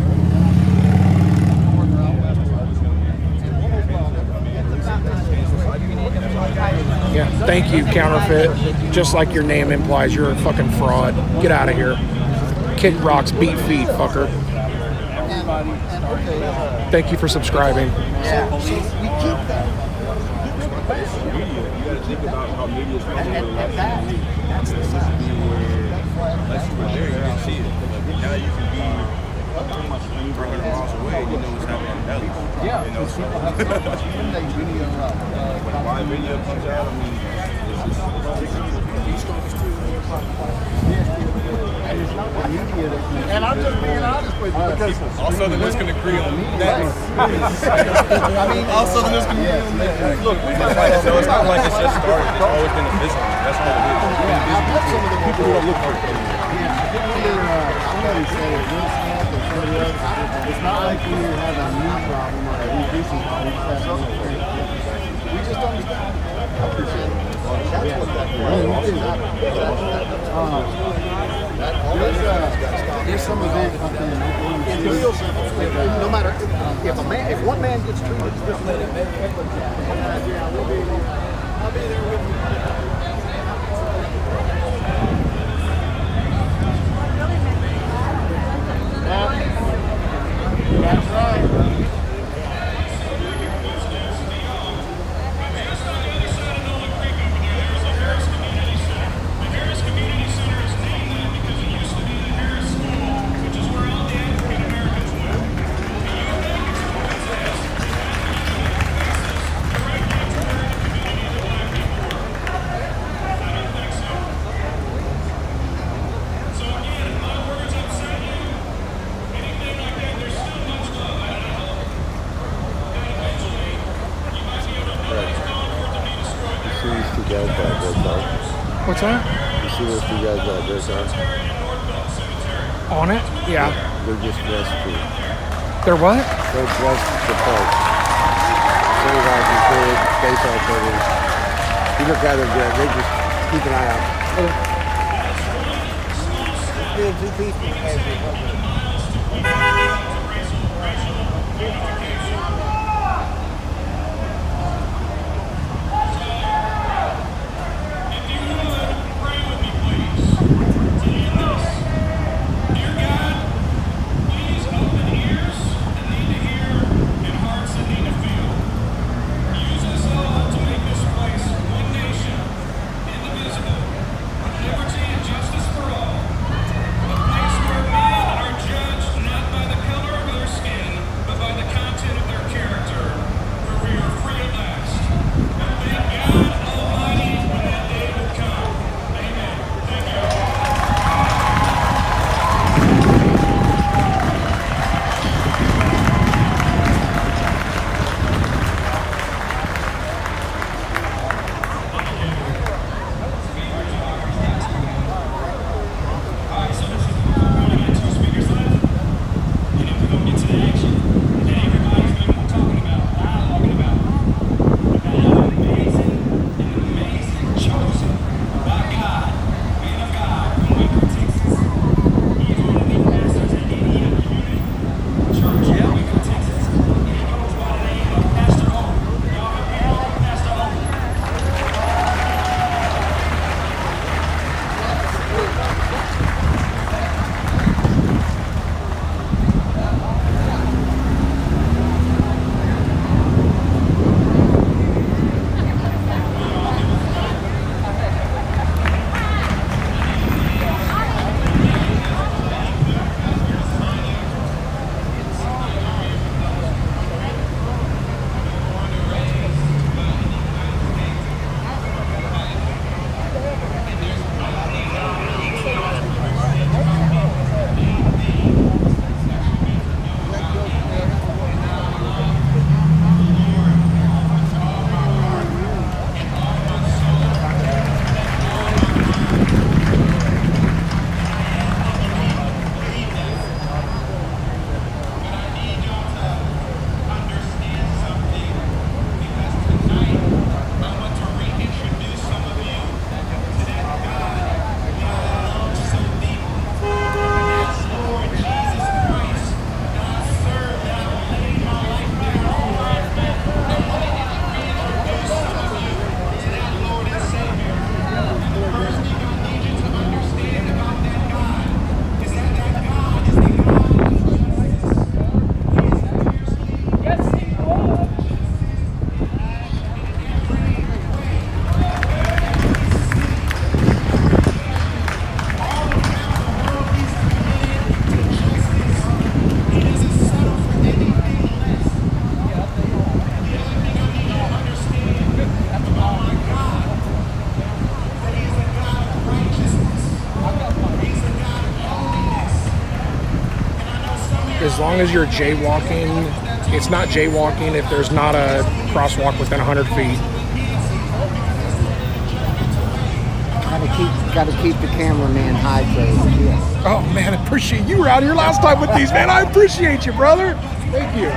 S1: Yeah, thank you, counterfeit. Just like your name implies, you're a fucking fraud. Get out of here. Kick rocks, beat feet, fucker. Thank you for subscribing.
S16: Yeah, we keep that.
S18: You got to think about how media is that's the necessity where, unless you were there, you didn't see it. But now you can be 300 miles away, you know what's happening in Dallas.
S16: Yeah,
S18: you know, so when my video comes out, I mean,
S16: and I'm just being honest with you because
S18: all Southerners can agree on that. I mean, all Southerners can agree on that. Look, so it's not like it's just started. It's always been a business. That's what it is. It's been a business. People who don't look for it.
S5: Somebody said it, Will Smith or somebody else. It's not like we have a new problem or a reducing problem.
S16: We just understand. I appreciate it. That's what that
S5: There's some event up there.
S16: It's real simple. No matter if one man gets treated, it's just let him. I'll be there with you.
S5: That's right.
S1: What's that?
S5: You see those two guys out there, sir?
S1: On it? Yeah.
S5: They're just dressed to.
S1: They're what?
S5: They're dressed to park. Sunglasses, big, face all covered. You look at them, they just keep an eye out. Two people.
S1: long as you're jaywalking, it's not jaywalking if there's not a crosswalk within 100 feet.
S12: Gotta keep the cameraman hydrated. Yeah.
S1: Oh man, I appreciate you were out here last time with these, man. I appreciate you, brother. Thank you.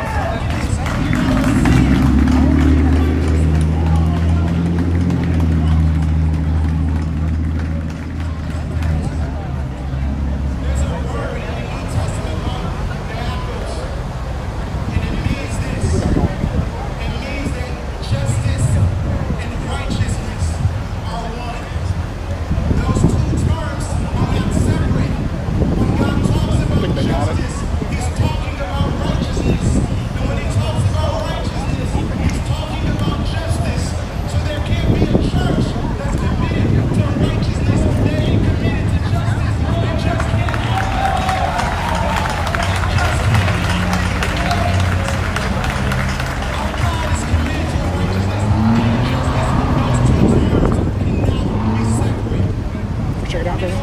S1: Check it out, baby.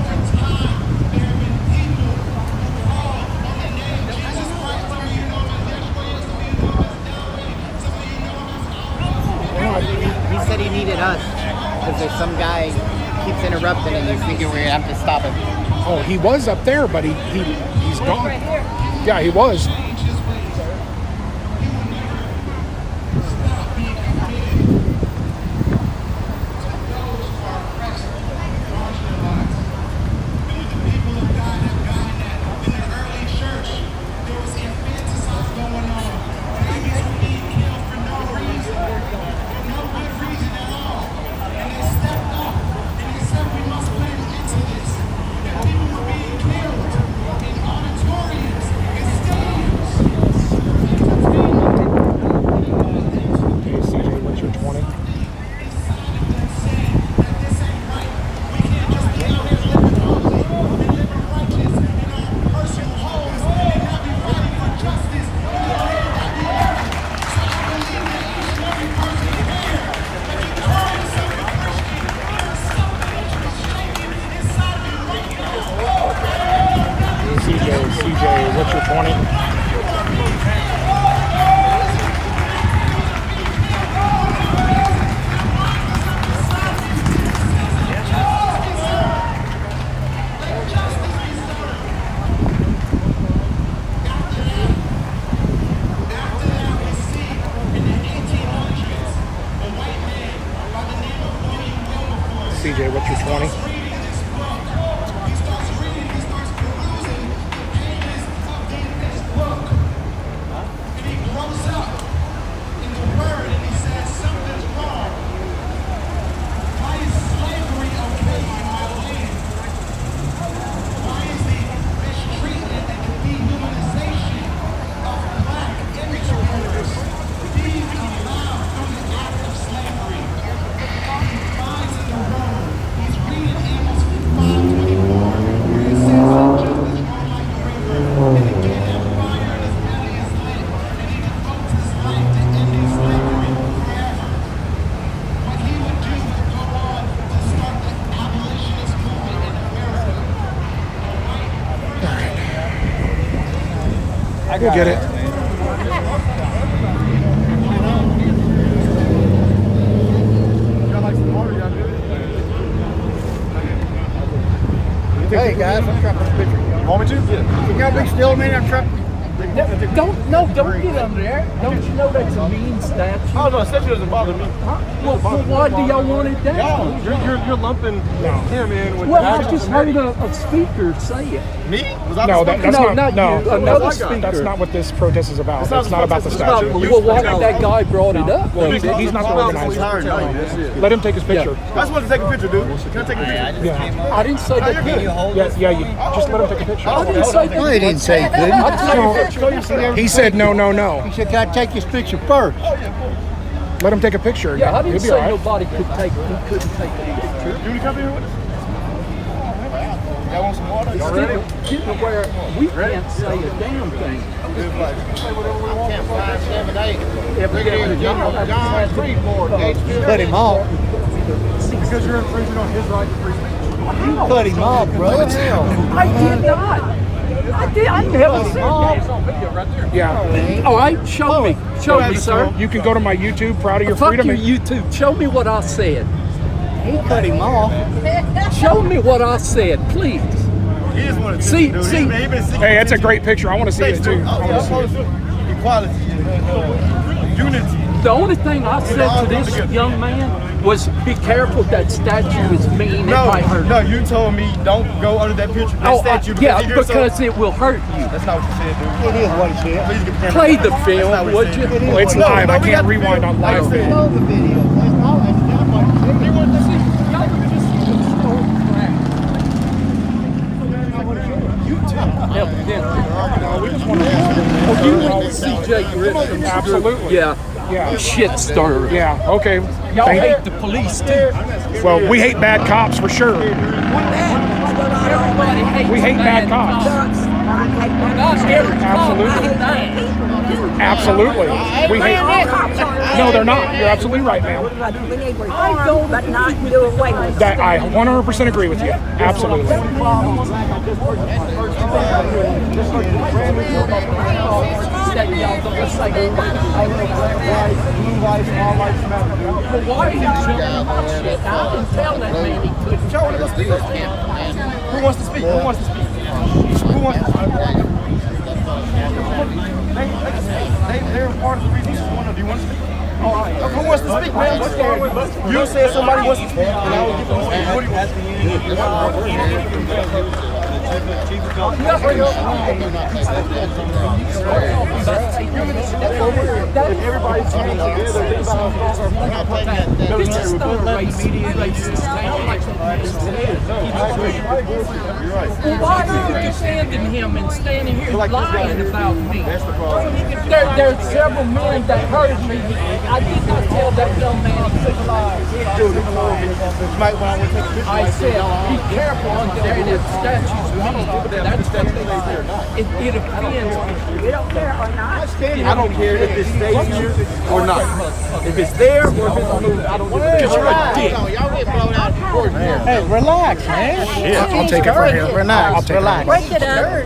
S12: He said he needed us because there's some guy keeps interrupting and he's thinking we're gonna have to stop him.
S1: Oh, he was up there, but he's gone. Yeah, he was. CJ, what's your 20? CJ, what's your 20? We'll get it.
S5: Hey guys, I'm trying to put a picture. You want me to? Yeah.
S3: Can y'all be still a minute? I'm trying. Don't get under there. Don't you know that's a mean statue?
S5: Oh no, statue doesn't bother me.
S3: Well, why do y'all want it down?
S5: You're lumping him in with.
S3: Well, I just heard a speaker say it.
S5: Me? Was I
S1: No,
S5: the
S1: that's
S5: speaker?
S1: not.
S3: not you, another speaker.
S1: That's not what this protest is about. It's not about the
S5: It's not-
S1: statue.
S3: Well, why did that guy brought it up?
S1: Well, he's not the organizer. Let him take his picture.
S5: I just wanted to take a picture, dude. Can I take a picture?
S1: Yeah.
S3: I didn't say
S5: No,
S3: that.
S5: you're good.
S1: Yeah, you just let him take a picture.
S3: I didn't say that.
S5: No, he didn't say he couldn't.
S1: He said no.
S5: He said, "Can I take his picture first?"
S1: Let him take a picture.
S3: Yeah, I didn't
S1: He'll be
S3: say
S1: all right.
S3: nobody could take. He couldn't take a picture.
S5: You want to come here with us? Y'all want some water? Y'all ready?
S3: Getting where we can't say a damn thing.
S5: Cut him off.
S3: Because you're infringing on his right to free speech.
S5: Cut him off, bro.
S3: I did not. I never said that.
S1: Yeah.
S3: All right, show me. Show me, sir.
S1: You can go to my YouTube, Proud of Your
S3: Fuck
S1: Freedom.
S3: your YouTube. Show me what I said.
S2: He cut him off.
S3: Show me what I said, please.
S2: He just wanted to
S3: See,
S2: dude.
S3: see.
S1: Hey, that's a great picture. I want to see it too. I wanna see it.
S2: Equality. Unity.
S3: The only thing I said to this young man was, be careful, that statue is mean.
S2: No,
S3: it might hurt.
S2: no, you told me don't go under that picture, that
S3: Oh,
S2: statue.
S3: yeah,
S2: you hear
S3: because it will hurt you.
S2: That's not what you said, dude. It is what he said. Please get the camera.
S3: Play the
S2: That's not
S3: film,
S2: what he
S3: would
S2: said.
S3: you?
S1: Well, it's
S2: No,
S1: live.
S2: no,
S1: I
S2: we
S1: can't
S2: got the
S1: rewind
S2: video.
S1: on live.
S2: Like I said.
S5: The video.
S3: They want to see. Y'all can just see the stone crack.
S1: We just want to
S3: Oh, you went to see Jay Grissom?
S1: Absolutely.
S3: Yeah.
S1: Yeah.
S3: Shit stirrer.
S1: Yeah. Okay.
S3: Y'all
S1: Thank-
S3: hate the police too.
S1: Well, we hate bad cops for sure.
S3: Everybody hates
S1: We hate bad cops.
S3: Not every cop. I hate that.
S1: Absolutely. We hate. No, they're not. You're absolutely right, ma'am.
S3: I don't, but not do away with
S1: That I 100% agree with you. Absolutely.
S3: that y'all don't say.
S2: Blue lights, all lights matter.
S3: Well, why are you jumping on my shit? I didn't tell that man he couldn't.
S2: Joe, wanna go speak? Who wants to speak? Who wants to speak? Who wants to speak? They're part of the reason. Do you want to speak? All right. Who wants to speak, man? You said somebody wants to speak, and I will give them a speak. What do you want?
S5: Everybody's coming together.
S3: This is not racist town like well, why are you defending him and standing here lying about me? There's several men that heard me. I did not tell that young man he could lie. I said, be careful under there that statue's mean. That's what they said. It offends me. We don't care or not.
S2: I don't care if it stays here or not. If it's there or if it's moved, I don't give a damn.
S3: Because you're a dick.
S2: Hey, relax, man.
S1: I'll take it from here.
S2: Relax.
S1: I'll take
S2: relax.
S4: Break it up.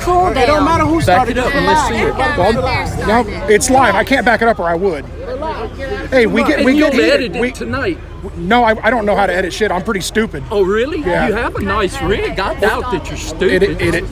S4: Cool down.
S2: It don't matter who
S3: Back
S2: started
S3: it up and let's see it.
S1: Well, no, it's live. I can't back it up or I would. Hey, we get
S3: And
S1: we
S3: you'll
S1: get
S3: edit
S1: heated.
S3: it tonight.
S1: No, I don't know how to edit shit. I'm pretty stupid.
S3: Oh, really?
S1: Yeah.
S3: You have a nice rig. I doubt that you're stupid.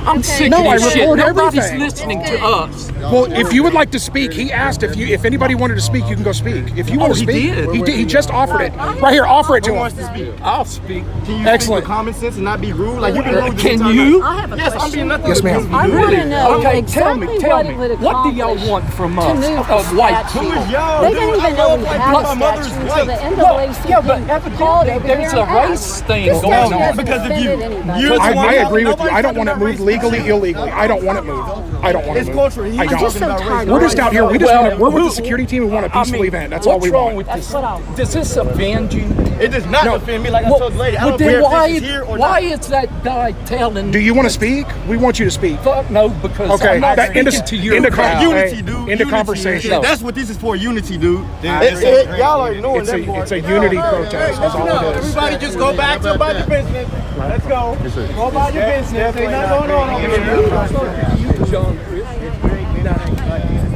S3: I'm sick
S1: No,
S3: of
S1: I
S3: this shit.
S1: record
S3: Nobody's
S1: everything.
S3: listening to us.
S1: Well, if you would like to speak, he asked if anybody wanted to speak, you can go speak. If you want to
S3: he
S1: speak,
S3: did.
S1: he did. He just offered it. Right here, offer it to
S2: Who wants
S1: him.
S2: to speak?
S3: I'll speak.
S2: Can you
S1: Excellent.
S2: speak with common sense and not be rude? Like, you've been rude this
S3: Can
S2: entire
S3: you?
S2: night.
S10: I have a
S2: Yes, I'm
S10: question.
S2: being nothing.
S1: Yes, ma'am.
S10: I want to know
S3: Okay,
S10: exactly
S3: tell
S10: what
S3: me.
S10: it would
S3: What do y'all
S10: accomplish
S3: want from
S10: to
S3: us?
S10: move
S3: Of
S10: the
S3: white
S10: statue.
S3: people?
S2: Yo,
S10: They
S2: dude,
S10: didn't
S2: I
S10: even know
S2: love
S10: we
S2: white
S10: had
S2: people.
S10: a
S2: My mother's
S10: statue
S2: white.
S10: until the NAACP called over
S3: There's
S10: here
S3: a
S10: and
S3: race
S10: asked.
S3: thing
S10: This
S3: going
S10: statue
S3: on.
S10: hasn't
S2: Because of you.
S10: offended anybody.
S2: You're the
S1: I
S2: one-
S1: agree with you. I don't
S2: nobody's
S1: want it
S2: talking
S1: moved
S2: about race.
S1: legally, illegally. I don't want it moved. I don't want it
S2: It's
S1: moved.
S2: culture. He's
S1: I
S10: I'm just
S1: don't.
S10: so
S2: about
S10: tired.
S1: We're just out here. We just
S3: Well,
S1: want to. We're with
S3: who-
S1: the security team. We want a peaceful event. That's all
S3: what's
S1: we
S3: wrong
S1: want.
S3: with
S10: That's
S3: this?
S10: what I.
S3: Does this offend you?
S2: It does not
S1: No.
S2: offend me like I
S3: Well,
S2: told the lady. I
S3: well,
S2: don't
S3: then
S2: care
S3: why,
S2: if this is here or
S3: why
S2: not.
S3: is that guy telling?
S1: Do you want to speak? We want you to speak.
S3: Fuck no, because
S1: Okay,
S3: I'm not
S1: that
S3: speaking
S1: into-
S3: to your
S1: into
S3: crowd.
S2: Unity,
S1: Hey,
S2: dude.
S1: into
S2: Unity.
S1: conversation.
S2: Yeah, that's what this is for, unity, dude.
S16: It's-
S2: Y'all already know
S1: It's
S2: that
S1: a
S2: part.
S1: it's a unity protest. That's all it is.
S2: Everybody just go back to about your business. Let's go. Go about your business. Ain't nothing going on over here.
S3: John Chris.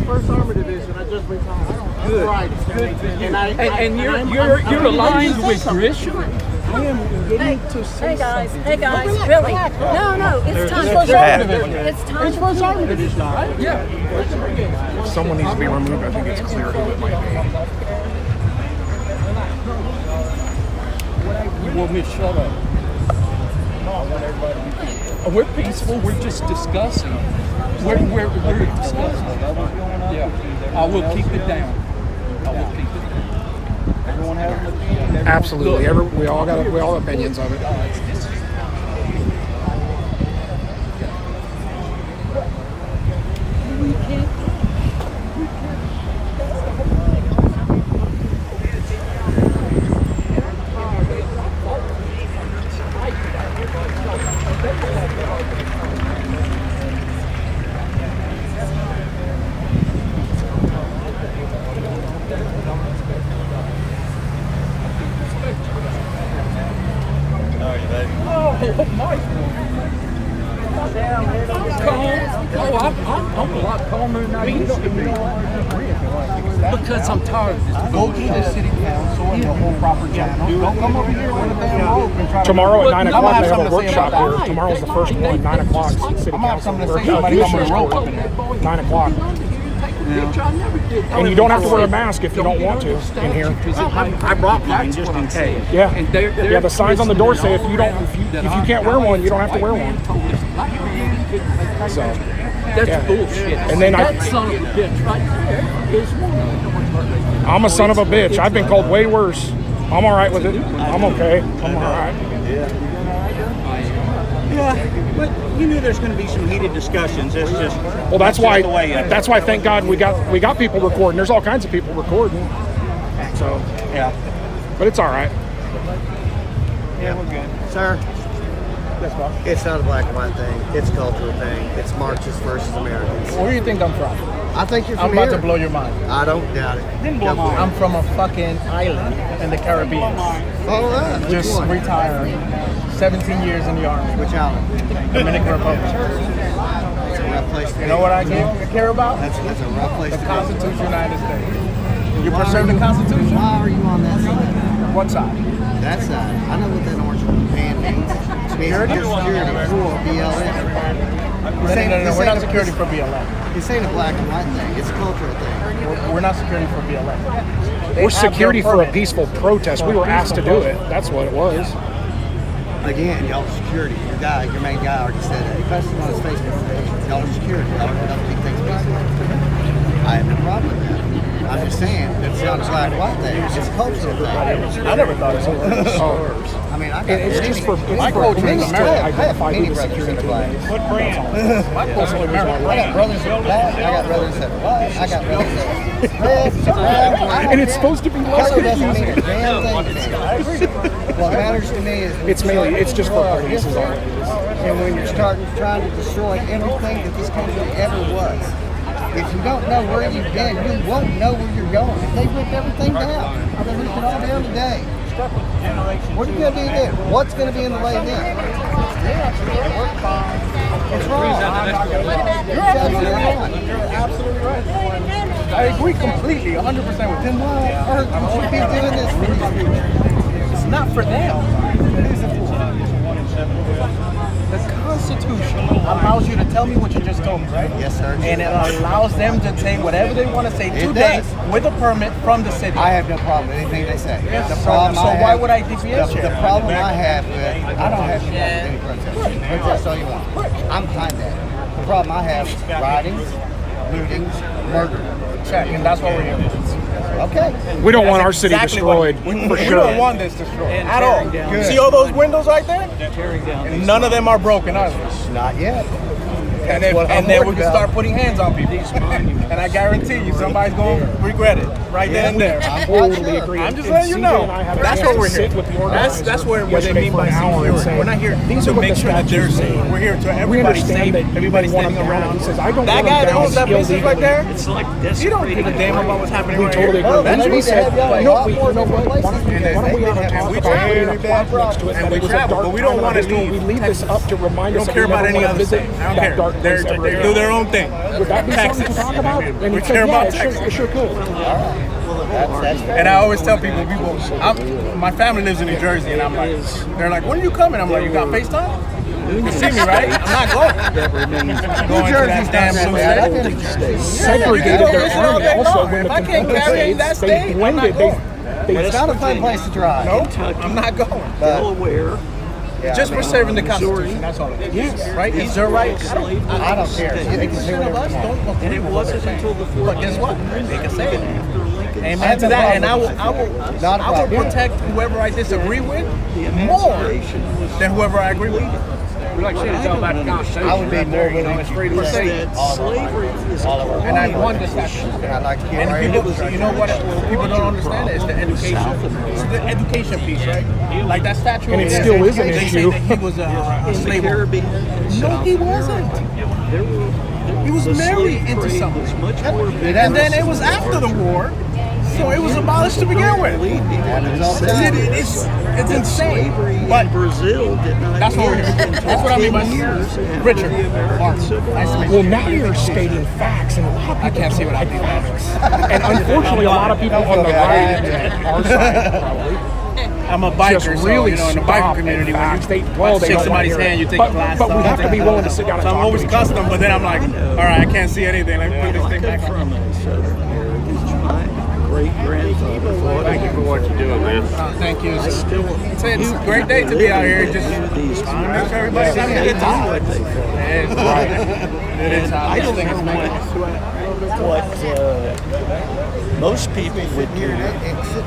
S5: First Army Division. I just retired.
S3: Good.
S5: Friday.
S3: Good.
S5: And
S3: And you're aligned with Grisham?
S10: Hey guys, really? No, it's time for It's time for
S3: Yeah.
S1: Someone needs to be removed. I think it's clear who it might
S3: You want me to shut up? We're peaceful. We're just discussing. We're discussing. Yeah. I will keep it down. I will keep it down.
S1: be. Absolutely. We all have opinions of it.
S3: Because I'm tired of this. Go to the city council and the whole proper channel. Don't come over here with a damn rope and try to...
S1: Tomorrow at 9
S3: I'm
S1: o'clock,
S3: gonna
S1: they have a
S3: something to say
S1: workshop
S3: about
S1: here.
S3: that.
S1: Tomorrow's the first one, 9 o'clock, city
S3: I'm gonna have
S1: council.
S3: something to
S1: Or,
S3: say. Somebody come with a rope up in there.
S1: 9 o'clock. And you don't have to wear a mask if you don't want to in here.
S3: I brought mine just in case.
S1: Yeah.
S3: And they're
S1: Yeah, the signs on the door say if you can't wear one, you don't have to wear one. So
S3: That's
S1: yeah.
S3: bullshit.
S1: And then
S3: that son of a bitch right there is one.
S1: I'm a son of a bitch. I've been called way worse. I'm all right with it. I'm okay. I'm all right.
S20: Yeah, but you knew there's going to be some heated discussions. It's just
S1: Well, that's why.
S20: just the way it is.
S1: That's why. Thank God we got people recording. There's all kinds of people recording. So
S20: yeah,
S1: but it's all right.
S20: Yeah, we're good.
S21: Sir, it's not a black and white thing. It's a cultural thing. It's Marxists versus Americans.
S3: Where do you think I'm from?
S21: I think you're from
S3: I'm about
S21: here.
S3: to blow your mind.
S21: I don't doubt it. Go for it.
S3: I'm from a fucking island in the Caribbean.
S21: All right. Which
S3: Just
S21: one?
S3: retired. 17 years in the Army.
S21: Which island?
S3: Dominican Republic.
S21: It's a rough place to be.
S3: You know what I care about?
S21: That's a rough place
S3: The
S21: to be.
S3: Constitution of the United States. You
S21: Why
S3: preserve
S21: are
S3: the
S21: you-
S3: Constitution?
S21: Why are you on that side?
S3: What side?
S21: That side. I know what that orange band means. It means security for BLM.
S3: No, we're not security for BLM.
S21: This ain't a black and white thing. It's a cultural thing.
S3: We're not security for BLM.
S1: We're security for a peaceful protest. We were asked to do it. That's what it was.
S21: Again, y'all are security. Your main guy already said that. He posted on his Facebook page. Y'all are security. Y'all don't keep things peaceful. I have no problem with that. I'm just saying, it's not a black and white thing. It's just a cultural thing.
S3: I never thought it was.
S21: I mean, I got
S1: It's just for
S3: My culture is
S1: to
S3: American.
S1: identify who
S21: many
S1: the
S21: brothers
S1: security
S21: that are
S1: guard
S21: black.
S1: is.
S20: What brand?
S3: My culture is American.
S21: I got brothers that are black. I got brothers that are white. I got brothers that are red, brown.
S1: And it's supposed to be less
S21: Color doesn't mean
S1: confusing.
S21: a damn thing to me. What matters to me is
S1: It's just for parties is all it is.
S21: and when you're trying to destroy everything that this country ever was. If you don't know where you've been, you won't know where you're going. If they ripped everything down, they ripped it all down today. What are you going to do then? What's going to be in the way then? It's wrong.
S3: You're absolutely right. You're absolutely right. I agree completely, 100% with
S21: Then
S3: him.
S21: why on earth would you be doing this for these people?
S3: It's not for them. Who's it for? The Constitution allows you to tell me what you just told me, right?
S21: Yes, sir.
S3: And it allows them to say whatever they want to say
S21: It
S3: today
S21: does.
S3: with a permit from the city.
S21: I have no problem with anything they say. The
S3: So
S21: problem I
S3: why
S21: have-
S3: would I DPS you?
S21: The problem I have with, I don't have any protest. Protest all you want. I'm behind that. The problem I have is rioting, looting, murder.
S3: Check, and that's what we're here for.
S21: Okay.
S1: We don't want our
S3: That's
S1: city
S3: exactly what-
S1: destroyed, for
S3: We
S1: sure.
S3: don't want this destroyed at all.
S21: Good.
S3: See all those windows right there? And none of them are broken either.
S21: Not yet.
S3: And
S21: That's what I'm
S3: then we
S21: worried
S3: can
S21: about.
S3: start putting hands on people. And I guarantee you, somebody's going to regret it right then and there.
S1: I totally agree.
S3: I'm just
S1: And
S3: letting you
S1: CJ
S3: know.
S1: and I had a
S3: That's
S1: chance
S3: what
S1: to
S3: we're
S1: sit
S3: here.
S1: with the
S3: That's
S1: organizers
S3: what they
S1: yesterday
S3: mean
S1: for
S3: by
S1: an hour and
S3: security.
S1: say,
S3: We're not here
S1: these
S3: to
S1: are what
S3: make
S1: the
S3: sure that they're
S1: statutes
S3: safe.
S1: mean.
S3: We're here to
S1: We
S3: everybody's safe.
S1: understand that
S3: Everybody's
S1: they want
S3: standing
S1: them down.
S3: around.
S1: He says, I don't
S3: That
S1: want
S3: guy
S1: them
S3: that
S1: down
S3: owns that business
S1: illegally.
S3: right there,
S20: It's like
S3: he don't give a damn about what's happening
S1: We
S3: right
S1: totally
S3: here.
S1: agree.
S21: Well,
S1: And then
S21: they
S1: we
S21: need to
S1: said,
S21: have y'all
S1: you
S21: in
S1: know
S21: a
S1: what
S21: lot
S1: we,
S21: more
S1: you know what,
S21: different
S1: why don't we,
S21: places.
S1: why don't we have a
S21: And
S1: talk
S3: we
S1: about
S3: travel,
S1: putting a plaque next to it that it was a
S3: travel,
S1: dark
S3: but we don't
S1: time in
S3: wanna
S1: history.
S3: leave
S1: We leave this up to remind
S3: We
S1: us
S3: don't
S1: that
S3: care
S1: we
S3: about
S1: never
S3: any
S1: want to
S3: other
S1: visit
S3: state. I don't
S1: that
S3: care.
S1: dark place ever
S3: They
S1: again.
S3: do their own thing.
S1: Would that be something to
S3: Texas.
S1: talk about? And
S3: We
S1: he said,
S3: care
S1: yeah,
S3: about
S1: it sure,
S3: Texas.
S1: it sure could.
S21: That's fair.
S3: And I always tell people, my family lives in New Jersey, and I'm like, they're like, when are you coming? I'm like, you got FaceTime? You can see me, right? I'm not going. Going to that damn blue state.
S1: Segregated their army also when
S3: If
S1: the
S3: I can't
S1: Confederate
S3: carry that
S1: states, they
S3: state, I'm not
S1: blended,
S3: going.
S21: It's not a fun place to drive.
S3: Nope, I'm not going.
S20: Delaware,
S3: Just for serving the Constitution, that's all it is.
S21: Yes.
S3: Right? It's their rights.
S21: I don't care. They can say
S3: 80% of
S21: whatever
S3: us
S21: they want.
S3: don't
S20: and
S3: agree
S20: it
S3: with what they're
S20: wasn't
S3: saying.
S20: until the 40s.
S3: But guess what? They can say it.
S21: I
S3: Amen
S21: have
S3: to
S21: no
S3: that. And I
S21: problem
S3: will protect whoever I disagree with more than whoever I agree with.
S20: Like I said, it's all about the Constitution.
S21: I would be more willing to
S20: Slavery is
S3: And I won the statute.
S21: And I'd like to get
S3: And
S21: right
S3: people, you know what people don't understand is the education. It's the education piece, right? Like that statue.
S1: And it still is an
S3: they
S1: issue.
S3: say that he was a slave owner. No, he wasn't. He was married into someone. And then it was after the war.
S20: So it was abolished to begin with. It's insane. But
S5: Brazil did not.
S20: that's what I mean by Richard.
S1: Well, now you're stating facts, and a lot of people
S20: I can't see what I do.
S1: And unfortunately, a lot of people on the right, our side, probably,
S20: I'm a biker,
S1: just
S20: so,
S1: really
S20: you know, in the
S1: stop
S20: biker community, when
S1: facts.
S20: you
S1: They
S20: shake
S1: don't
S20: somebody's
S1: wanna hear
S20: hand,
S1: it.
S20: you take
S1: But-
S20: a glass
S1: but we
S20: off,
S1: have to be willing to sit down and
S20: So I'm
S1: talk to
S20: always
S1: each other.
S20: custom, but then I'm like, all right, I can't see anything. Let me put this thing back on.
S5: Great grandfather.
S20: Thank you for what you're doing, man. Thank you. It's a great day to be out here. Just make sure everybody's having a good time. It's right. It is.
S5: I don't know what most people would do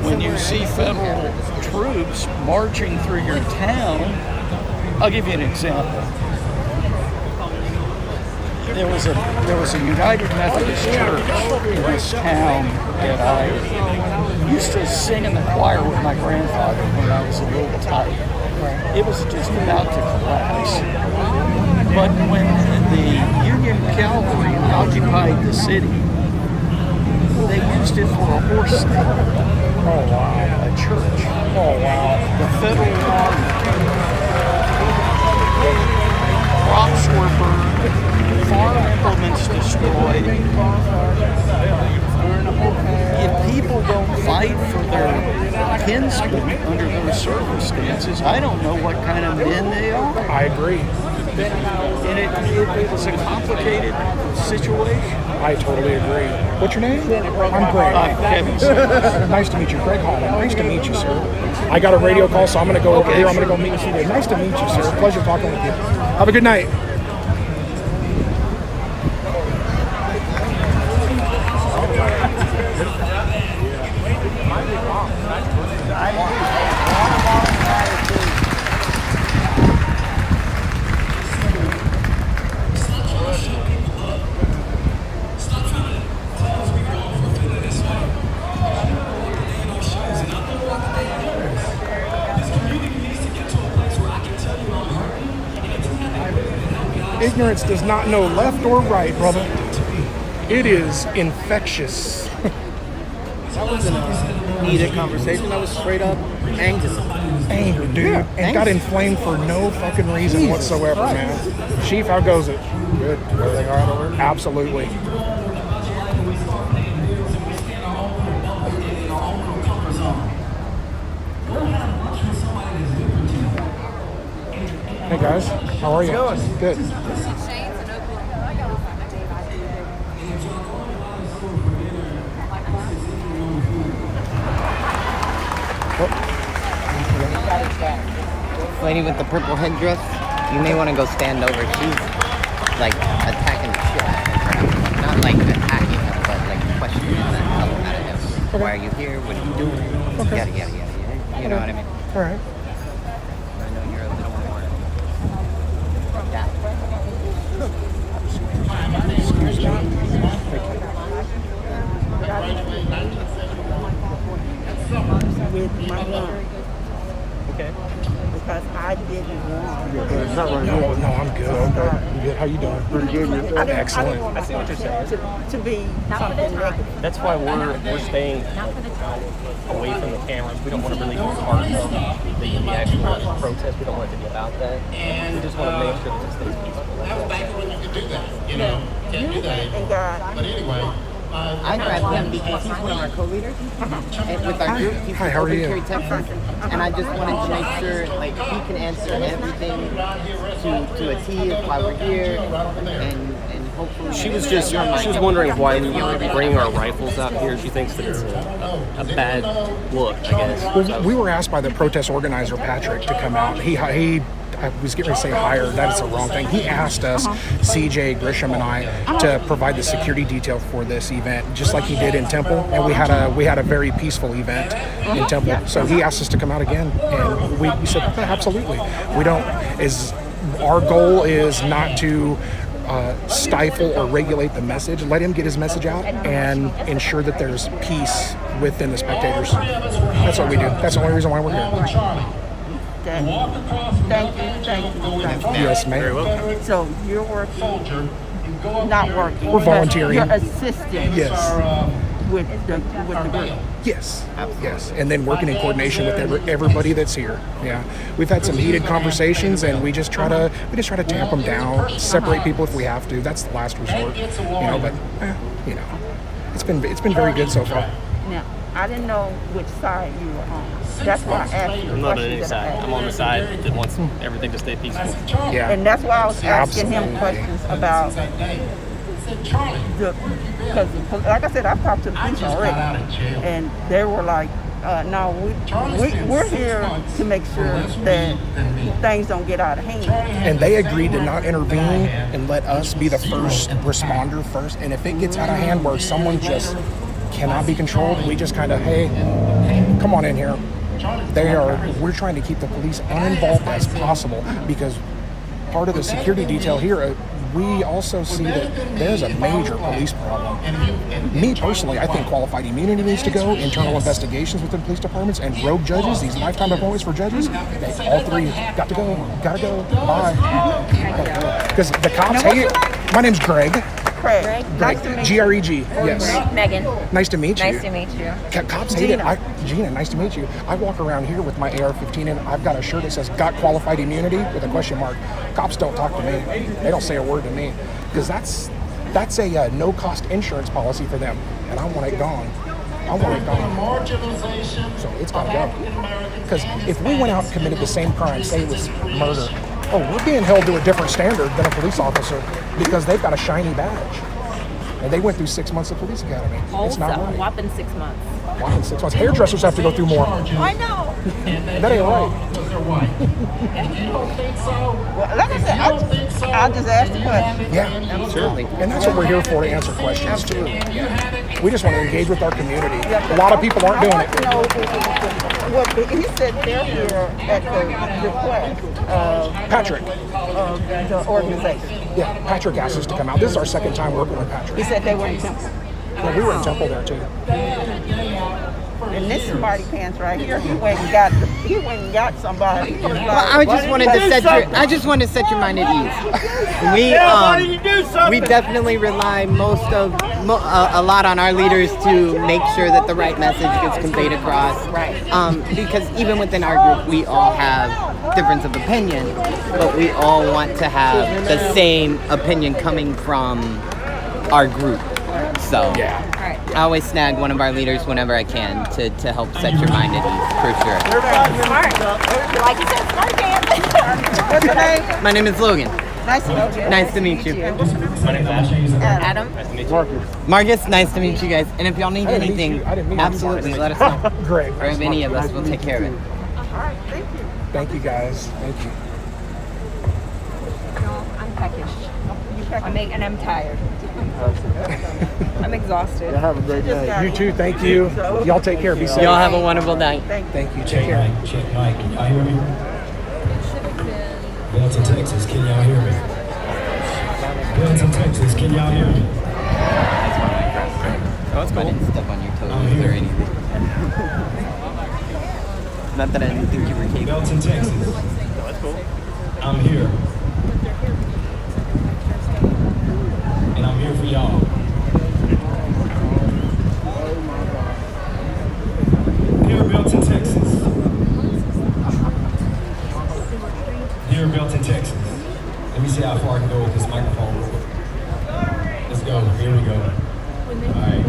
S5: when you see federal troops marching through your town. I'll give you an example. There was a United Methodist Church in this town that I used to sing in the choir with my grandfather when I was a little tight. It was just about to collapse. But when the Union Cavalry occupied the city, they used it for a horse stable. Oh wow! A church. Oh wow! The federal army. Crops were burned, farm implements destroyed. If people don't fight for their kinsmen under those circumstances, I don't know what kind of men they are.
S1: I agree.
S5: And it was a complicated situation.
S1: I totally agree. What's your name? I'm Greg.
S5: Kevin.
S1: Nice to meet you, Greg Holland. Nice to meet you, sir. I got a radio call, so I'm going to go over here. I'm going to go meet you. Nice to meet you, sir. Pleasure talking with you. Have a good night. Ignorance does not know left or right, brother. It is infectious.
S21: That wasn't a heated conversation. That was straight up anger.
S1: Anger, dude.
S21: Yeah,
S1: and
S21: anger.
S1: got inflamed for no fucking reason
S21: Jesus
S1: whatsoever,
S21: Christ.
S1: man. Chief, how goes it? Good. Everything all right over here? Absolutely. Hey guys, how are you? Good.
S12: Lady with the purple headdress, you may want to go stand over. She's like attacking the shit out of him. Not like attacking him, but like questioning the hell out of him. Why are you here? What are you doing?
S1: Okay.
S12: Yada, yada, yada, yada. You know what I mean?
S1: All right.
S12: I know you're a little more. Yeah.
S22: With my lunch.
S1: Okay.
S22: Because I didn't want.
S1: No, I'm good. Okay. I'm good. How you doing? Pretty good. Excellent.
S22: I see what you're saying. To be something negative.
S23: That's why we're staying away from the cameras. We don't want to really be part of the actual protest. We don't want it to be about that. We just want to make sure that it stays peaceful.
S22: And God.
S5: But anyway.
S12: I grabbed him because he's one of our co-leaders, and with our group, he's
S1: Hi, how are you?
S12: Carry Texas, and I just wanted to make sure like he can answer everything to a T of why we're here, and hopefully
S23: She was wondering why we were bringing our rifles out here. She thinks that it's a bad look, I guess.
S1: Well, we were asked by the protest organizer, Patrick, to come out. He I was getting ready to say hired. That is the wrong thing. He asked us, CJ, Grisham, and I, to provide the security detail for this event, just like he did in Temple. And we had a very peaceful event in Temple. So he asked us to come out again, and we said absolutely. We don't. Our goal is not to stifle or regulate the message. Let him get his message out and ensure that there's peace within the spectators. That's what we do. That's the only reason why we're here.
S22: Thank you.
S1: Yes, ma'am.
S22: So you're working, not working.
S1: We're volunteering.
S22: You're assisting.
S1: Yes.
S22: with the group.
S1: Yes, yes, and then working in coordination with everybody that's here. Yeah, we've had some heated conversations, and we just try to tamp them down, separate people if we have to. That's the last resort, But it's been very good so far.
S22: Now, I didn't know which side you were on. That's why I asked you.
S23: I'm not on any side. I'm on the side that wants everything to stay peaceful.
S1: Yeah,
S22: and that's why I was asking him questions about because, like I said, I've talked to the police already, and they were like, "No, we're here to make sure that things don't get out of hand."
S1: And they agreed to not intervene and let us be the first responder first. And if it gets out of hand where someone just cannot be controlled, we just kind of, hey, come on in here. We're trying to keep the police uninvolved as possible, because part of the security detail here, we also see that there's a major police problem. Me personally, I think qualified immunity needs to go, internal investigations within police departments, and rogue judges, these lifetime appointments for judges, they all three gotta go, bye. Because the cops hate it. My name's Greg.
S22: Craig.
S1: Greg, G-R-E-G, yes.
S6: Megan.
S1: Nice to meet you.
S6: Nice to meet you.
S1: Cops hate it. Gina, nice to meet you. I walk around here with my AR-15 and I've got a shirt that says "Got qualified immunity" with a question mark. Cops don't talk to me. They don't say a word to me, because that's a no-cost insurance policy for them, and I want it gone. I want it gone. So it's got to go. Because if we went out and committed the same crime, say it was murder, we're being held to a different standard than a police officer, because they've got a shiny badge. And they went through 6 months of police academy. It's not right.
S6: Whopping 6 months.
S1: Whopping 6 months. Hairdressers have to go through more.
S22: I know.
S1: That ain't right.
S22: Well, like I said, I'll just ask the question.
S1: Yeah, certainly. And that's what we're here for, to answer questions too. Yeah. We just want to engage with our community. A lot of people aren't doing it.
S22: What he said they're here at the request of
S1: Patrick.
S22: Of the organization.
S1: Yeah, Patrick asked us to come out. This is our second time working with Patrick.
S22: He said they were in Temple.
S1: Yeah, we were in Temple there too.
S22: And this smarty pants right here, he went and got somebody.
S12: Well, I just wanted to set your mind at ease. We definitely rely a lot on our leaders to make sure that the right message gets conveyed across.
S22: Right.
S12: Because even within our group, we all have difference of opinion, but we all want to have the same opinion coming from our group. So I always snag one of our leaders whenever I can to help set your mind at ease, for sure.
S6: Smart. Like you said, smart man.
S22: What's your name?
S12: My name is Logan.
S22: Nice to meet you.
S12: Nice to meet you.
S23: My name's Adam.
S6: Adam.
S23: Nice to meet you.
S12: Marcus, nice to meet you guys. And if y'all need anything, absolutely let us know.
S1: Great.
S12: Or if any of us will take care of it.
S22: All right, thank you.
S1: Thank you guys. Thank you.
S6: No, I'm peckish. And I'm tired. I'm exhausted.
S1: Have a great day. You too. Thank you. Y'all take care. Be safe.
S12: Y'all have a wonderful night.
S1: Thank you. Take
S9: Check
S1: care.
S9: mic, check mic. Can y'all hear me? Belton, Texas, can y'all hear me? Belton, Texas, can y'all hear me?
S12: Oh, it's cool. I didn't step on your toes or anything. Not that I didn't think you were capable.
S9: Belton, Texas.
S23: No, that's cool.
S9: I'm here. And I'm here for y'all. Dear Belton, Texas. Dear Belton, Texas. Let me see how far I can go with this microphone real quick. Let's go. Here we go. All right.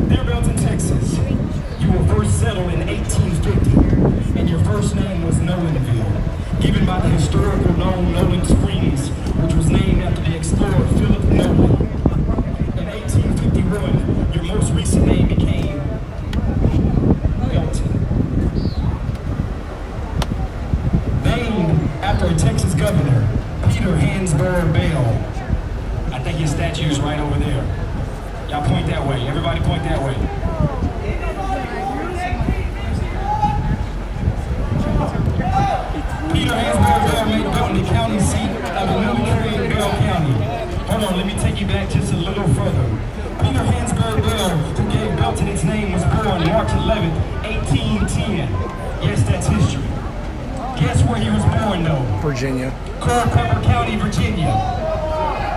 S9: Dear Belton, Texas. You were first settled in 1850, and your first name was Nolanville, given by the historical known Nolan Springs, which was named after the explorer Philip Nolan. In 1851, your most recent name became Belton. Named after a Texas governor, Peter Hansberry Bell. I think his statue is right over there. Y'all point that way. Everybody point that way. Peter Hansberry Bell made Belton the county seat of the newly created Bell County. Hold on, let me take you back just a little further. Peter Hansberry Bell, who gave Belton its name, was born March 11, 1810. Yes, that's history. Guess where he was born, though?
S1: Virginia.
S9: Culpeper County, Virginia.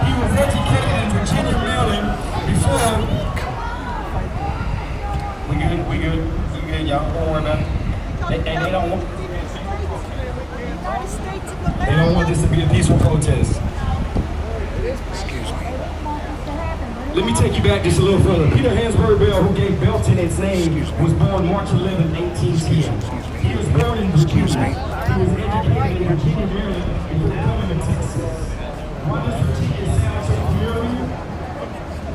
S9: He was educated in Virginia, Maryland, before y'all wanna, and they don't want. They don't want this to be a peaceful protest.
S1: Excuse me.
S9: Let me take you back just a little further. Peter Hansberg Bell, who gave Belton its name, was born March 11, 1810. He was born in Virginia. He was educated in Virginia, Maryland, before coming to Texas. Why does Virginia sound so familiar?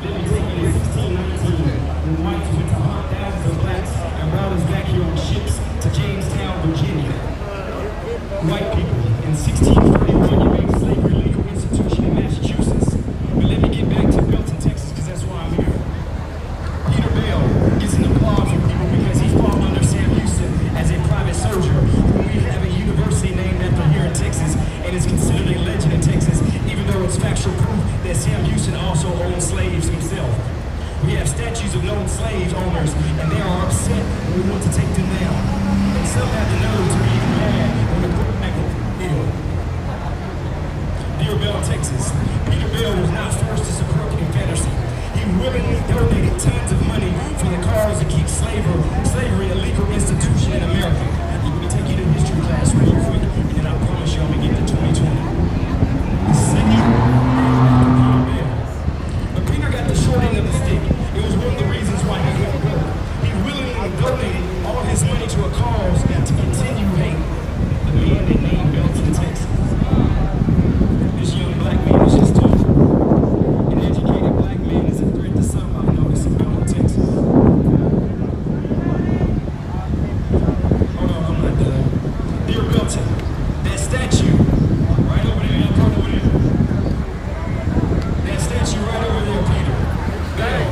S9: Let me take you to 1619, when whites went to hunt thousands of blacks and brought us back here on ships to Jamestown, Virginia. White people, in 1641, you made slavery a legal institution in Massachusetts. But let me get back to Belton, Texas, because that's why I'm here. Peter Bell gets an applause from people because he fought under Sam Houston as a private soldier, who we have a university named after here in Texas, and is considered a legend in Texas, even though it's factual proof that Sam Houston also owned slaves himself. We have statues of known slave owners, and they are upset when we want to take them down. And some have the nerve to be even mad when we put back on. Dear Bell, Texas, Peter Bell was not forced to support the Confederacy. He willingly donated tons of money for the cause to keep slavery a legal institution in America. Let me take you to history class real quick, and then I promise you I'm going to get to 2020. The city of Peter Bell. But Peter got the short end of the stick. It was one of the reasons why he couldn't go. He willingly donated all his money to a cause to continue hate the man that named Belton, Texas. This young black man is just tough. An educated black man is a threat to somebody. No, this is Belton, Texas. Hold on, I'm not done. Dear Belton, that statue right over there, y'all come over there. That statue right over there, Peter Bell.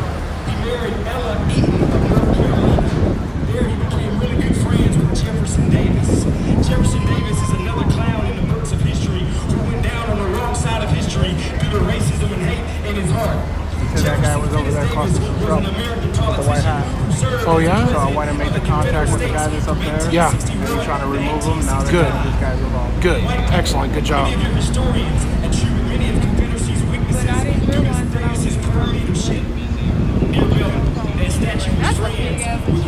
S9: He married Ella Eaton of North Carolina. There he became really good friends with Jefferson Davis. Jefferson Davis is another clown in the books of history who went down on the wrong side of history due to racism and hate in his heart.
S20: He said that guy was over there across the truck with the white hat.
S1: Oh, yeah?
S20: So I went and made the contact with the guy that's up there.
S1: Yeah.
S20: And he's trying to remove him. Now they're
S1: Good.
S20: saying this guy's involved.
S1: Good. Excellent. Good job.
S9: Many of your historians attribute many of the Confederacy's weaknesses to Davis's poor leadership. Dear Bill, that statue was friends with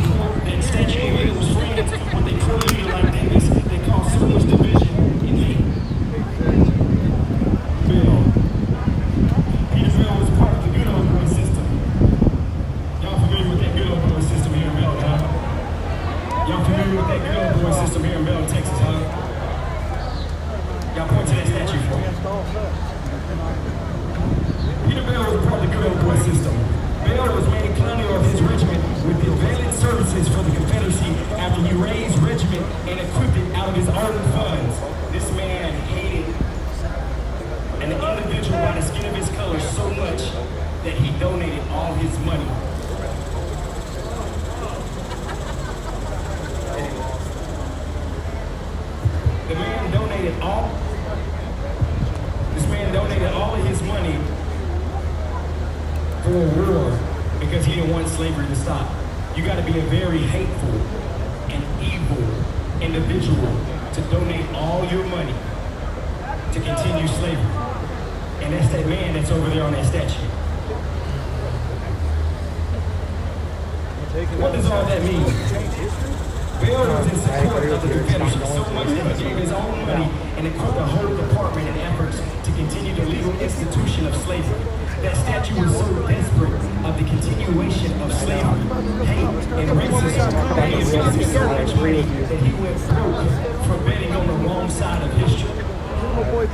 S9: that statue was friends with a poor leader like Davis that caused so much division in hate. Bill. Peter Bell was part of the good old boy system. Y'all familiar with that good old boy system here in Bell, huh? Y'all familiar with that good old boy system here in Bell, Texas, huh? Y'all point to that statue for me. Peter Bell was part of the good old boy system. Bell was made colonel of his regiment with the valiant services for the Confederacy after he raised regiment and equipped it out of his own funds. This man hated an individual by the skin of his color so much that he donated all his money. This man donated all of his money for a war because he didn't want slavery to stop. You got to be a very hateful and evil individual to donate all your money to continue slavery. And that's that man that's over there on that statue. What does all that mean? Bell was in support of the Confederacy so much that he gave his own money and equipped the whole department in efforts to continue the legal institution of slavery. That statue was so desperate of the continuation of slavery, hate, and racism that he invested so much money that he went broke for betting on the wrong side of history.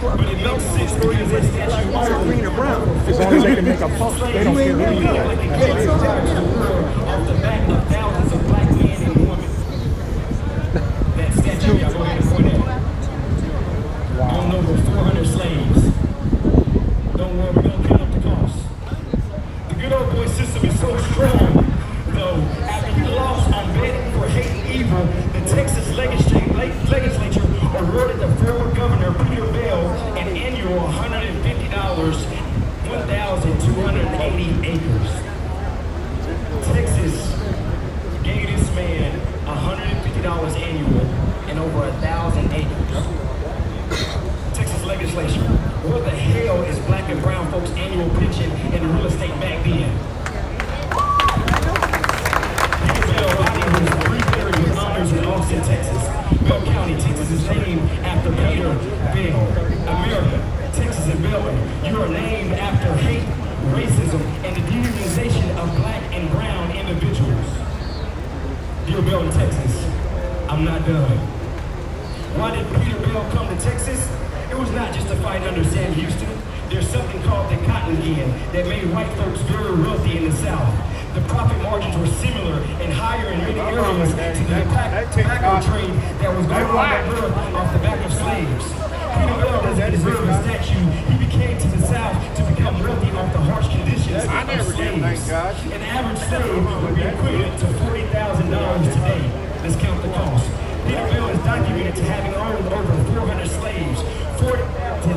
S9: But it makes sense because that statue was green or brown.
S1: As long as they can make a buck, they don't care who you are.
S9: Like the kids off the back of thousands of black men and women. That statue, y'all go ahead and point at. On over 400 slaves. Don't worry, we're gonna count up the cost. The good old boy system is so strong, though. After he lost on betting for hate and evil, the Texas legislature awarded the former governor Peter Bell an annual $150, 1,280 acres. Peterbilt, Texas. I'm not done. Why did Peterbilt come to Texas? It was not just a fight under Sam Houston. There's something called the cotton gin that made white folks very wealthy in the South. The profit margins were similar and higher in many areas to the tobacco trade that was going on that birth off the back of slaves. Peterbilt doesn't deserve a statue. He became to the South to become wealthy off the harsh conditions of slaves. An average slave would be equivalent to $40,000 today. Let's count the cost. Peterbilt is documented to having owned over 400 slaves. 40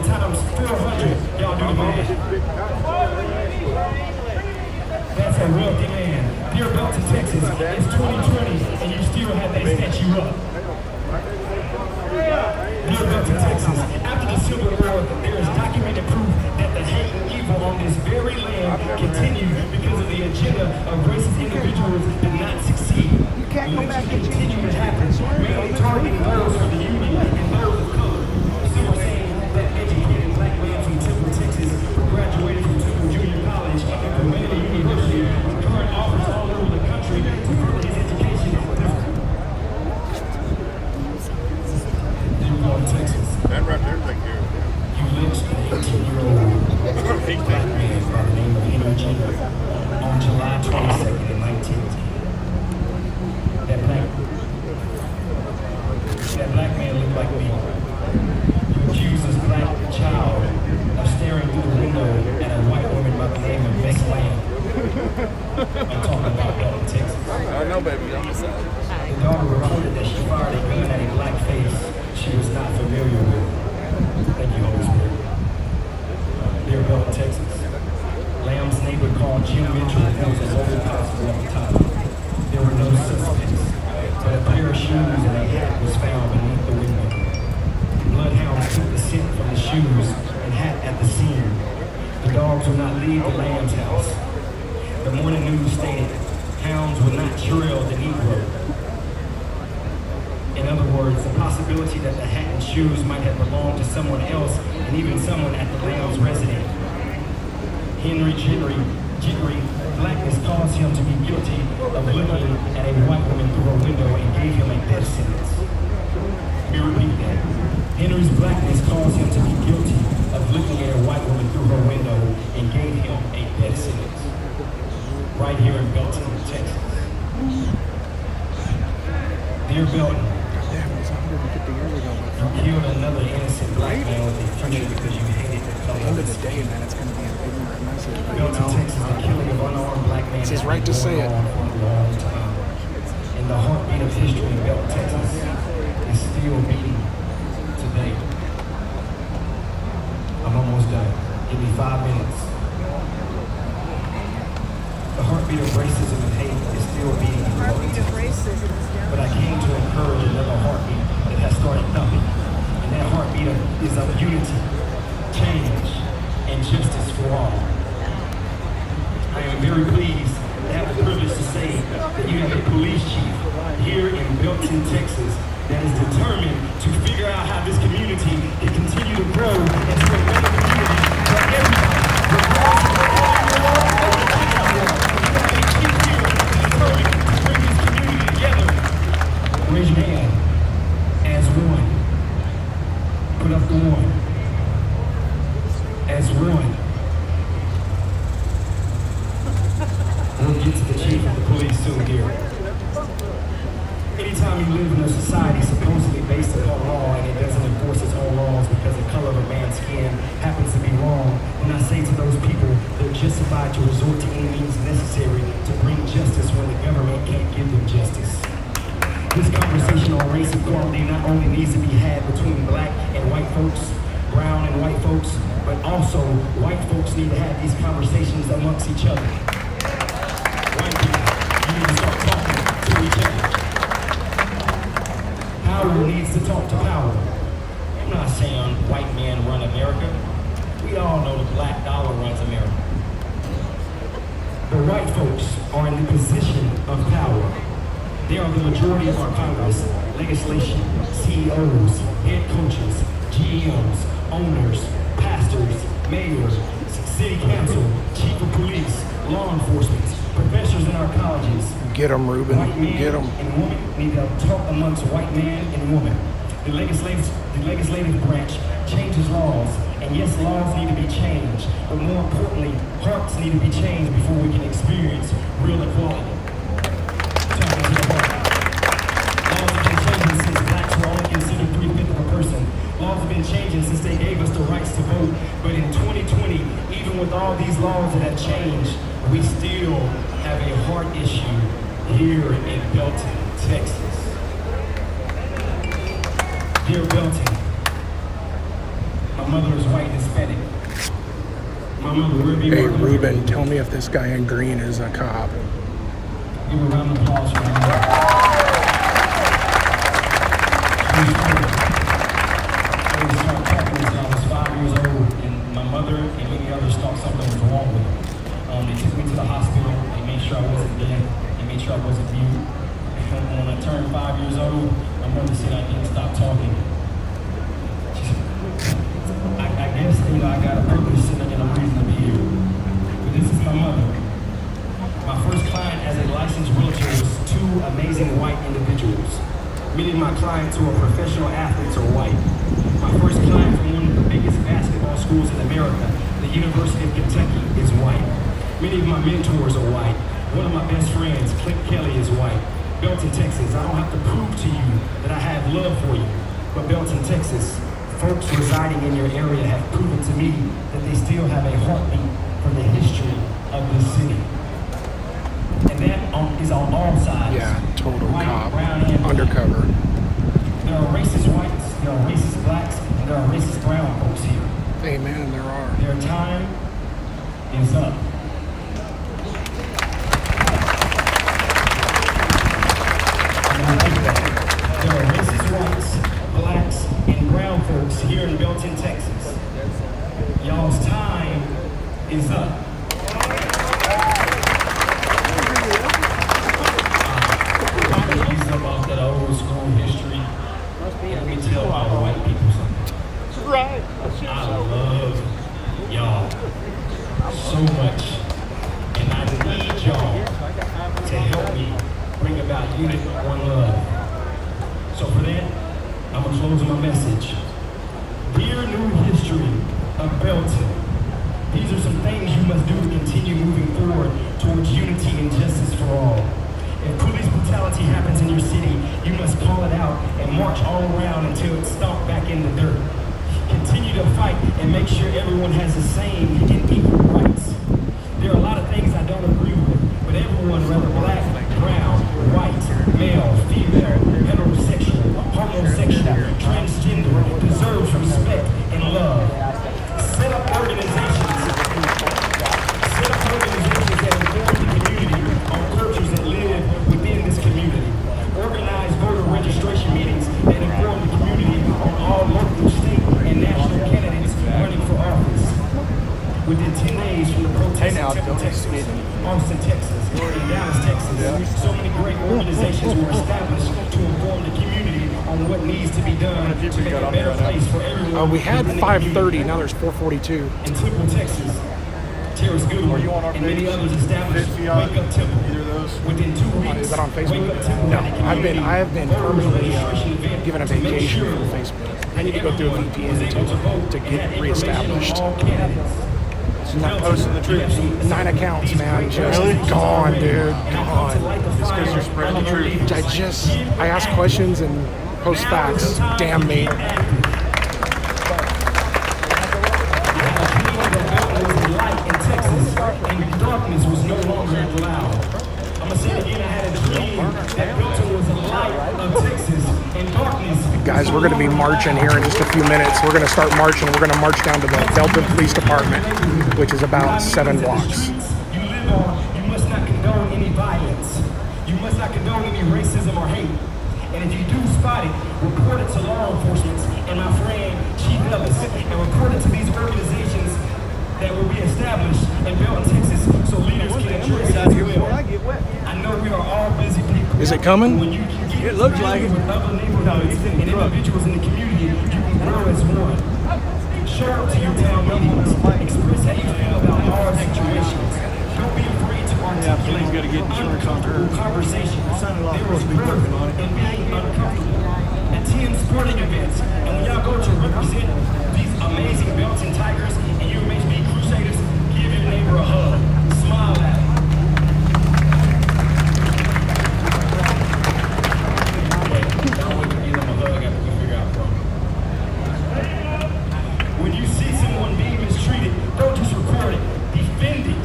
S9: times 400. Y'all do the math. That's a wealthy man. Peterbilt, Texas. It's 2020 and you still have that statue up. Peterbilt, Texas. After the Civil War, there is documented proof that the hate and evil on this very land continued because of the agenda of racist individuals did not succeed. Lynching continued to happen, mainly targeting those for the Union and those of color. Some are saying that educated black man from Temple, Texas, who graduated from Temple Junior College and from Baylor University, with current offers all over the country to further his education. Texas.
S18: That right there take care of it.
S9: You lynched an 18-year-old black man by the name of Henry Jr. on July 22nd in 1910. That black man looked like me. You accused this black child of staring through the window at a white woman by the name of Bex Lamb. I'm talking about Dalton, Texas.
S18: I know, baby. I'm the side.
S9: The daughter reported that she fired a gun at a black face she was not familiar with. Thank you, Holy Spirit. Dear Dalton, Texas. Lamb's neighbor called Jim Mitchell and was a local constable at the time. There were no suspects, but a pair of shoes and a hat was found beneath the window. Bloodhounds took the scent from the shoes and hat at the scene. The dogs would not leave the Lamb's house. The morning news stated, hounds would not trail the Negro. In other words, the possibility that the hat and shoes might have belonged to someone else and even someone at the Lamb's residence. Henry Jittery, blackness caused him to be guilty of looking at a white woman through a window and gave him a death sentence. Let me repeat that. Henry's blackness caused him to be guilty of looking at a white woman through her window and gave him a death sentence. Right here in Belton, Texas. Dear Belton, you killed another innocent black man with a future because you hated the color. At the end of the day, man, it's going to be an ignorant message. Belton, Texas, the killing of unarmed black men.
S1: It's his right to say it.
S9: For a long time. And the heartbeat of history in Belton, Texas is still beating today. I'm almost done. Give me 5 minutes. The heartbeat of racism and hate is still beating in Belton, Texas. But I came to encourage another heartbeat that has started thumping. And that heartbeat is of unity, change, and justice for all. I am very pleased to have the privilege to say that you have a police chief here in Belton, Texas, that is determined to figure out how this community can continue to grow into a better community for everybody. Raise your hand as one. Put up the one. As one. We'll get to the chief of the police soon here. Anytime you live in a society supposedly based upon law and it doesn't enforce its own laws because the color of a man's skin happens to be wrong, then I say to those people, they're justified to resort to any means necessary to bring justice when the government can't give them justice. This conversation on race equality not only needs to be had between black and white folks, brown and white folks, but also white folks need to have these conversations amongst each other. White people, you need to start talking to each other. Power needs to talk to power. I'm not saying white men run America. We all know the black dollar runs America. The white folks are in the position of power. They are the majority of our Congress, legislation, CEOs, head coaches, GMs, owners, pastors, mayors, city council, chief of police, law enforcement, professors in our colleges,
S1: Get him, Ruben.
S9: White men
S1: Get him.
S9: and women need to talk amongst white man and woman. The legislative branch changes laws, and yes, laws need to be changed, but more importantly, hearts need to be changed before we can experience real equality. Talking to the heart. Laws have been changing since blacks were only considered 3/5 of a person. Laws have been changing since they gave us the rights to vote, but in 2020, even with all these laws that have changed, we still have a heart issue here in Belton, Texas. Dear Belton, my mother is white and Hispanic. My mother will be
S1: Hey, Ruben, tell me if this guy in green is a cop.
S9: Give a round of applause for my mother. I was started talking since I was 5 years old, and my mother and many others thought something was wrong with me. They took me to the hospital. They made sure I wasn't dead. They made sure I wasn't mute. When I turned 5 years old, my mother said I didn't stop talking. I guess, I got a purpose and a reason to be here. But this is my mother. My first client as a licensed realtor was two amazing white individuals. Many of my clients who are professional athletes are white. My first client from one of the biggest basketball schools in America, the University of Kentucky, is white. Many of my mentors are white. One of my best friends, Clint Kelly, is white. Belton, Texas, I don't have to prove to you that I have love for you. But Belton, Texas, folks residing in your area have proven to me that they still have a heartbeat for the history of this city. And that is on all sides.
S1: Yeah, total
S9: white,
S1: cop.
S9: brown, and black.
S1: Undercover.
S9: There are racist whites, there are racist blacks, and there are racist brown folks here.
S1: Amen, there are.
S9: Their time is up. There are racist whites, blacks, and brown folks here in Belton, Texas. Y'all's time is up. About that old school history. Let me tell all the white people something.
S1: Right.
S9: I love y'all so much, and I need y'all to help me bring about unity, one love. So for that, I'm gonna close my message. Dear new history of Belton, these are some things you must do to continue moving forward towards unity and justice for all. If police brutality happens in your city, you must call it out and march all around until it's stomped back in the dirt. Continue to fight and make sure everyone has the same and equal rights. There are a lot of things I don't agree with, but everyone, whether black, brown, white, male, female, heterosexual, homosexual, transgender, deserves respect and love. Set up organizations that inform the community on cultures that live within this community. Organize voter registration meetings that inform the community on all local, state, and national candidates running for office. Within 10 days from the protest in Temple, Texas, Austin, Texas, and Dallas, Texas, so many great organizations were established to inform the community on what needs to be done to make a better place for everyone.
S1: We had 5:30, now there's 4:42.
S9: In Temple, Texas, Terrace Goodwin and many others established Wake Up Temple. Within 2 weeks,
S1: Is that on Facebook?
S9: Wake Up Temple
S1: No,
S9: had a
S1: I have been permanently given a
S9: to make
S1: vacation
S9: sure
S1: from Facebook. I need to go through a
S9: everyone was
S1: VPN
S9: able to vote
S1: to
S9: and
S1: get
S9: had information on
S1: reestablished.
S9: all candidates.
S1: Not posting the truth. 9 accounts, man, just gone, dude, gone.
S9: Just because you're spreading the truth.
S1: I ask questions and post facts. Damn me.
S9: And darkness was no longer allowed. I'm gonna say it again. I had a dream that Belton was a light of Texas, and darkness.
S1: Guys, we're going to be marching here in just a few minutes. We're going to start marching. We're going to march down to the Belton Police Department, which is about 7 blocks.
S9: You live on. You must not condone any violence. You must not condone any racism or hate. And if you do spot it, report it to law enforcement and my friend Chief Ellis, and report it to these organizations that will be established in Belton, Texas, so leaders can address it as well. I know we are all busy people.
S1: Is it coming?
S9: When you can get it like it. With other neighborhoods and individuals in the community, you can grow as one. Show up to your town meetings. Express how you feel about all situations. Don't be afraid to Yeah, please got to get insurance on her. Conversation. Son-in-law supposed to be working on it. And being uncomfortable. Attend sporting events. And when y'all go to represent these amazing Belton Tigers and UMHB Crusaders, give your neighbor a hug. Smile at him. When you see someone being mistreated, don't just record it, defend it.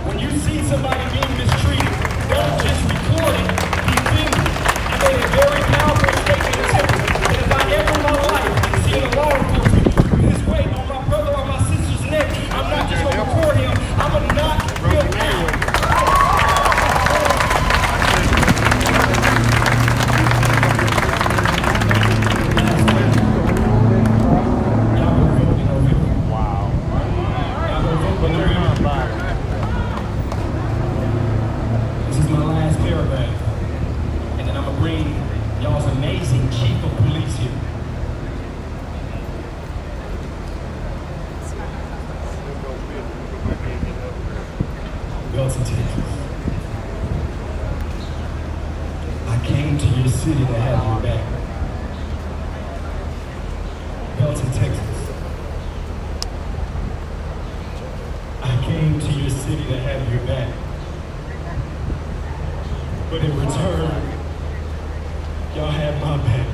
S9: When you see somebody being mistreated, don't just record it, defend it. I made a very powerful statement that if I ever in my life see a law enforcement with his weight on my brother or my sister's neck, I'm not just going to record him, I'm going to knock him out. This is my last paragraph, and then I'm gonna bring y'all's amazing chief of police here. Belton, Texas. I came to your city to have your back. Belton, Texas. I came to your city to have your back. But in return, y'all had my back.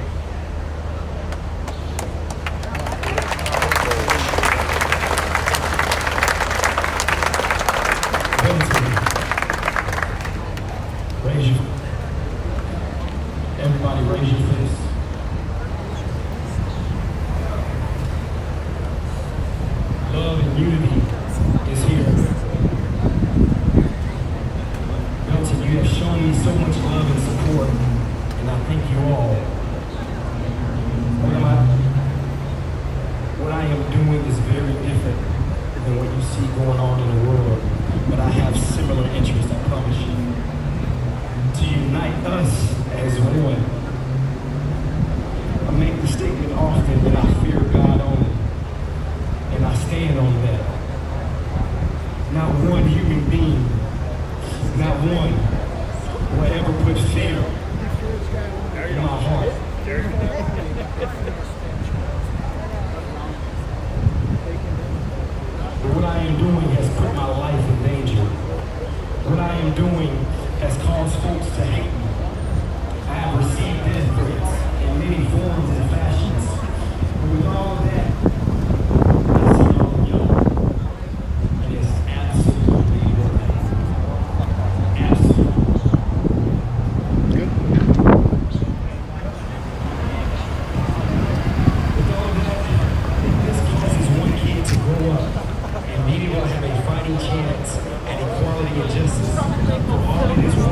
S9: Raise your, everybody raise your fist. Love and unity is here. Belton, you have shown me so much love and support, and I thank you all. What I am doing is very different than what you see going on in the world, but I have similar interests, I promise you. To unite us as one. I make the statement often that I fear God only, and I stand on that. Not one human being, not one will ever put fear in my heart. But what I am doing has put my life in danger. What I am doing has caused folks to hate me. I have received death threats in many forms and fashions. But with all of that, I see y'all young. And it's absolutely worth it. Absolutely. Good. With all of that, this causes one kid to grow up and be able to have a fighting chance at equality and justice for all in this world.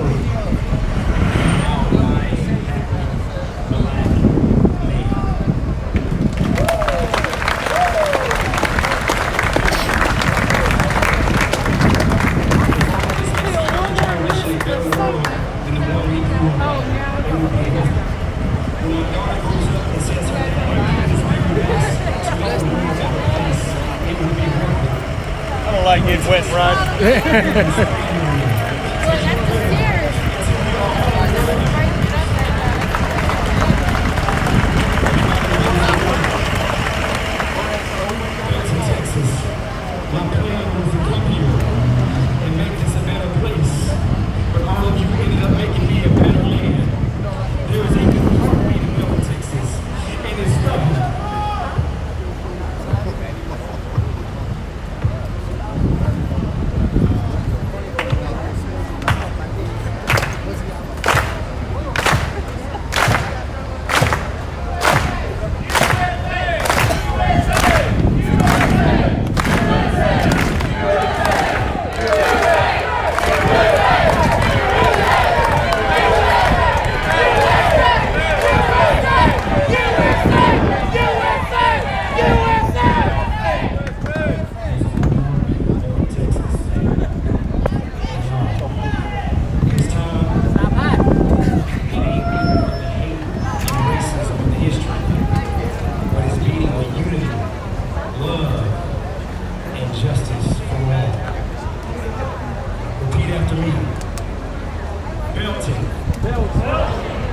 S9: I don't like getting wet, right?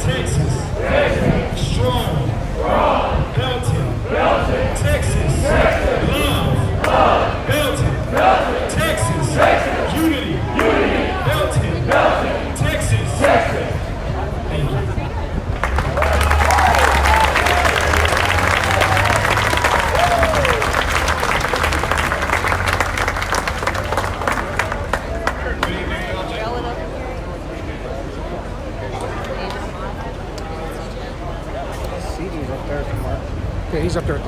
S9: Texas. Strong. Belton. Texas. Love. Belton. Texas. Unity. Belton. Texas. Thank you.
S1: Yeah, he's up there.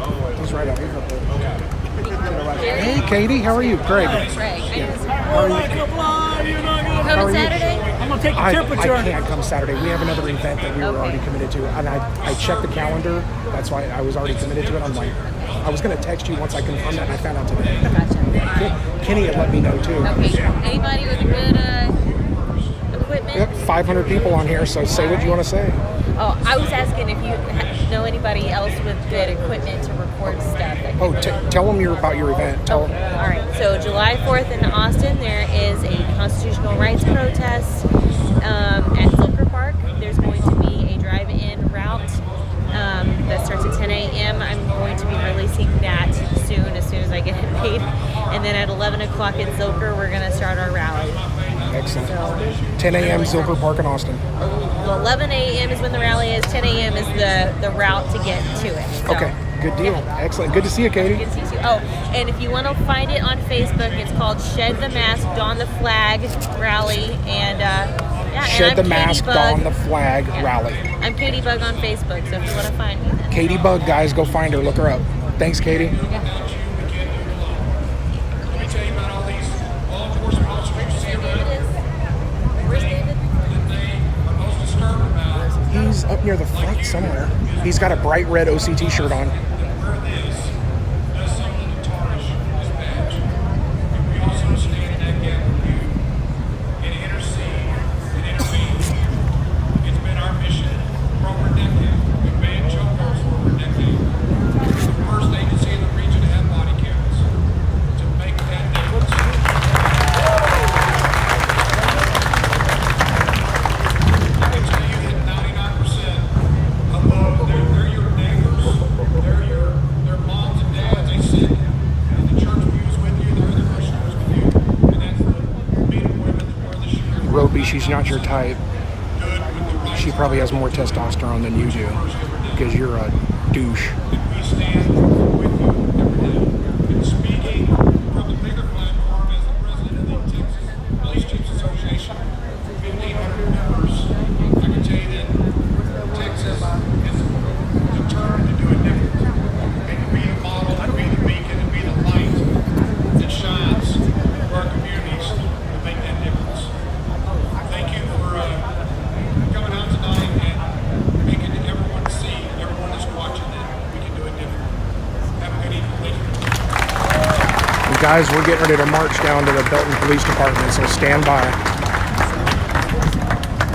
S1: He's right up. He's up there. Hey, Katie, how are you? Greg.
S8: Greg.
S1: How are you?
S8: Coming Saturday?
S1: I'm gonna take the temperature. I can't come Saturday. We have another event that we were already committed to, and I checked the calendar. That's why I was already committed to it. I'm like, I was gonna text you once I confirmed that, and I found out today.
S8: Gotcha.
S1: Kenny had let me know too.
S8: Okay. Anybody with a good equipment?
S1: Yep, 500 people on here. So say what you want to say.
S8: Oh, I was asking if you know anybody else with good equipment to record stuff.
S1: Oh, tell them about your event. Tell them.
S8: All right. So July 4th in Austin, there is a constitutional rights protest at Zilker Park. There's going to be a drive-in route that starts at 10 a.m. I'm going to be releasing that as soon as I get it made. And then at 11 o'clock in Zilker, we're going to start our rally.
S1: Excellent. 10 a.m. Zilker Park in Austin.
S8: Well, 11 a.m. is when the rally is. 10 a.m. is the route to get to it. So,
S1: okay, good deal. Excellent. Good to see you, Katie.
S8: Good to see you. Oh, and if you want to find it on Facebook, it's called Shed the Mask, Don the Flag Rally. And
S1: Shed the Mask, Don the Flag Rally.
S8: I'm Katie Bug on Facebook, so if you want to find me, then.
S1: Katie Bug, guys, go find her. Look her up. Thanks, Katie. He's up near the front somewhere. He's got a bright red OCT shirt on. She's not your type. She probably has more testosterone than you do because you're a douche. Guys, we're getting ready to march down to the Belton Police Department, so stand by.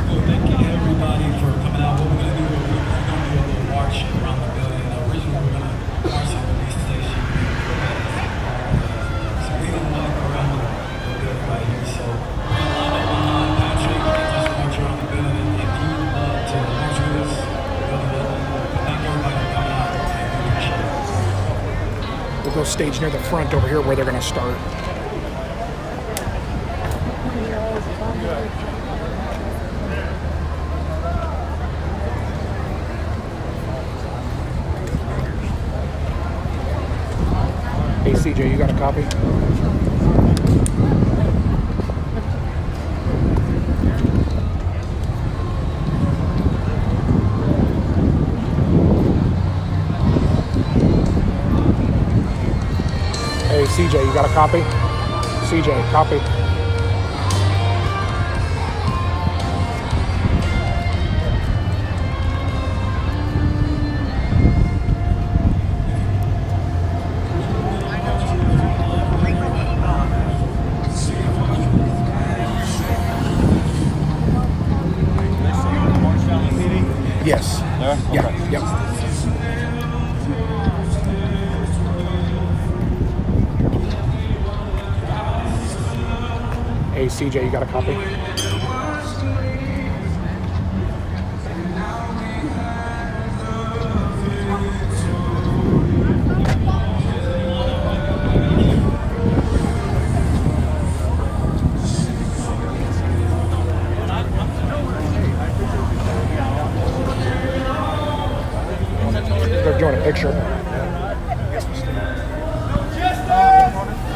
S9: Well, thank you everybody for coming out. What we're going to do is we're going to do a little march around the building. Originally, we're going to march to the police station. So we're going to walk around the building right here. So we're going to line up behind Patrick and just march around the building. If you to march with us, we're going to thank everybody for coming out. And we appreciate it.
S1: We'll go stage near the front over here where they're going to start. Hey CJ, you got a copy? Hey CJ, you got a copy? CJ, copy. Yes. Yeah. Okay. Yep. Hey CJ, you got a copy? picture.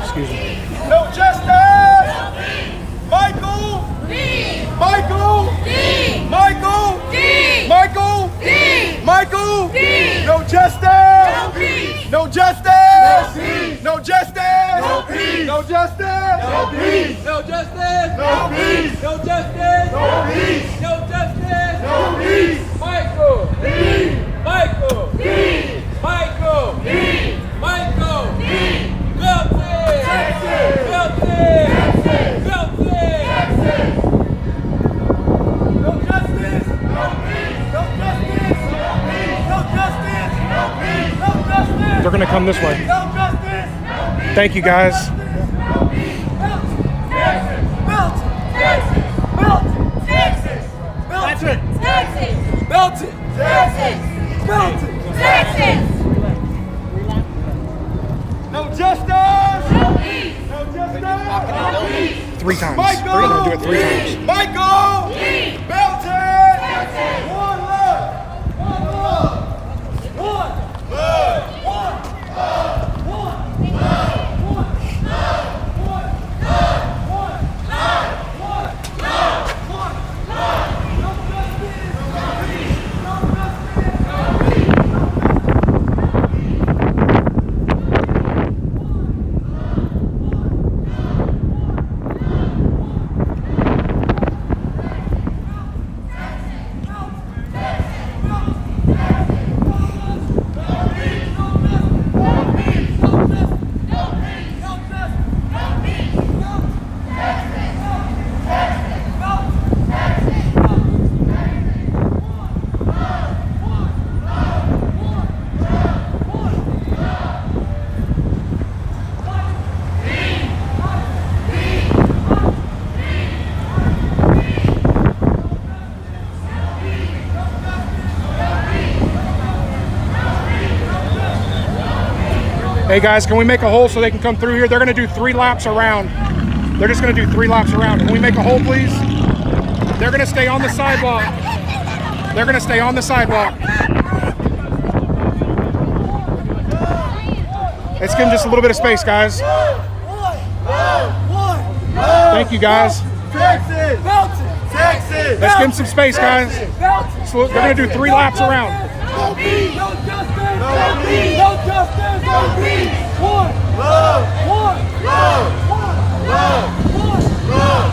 S1: Excuse me.
S9: No justice! Michael! Michael! Michael! Michael! Michael! No justice! No justice! No justice! No justice! No justice! No justice! No justice! No justice! No justice! Michael! Michael! Michael! Michael! Guilty! Guilty! Guilty! No justice! No justice! No justice! No justice!
S1: They're gonna come this way.
S9: No justice!
S1: Thank you, guys.
S9: That's it. Belt it. Belt it. No justice. No justice.
S1: 3 times.
S9: Michael.
S1: We're gonna do it 3 times.
S9: Michael. Belton. One love. One love. One love. One love. One love. One love. One love. One love. One love. One love. No justice. No peace. No justice. No peace.
S1: Hey guys, can we make a hole so they can come through here? They're gonna do 3 laps around. They're just gonna do 3 laps around. Can we make a hole, please? They're gonna stay on the sidewalk. They're gonna stay on the sidewalk. Let's give them just a little bit of space, guys. Thank you, guys.
S9: Texas! Texas!
S1: Let's give them some space, guys. So they're gonna do 3 laps around.
S9: No peace! No justice! No peace! No justice! No peace! One love! One love! One love! One love!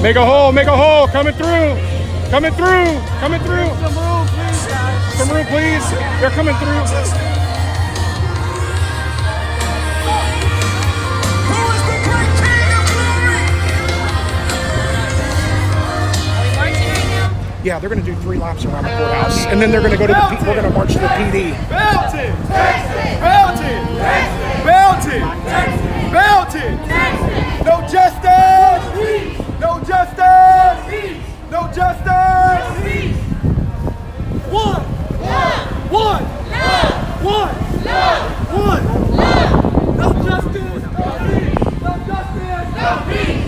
S1: Make a hole, make a hole. Coming through. Coming through. Coming through.
S9: Some room, please, guys.
S1: Some room, please. They're coming through. Yeah, they're going to do 3 laps around the courthouse, and then they're going to go to the. We're going to march to the PD.
S9: Belton! Belton! Belton! Belton! No justice! No justice! No justice! One! One! One! One! No justice! No justice!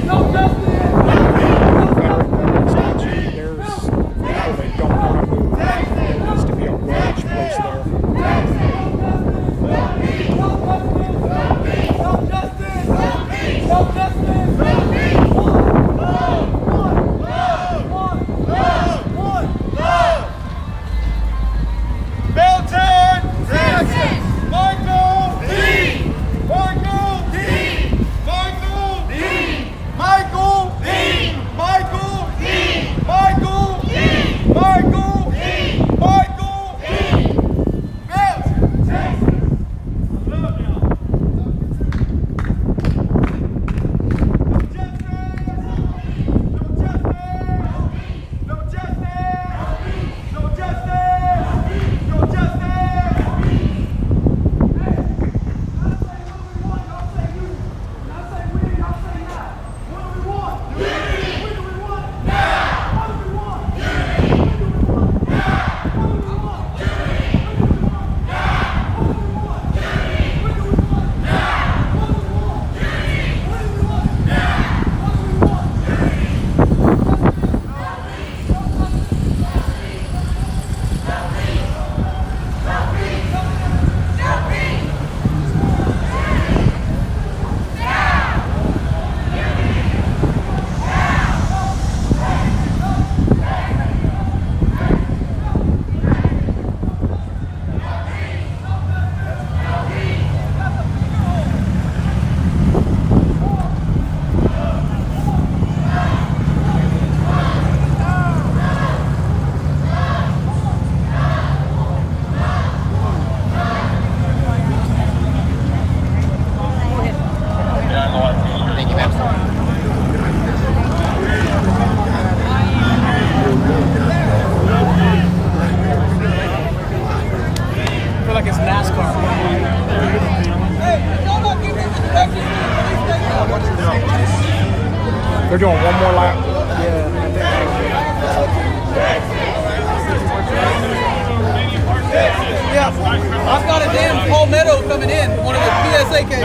S9: No justice!
S1: They don't want to move. There needs to be a wedge placed there.
S9: Belton! Texas! Michael! D! Michael! D! Michael! D! Michael!
S1: They're doing one more lap.
S20: Yeah, I've got a damn palmetto coming in, one of the PSA cases.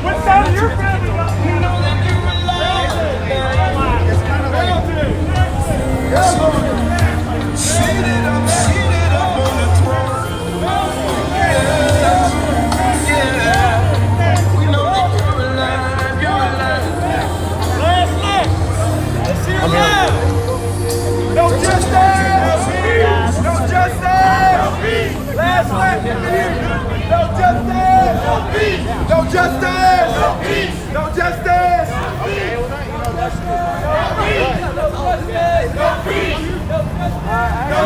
S9: What side of your family got seated up on the throne. Yeah, we know that you're alive, you're alive. Last night, let's hear it loud. No justice, no justice. Last night, no justice, no justice, no justice.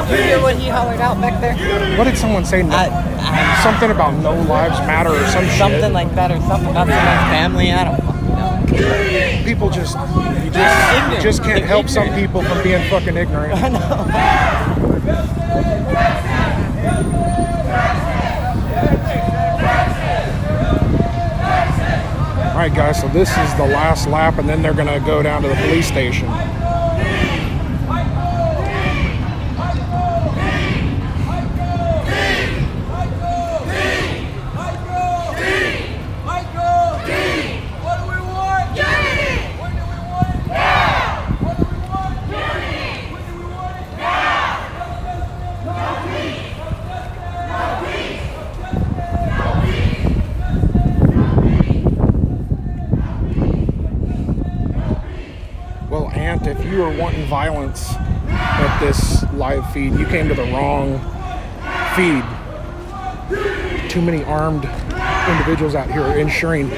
S4: Did you hear what he hollered out back there?
S1: What did someone say? Something about no lives matter or some shit.
S4: Something like that, or something about someone's family. I don't fucking know.
S1: People you just can't help some people from being fucking ignorant.
S4: I know.
S1: All right, guys, so this is the last lap, and then they're going to go down to the police station. Well, Ant, if you were wanting violence at this live feed, you came to the wrong feed. Too many armed individuals out here ensuring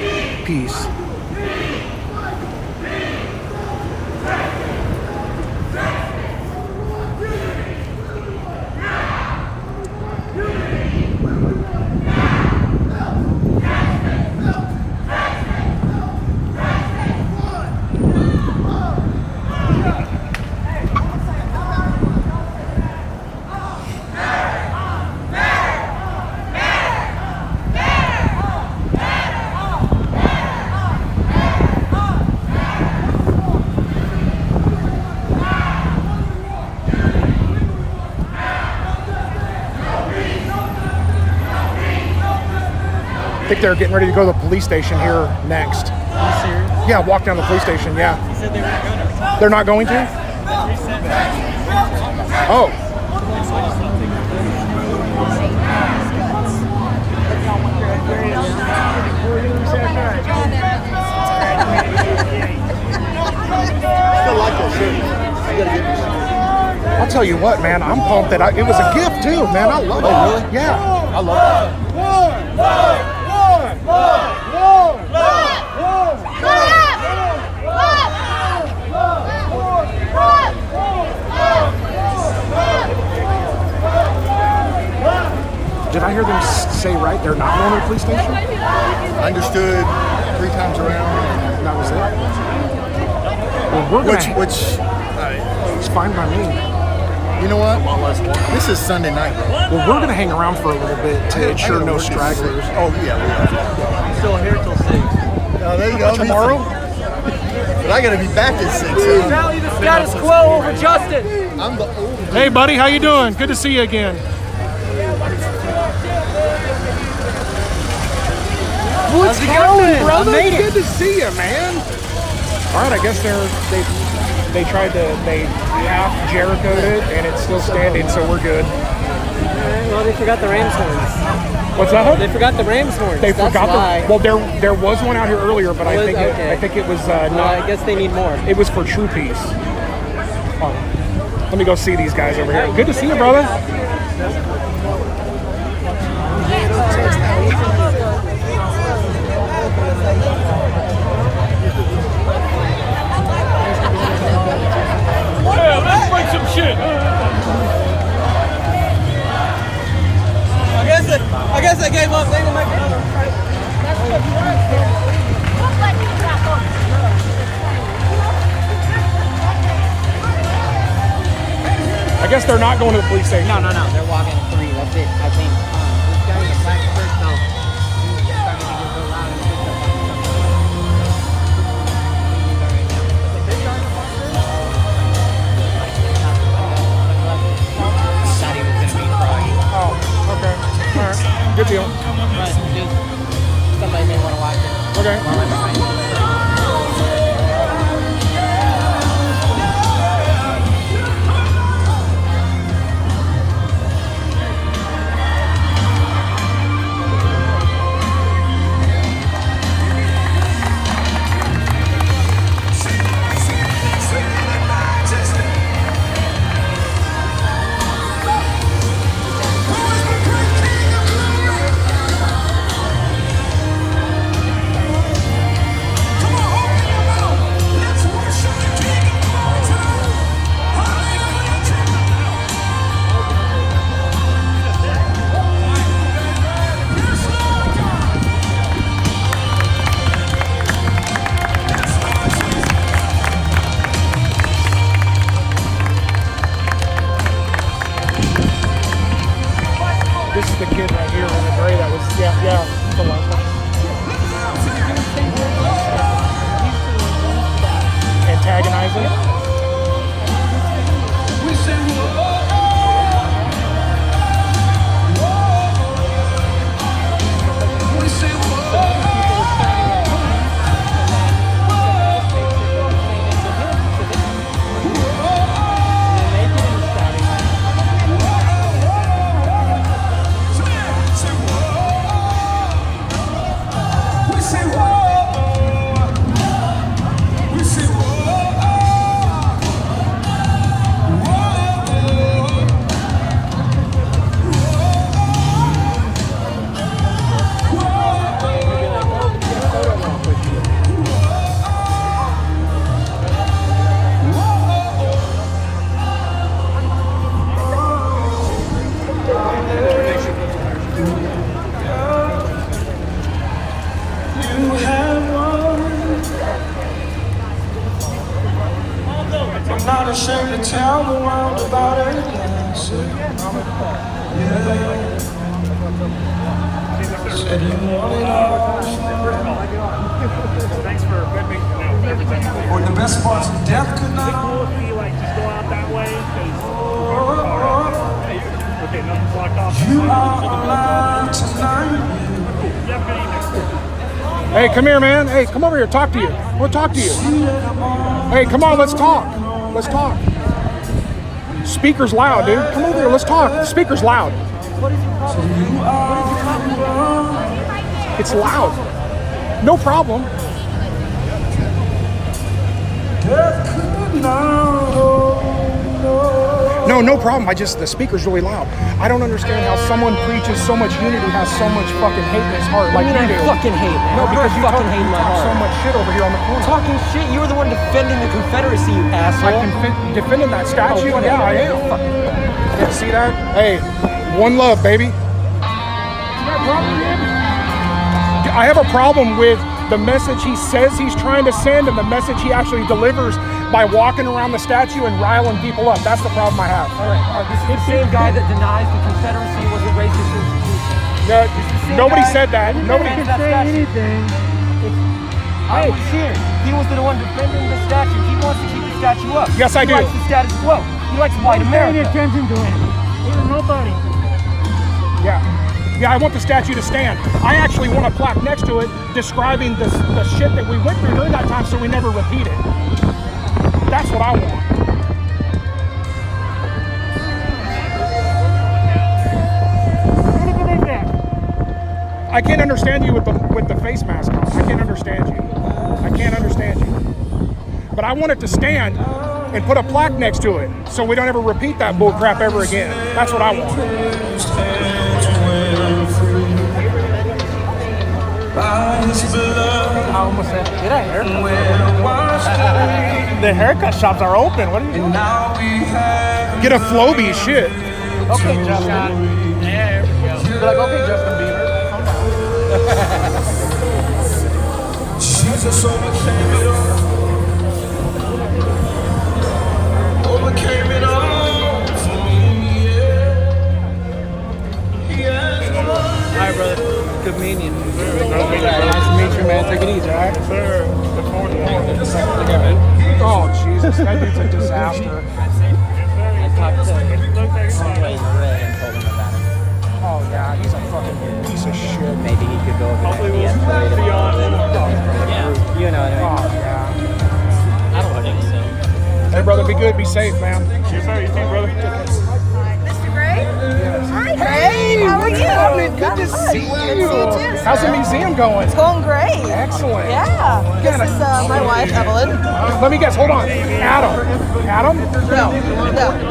S1: peace. I think they're getting ready to go to the police station here next.
S4: Are you serious?
S1: Yeah, walk down the police station, yeah.
S4: He said they were going to.
S1: They're not going to? Oh.
S16: Still like that shirt. You gotta get me some.
S1: I'll tell you what, man, I'm pumped that it was a gift too, man. I love it.
S16: Oh, really?
S1: Yeah.
S16: I love that.
S1: Did I hear them say right? They're not going to the police station?
S16: I understood 3 times around.
S1: That was it. Well, we're gonna. It's fine by me.
S16: You know what? This is Sunday night.
S1: Well, we're gonna hang around for a little bit to ensure no stragglers.
S16: Oh yeah, we are.
S20: Still here till 6.
S16: Oh, there you go.
S1: Tomorrow?
S16: But I gotta be back at 6.
S20: Rally the status quo over justice.
S16: I'm the oldest.
S1: Hey, buddy, how you doing? Good to see you again. What's going, brother? Good to see you, man. All right, I guess they tried to half Jericho'd it, and it's still standing, so we're good.
S4: Well, they forgot the ram's horns.
S1: What's that?
S4: They forgot the ram's horns.
S1: They
S4: That's
S1: forgot
S4: why.
S1: Well, there was one out here earlier, but I think it was not.
S4: I guess they need more.
S1: It was for True Peace. Oh, let me go see these guys over here. Good to see you, brother.
S9: Yeah, let's break some shit.
S20: I guess they gave up. They will make another.
S1: I guess they're not going to the police station.
S12: No. They're walking 3. That's it. I think. This guy in the black shirt, though.
S1: Good deal.
S12: But just somebody may want to watch it.
S1: Okay.
S12: While I'm behind you.
S1: This is the kid right here in the gray that was, yeah, the last one. Antagonizing.
S9: I'm not ashamed to tell the world about it. Yeah. Said you want it all.
S3: Thanks for letting me know everything.
S9: Or the best parts of death could not.
S3: If you like just go out that way, okay, nothing's blocked off.
S9: You are alive tonight.
S3: You have a good evening.
S1: Hey, come here, man. Hey, come over here. Talk to you. I want to talk to you. Hey, come on. Let's talk. Let's talk. Speaker's loud, dude. Come over here. Let's talk. The speaker's loud.
S9: What is your problem?
S1: It's loud. No problem. No problem. The speaker's really loud. I don't understand how someone preaches so much unity, has so much fucking hate in his heart. Like
S7: I
S1: you do.
S7: fucking hate, man.
S1: No, because you
S7: fucking hate
S1: talk
S7: my heart.
S1: so much shit over here on the corner.
S7: Talking shit? You were the one defending the Confederacy, you asshole.
S1: I defended that statue.
S7: Oh,
S1: yeah, I am. Yeah, see that? Hey, one love, baby. I have a problem with the message he says he's trying to send and the message he actually delivers by walking around the statue and riling people up. That's the problem I have.
S7: All right. This is the same guy that denies the Confederacy was a racist institution.
S1: Nobody said that. Nobody
S7: can say anything. I was here. He was the one defending the statue. He wants to keep the statue up.
S1: Yes, I do.
S7: He likes the status quo. He likes white America.
S3: Pay attention to him. There's nobody.
S1: Yeah, I want the statue to stand. I actually want a plaque next to it describing the shit that we went through during that time so we never repeat it. That's what I want. I can't understand you with the face mask on. I can't understand you. I can't understand you. But I want it to stand and put a plaque next to it so we don't ever repeat that bull crap ever again. That's what I want.
S3: I almost said, get a haircut. The haircut shops are open. What are you doing?
S1: Get a Flowbee, shit.
S3: Okay, Justin. There we go. Be like, okay, Justin Bieber.
S9: Jesus overcame it all. Overcame it all for me, yeah.
S3: Hi, brother. Good meeting you. Nice to meet you, man. Take it easy, all right? Sir. Look forward to it.
S1: Oh, Jesus. That dude's a disaster.
S12: I talked to somebody in red and told him about it.
S1: Oh yeah, he's a fucking piece of shit.
S12: Maybe he could go over there and de-escalate it.
S23: Yeah.
S12: You know what I mean?
S1: Oh yeah.
S23: I don't think so.
S1: Hey brother, be good, be safe, man.
S23: Cheers, how you doing, brother?
S6: Mr. Gray? Hi, Gray.
S1: Hey,
S6: How are
S1: what's
S6: you?
S1: happening? Good to see you.
S6: Good to see you too.
S1: How's the museum going?
S6: It's going great.
S1: Excellent.
S6: Yeah. This is my wife, Evelyn.
S1: Let me guess. Hold on. Adam. Adam?
S6: No.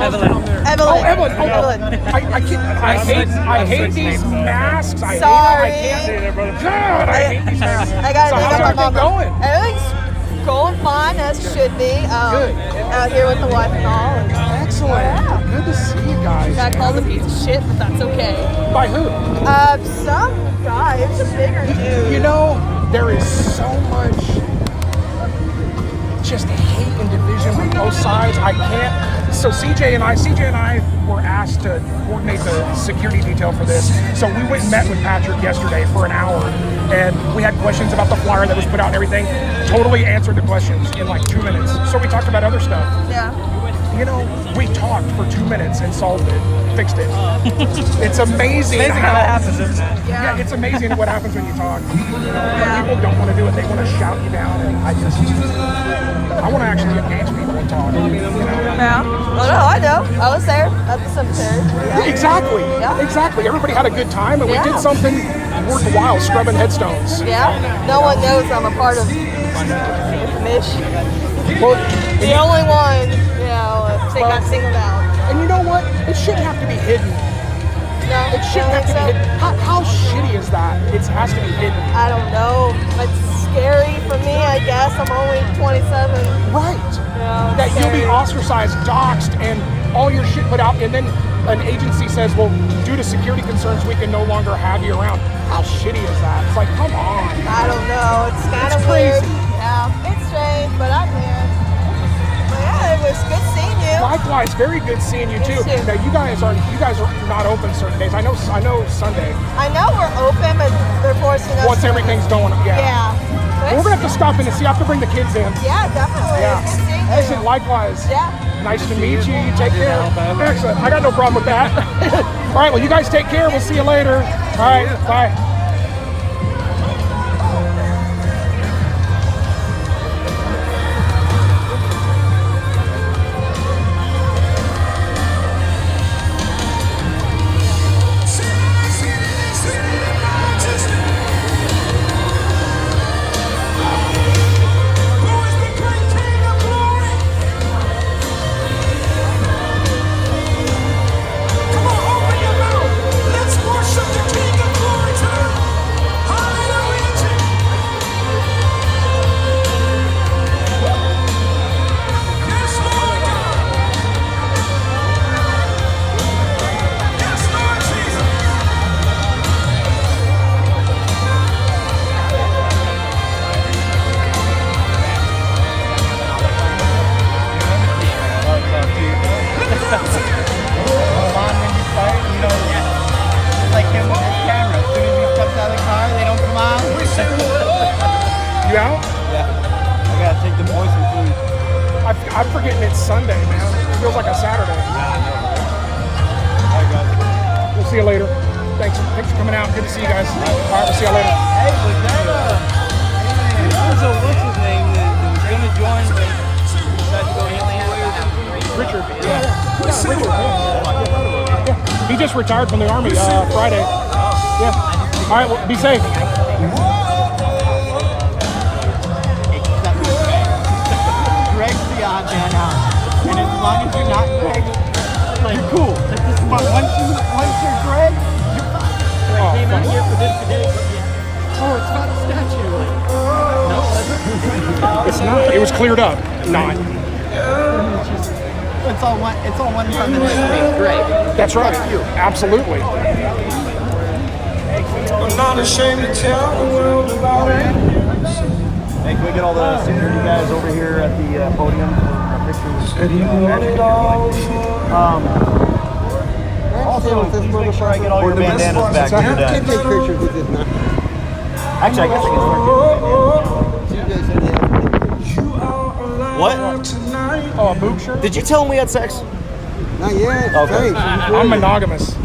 S23: Evelyn.
S1: Oh, Evelyn. Oh,
S6: Evelyn.
S1: I hate these masks.
S6: Sorry.
S1: I can't. God, I hate these masks.
S6: I got
S1: So
S6: to
S1: how's
S6: make up my
S1: everything
S6: mama.
S1: going?
S6: Everything's going fine as it should be.
S1: Good.
S6: Out here with the wife and all. And,
S1: Excellent.
S6: yeah.
S1: Good to see you guys.
S6: Got called a piece of shit, but that's okay.
S1: By who?
S6: Some guy. It's a bigger dude.
S1: You know, there is so much just hate and division on both sides. I can't. So CJ and I were asked to coordinate the security detail for this. So we went and met with Patrick yesterday for an hour, and we had questions about the flyer that was put out and everything. Totally answered the questions in like 2 minutes. So we talked about other stuff.
S6: Yeah.
S1: You know, we talked for 2 minutes and solved it, fixed it. It's amazing
S23: Amazing how that happens, isn't it?
S1: Yeah, it's amazing what happens when you talk. People don't want to do it; they want to shout you down. And I want to actually engage people and talk. You know?
S6: Yeah. Oh no, I know. I was there at the cemetery. Yeah.
S1: Exactly.
S6: Yeah.
S1: Exactly. Everybody had a good time, and we
S6: Yeah.
S1: did something worthwhile, scrubbing headstones.
S6: Yeah. No one knows I'm a part of the mission.
S1: Well,
S6: The only one, you know, they got singled out.
S1: And you know what? It shouldn't have to be hidden.
S6: No,
S1: It shouldn't have to be hidden. How shitty is that? It has to be hidden.
S6: I don't know. It's scary for me, I guess. I'm only 27.
S1: Right.
S6: Yeah,
S1: That you'll be
S6: scary.
S1: ostracized, doxxed, and all your shit put out, and then an agency says, well, due to security concerns, we can no longer have you around. How shitty is that? It's like, come on.
S6: I don't know. It's kind of
S1: crazy.
S6: weird. Yeah, it's strange, but I'm here. But yeah, it was good seeing you.
S1: Likewise, very good seeing you too.
S6: too.
S1: Now you guys are not open certain days. I know Sunday.
S6: I know we're open, but they're forcing us.
S1: Once
S6: to-
S1: everything's going, yeah.
S6: Yeah.
S1: We're gonna have to stop in and see. I have to bring the kids in.
S6: Yeah, definitely.
S1: Yeah.
S6: It's good seeing you.
S1: Excellent. Likewise.
S6: Yeah.
S1: Nice to meet you. You take care. Excellent. I got no problem with that. All right. Well, you guys take care. We'll see you later. All right. Bye.
S17: Let's worship the King of Glory tonight.
S1: You out?
S2: Yeah. I gotta take the boys some food.
S1: I'm forgetting it's Sunday, man. It feels like a Saturday.
S2: Alright, guys.
S1: We'll see you later. Thanks for coming out. Good to see you guys. All right, we'll see you later.
S20: Hey, was that what's his name that was gonna join but decided to go Alien Way or something?
S1: Richard. Yeah. Richard. Yeah. He just retired from the Army Friday. Yeah. All right, well, be safe.
S21: Greg's the odd man out. And as long as you're not Greg, you're cool. But once you're Greg, you're fine.
S20: I came out here for this today.
S21: Oh, it's not a statue. No,
S1: It's not. It was cleared up. Not.
S21: It's all one permanent name, Greg.
S1: That's right. Absolutely.
S17: I'm not ashamed to tell the world about it.
S2: Hey, can we get all the security guys over here at the podium for a picture with also, please make sure I get all your bandanas back when you're done.
S21: Take pictures with this now.
S2: Actually, I guess I can start getting bandanas. What?
S1: Oh, a boob shirt?
S2: Did you tell him we had sex?
S21: Not yet.
S2: Okay.
S21: Thanks.
S1: I'm monogamous.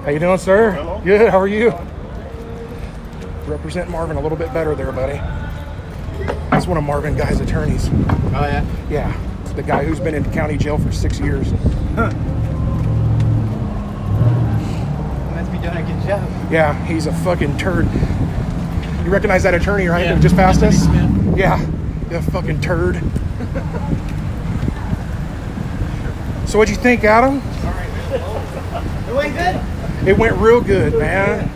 S1: How you doing, sir? Hello. Good. How are you? Represent Marvin a little bit better there, buddy. That's one of Marvin Guy's attorneys.
S20: Oh, yeah?
S1: Yeah. The guy who's been in county jail for 6 years.
S20: Must be doing a good job.
S1: Yeah, he's a fucking turd. You recognize that attorney, right?
S20: Yeah.
S1: That just passed us?
S20: Smith.
S1: Yeah. You fucking turd. So what'd you think, Adam?
S20: It went good?
S1: It went real good, man.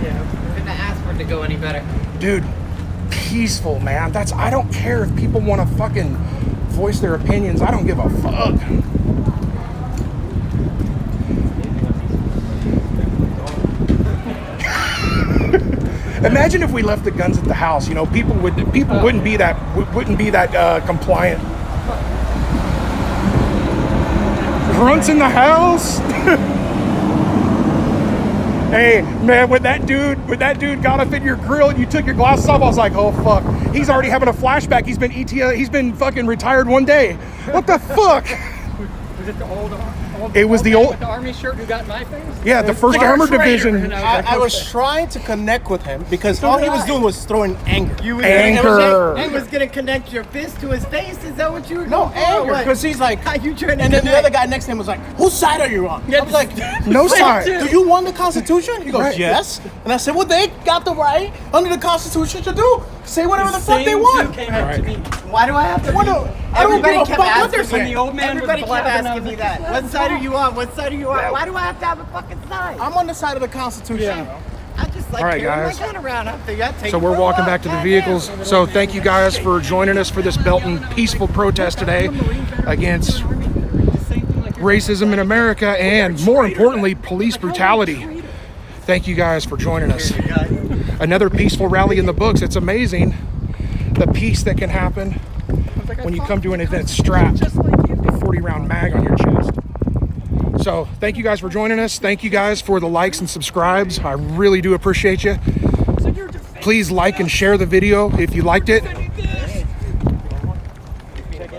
S12: Yeah, couldn't have asked for it to go any better.
S1: Dude, peaceful, man. I don't care if people want to fucking voice their opinions. I don't give a fuck. Imagine if we left the guns at the house. You know, people wouldn't be that compliant. Grunts in the house. Hey, man, when that dude got up in your grill and you took your glasses off, I was like, oh fuck. He's already having a flashback. He's been fucking retired one day. What the fuck?
S5: Was it the old
S1: It was the
S5: man
S1: old
S5: with the army shirt who got in my face?
S1: Yeah, the first armored division.
S20: I was trying to connect with him because all he was doing was throwing anger.
S1: Anger.
S21: He was gonna connect your fist to his face. Is that what you were
S20: No,
S21: going for?
S20: anger.
S21: What?
S20: Because he's like,
S21: How you trying to
S20: and then the
S21: connect?
S20: other guy next to him was like, whose side are you on? I was like,
S1: No side.
S20: Do you want the Constitution? He goes,
S1: Right.
S20: yes. And I said, well, they got the right under the Constitution to say whatever the fuck they want.
S21: Why do I have to?
S20: What
S21: be-
S20: do- I don't
S21: Everybody
S20: give a
S21: kept
S20: fuck what
S21: asking
S20: they're
S21: me.
S20: saying.
S5: The old man
S21: Everybody
S5: with
S21: kept
S5: the black
S21: asking me that. What side are you on? What side are you on? Why do I have to have a fucking side?
S20: I'm on the side of the Constitution.
S21: I just like
S1: All right,
S21: carrying
S1: guys.
S21: my gun around up there. I take
S1: So we're
S21: it for a
S1: walking
S21: walk.
S1: back to the
S21: Goddamn.
S1: vehicles. So thank you guys for joining us for this Belton peaceful protest today against racism in America and, more importantly, police brutality. Thank you guys for joining us. Another peaceful rally in the books. It's amazing the peace that can happen when you come to an event strapped with a 40-round mag on your chest. So thank you guys for joining us. Thank you guys for the likes and subscribes. I really do appreciate you. Please like and share the video if you liked it.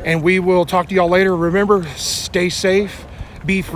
S1: And we will talk to y'all later. Remember, stay safe, be free.